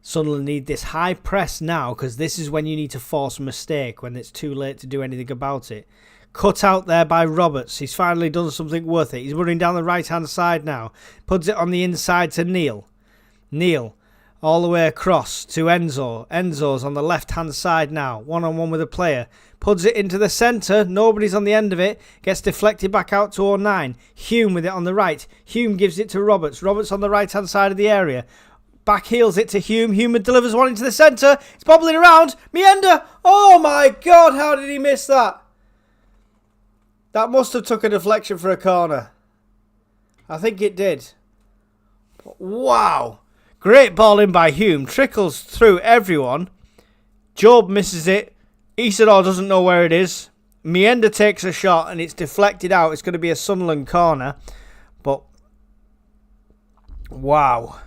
Sunderland need this high press now because this is when you need to force a mistake, when it's too late to do anything about it. Cut out there by Roberts. He's finally done something worth it. He's running down the right-hand side now. Puts it on the inside to Neil. Neil. All the way across to Enzo. Enzo's on the left-hand side now. One-on-one with a player. Puts it into the centre. Nobody's on the end of it. Gets deflected back out to 09. Hume with it on the right. Hume gives it to Roberts. Roberts on the right-hand side of the area. Back heels it to Hume. Hume delivers one into the centre. It's bobbling around. Mienda. Oh my God, how did he miss that? That must have took a deflection for a corner. I think it did. Wow. Great ball in by Hume. Trickles through everyone. Job misses it. Isidore doesn't know where it is. Mienda takes a shot and it's deflected out. It's going to be a Sunderland corner. But, wow.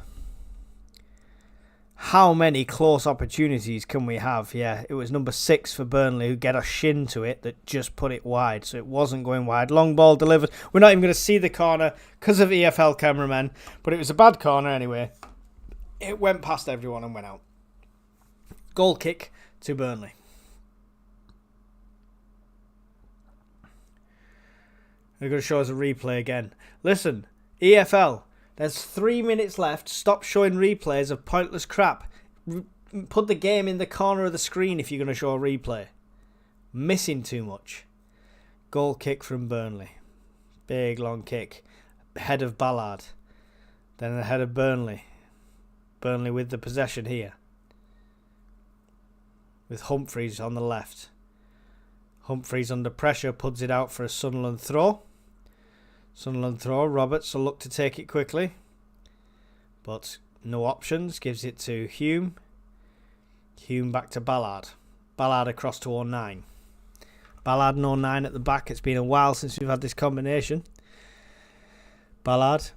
How many close opportunities can we have? Yeah, it was number 6 for Burnley who get a shin to it that just put it wide. So it wasn't going wide. Long ball delivered. We're not even going to see the corner because of EFL cameramen. But it was a bad corner anyway. It went past everyone and went out. Goal kick to Burnley. They're going to show us a replay again. Listen, EFL, there's 3 minutes left. Stop showing replays of pointless crap. Put the game in the corner of the screen if you're going to show a replay. Missing too much. Goal kick from Burnley. Big long kick. Head of Ballard. Then the head of Burnley. Burnley with the possession here. With Humphreys on the left. Humphreys under pressure puts it out for a Sunderland throw. Sunderland throw. Roberts will look to take it quickly. But no options. Gives it to Hume. Hume back to Ballard. Ballard across to 09. Ballard and 09 at the back. It's been a while since we've had this combination. Ballard,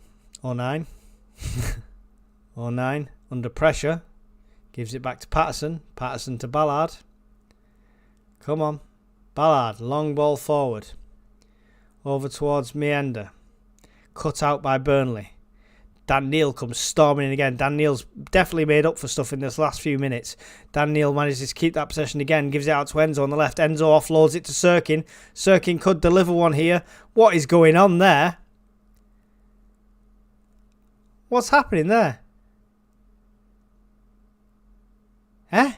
09. 09 under pressure. Gives it back to Patterson. Patterson to Ballard. Come on. Ballard, long ball forward. Over towards Meander. Cut out by Burnley. Dan Neil comes storming in again. Dan Neil's definitely made up for stuff in this last few minutes. Dan Neil manages to keep that possession again. Gives it out to Enzo on the left. Enzo offloads it to Sirkin. Sirkin could deliver one here. What is going on there? What's happening there? Eh?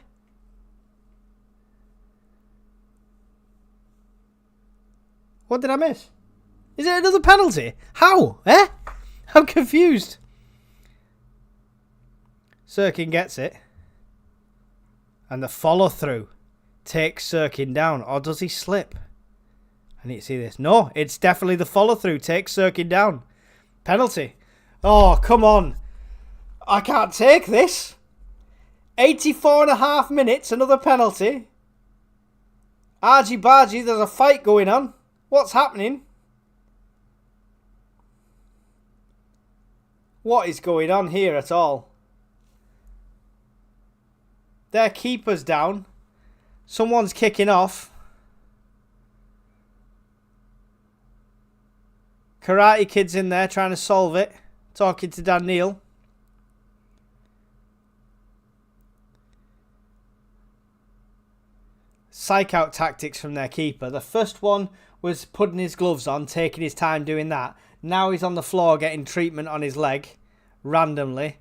What did I miss? Is it another penalty? How? Eh? I'm confused. Sirkin gets it. And the follow through takes Sirkin down. Or does he slip? I need to see this. No, it's definitely the follow through takes Sirkin down. Penalty. Oh, come on. I can't take this. 84.5 minutes, another penalty. Argy bargy, there's a fight going on. What's happening? What is going on here at all? Their keeper's down. Someone's kicking off. Karate Kid's in there trying to solve it. Talking to Dan Neil. Psych out tactics from their keeper. The first one was putting his gloves on, taking his time doing that. Now he's on the floor getting treatment on his leg randomly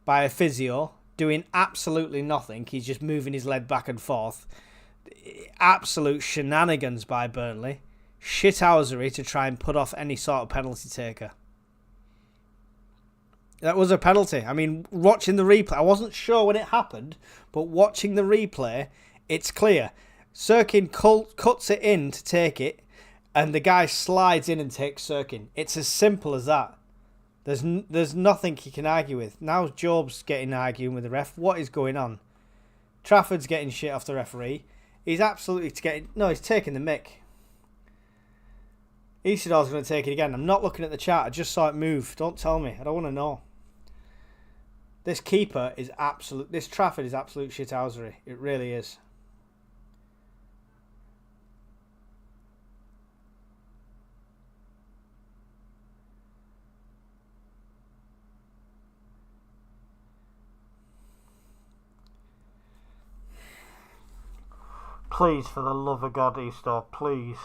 by a physio, doing absolutely nothing. He's just moving his leg back and forth. Absolute shenanigans by Burnley. Shithousery to try and put off any sort of penalty taker. That was a penalty. I mean, watching the replay, I wasn't sure when it happened, but watching the replay, it's clear. Sirkin cuts it in to take it, and the guy slides in and takes Sirkin. It's as simple as that. There's nothing he can argue with. Now Job's arguing with the ref. What is going on? Trafford's getting shit off the referee. He's absolutely he's taking the mick. Isidor's going to take it again. I'm not looking at the chart. I just saw it move. Don't tell me. I don't want to know. This keeper is absolute. This Trafford is absolute shithousery. It really is. Please, for the love of God, Easter, please.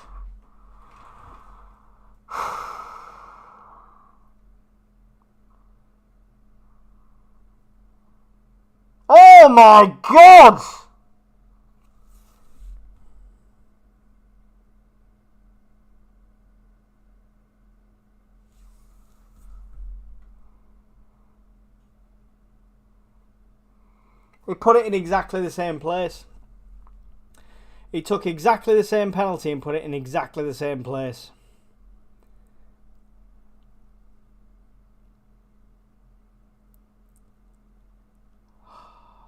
Oh my God! He put it in exactly the same place. He took exactly the same penalty and put it in exactly the same place.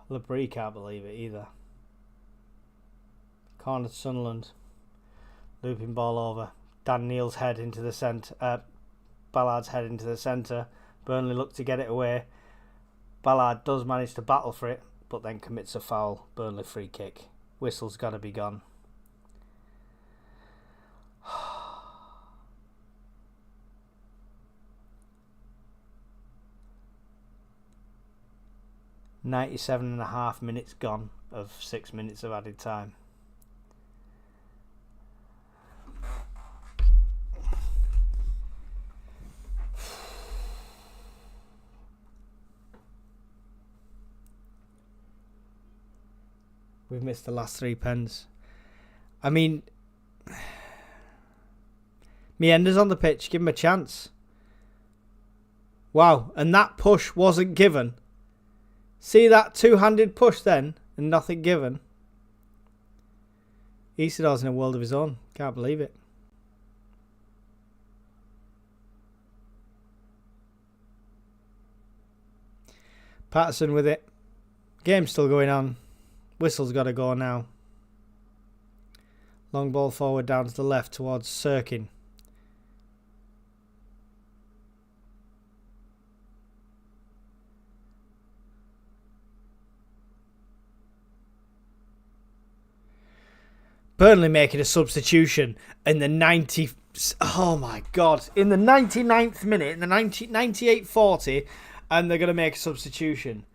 Labrie can't believe it either. Corner to Sunderland. Looping ball over. Dan Neil's head into the centre. Ballard's head into the centre. Burnley look to get it away. Ballard does manage to battle for it, but then commits a foul. Burnley free kick. Whistle's got to be gone. .97.5 minutes gone of 6 minutes of added time. We've missed the last 3 pens. I mean, Meander's on the pitch. Give him a chance. Wow. And that push wasn't given. See that two-handed push then and nothing given. Isidor's in a world of his own. Can't believe it. Patterson with it. Game's still going on. Whistle's got to go now. Long ball forward down to the left towards Sirkin. Burnley making a substitution in the 90... Oh my God. In the 99th minute, in the 98:40, and they're going to make a substitution.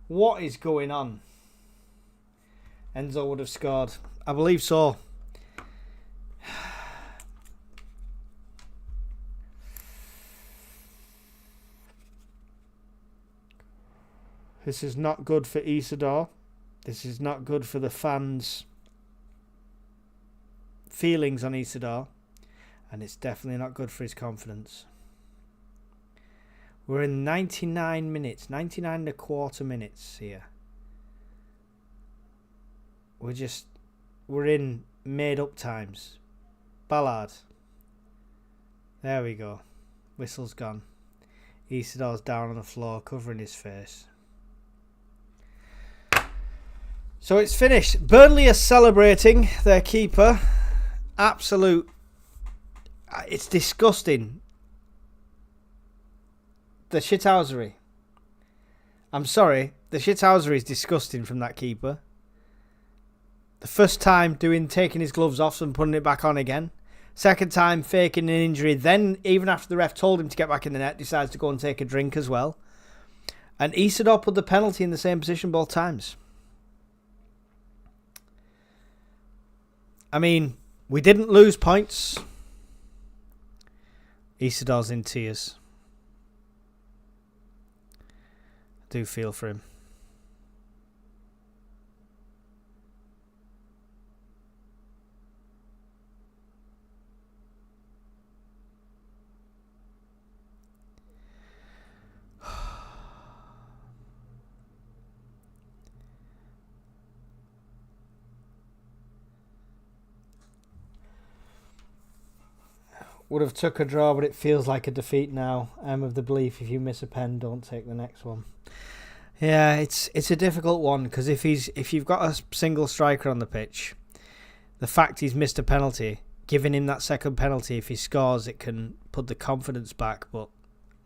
What is going on? Enzo would have scored. I believe so. This is not good for Isidore. This is not good for the fans' feelings on Isidore. And it's definitely not good for his confidence. We're in 99 minutes. 99 and a quarter minutes here. We're in made up times. Ballard. There we go. Whistle's gone. Isidore's down on the floor covering his face. So it's finished. Burnley are celebrating their keeper. Absolute. It's disgusting. The shithousery. I'm sorry. The shithousery is disgusting from that keeper. The first time taking his gloves off and putting it back on again. Second time faking an injury. Then, even after the ref told him to get back in the net, decides to go and take a drink as well. And Isidore put the penalty in the same position both times. I mean, we didn't lose points. Isidore's in tears. I do feel for him. Would have took a draw, but it feels like a defeat now. I'm of the belief if you miss a pen, don't take the next one. Yeah, it's a difficult one because if you've got a single striker on the pitch, the fact he's missed a penalty, giving him that second penalty, if he scores, it can put the confidence back. But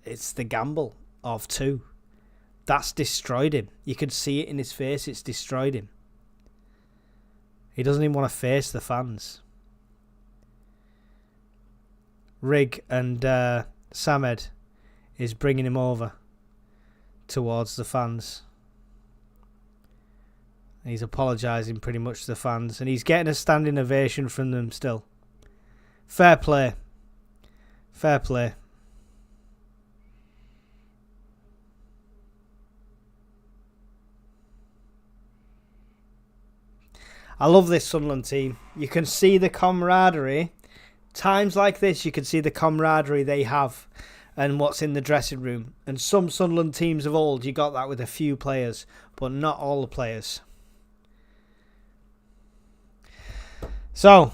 it's the gamble of 2. That's destroyed him. You can see it in his face. It's destroyed him. He doesn't even want to face the fans. Rig and Samed is bringing him over towards the fans. He's apologising pretty much to the fans, and he's getting a standing ovation from them still. Fair play. Fair play. I love this Sunderland team. You can see the camaraderie. Times like this, you can see the camaraderie they have and what's in the dressing room. And some Sunderland teams of old, you got that with a few players, but not all the players. So,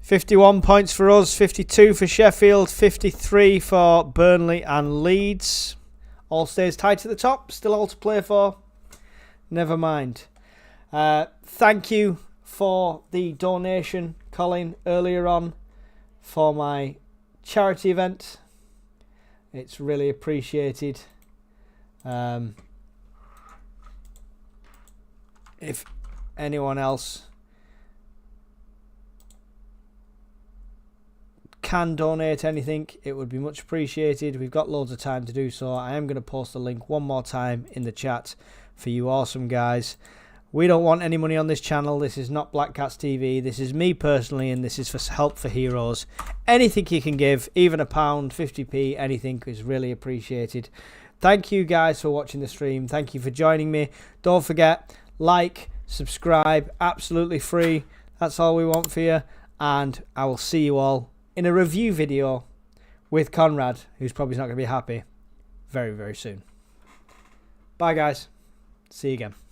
51 points for us, 52 for Sheffield, 53 for Burnley and Leeds. All stays tight at the top, still all to play for. Never mind. Thank you for the donation, Colin, earlier on for my charity event. It's really appreciated. If anyone else can donate anything, it would be much appreciated. We've got loads of time to do so. I am going to post the link one more time in the chat for you awesome guys. We don't want any money on this channel. This is not Black Cats TV. This is me personally, and this is for Help for Heroes. Anything you can give, even £1, 50p, anything is really appreciated. Thank you guys for watching the stream. Thank you for joining me. Don't forget, like, subscribe, absolutely free. That's all we want for you. And I will see you all in a review video with Conrad, who's probably not going to be happy, very, very soon. Bye, guys. See you again.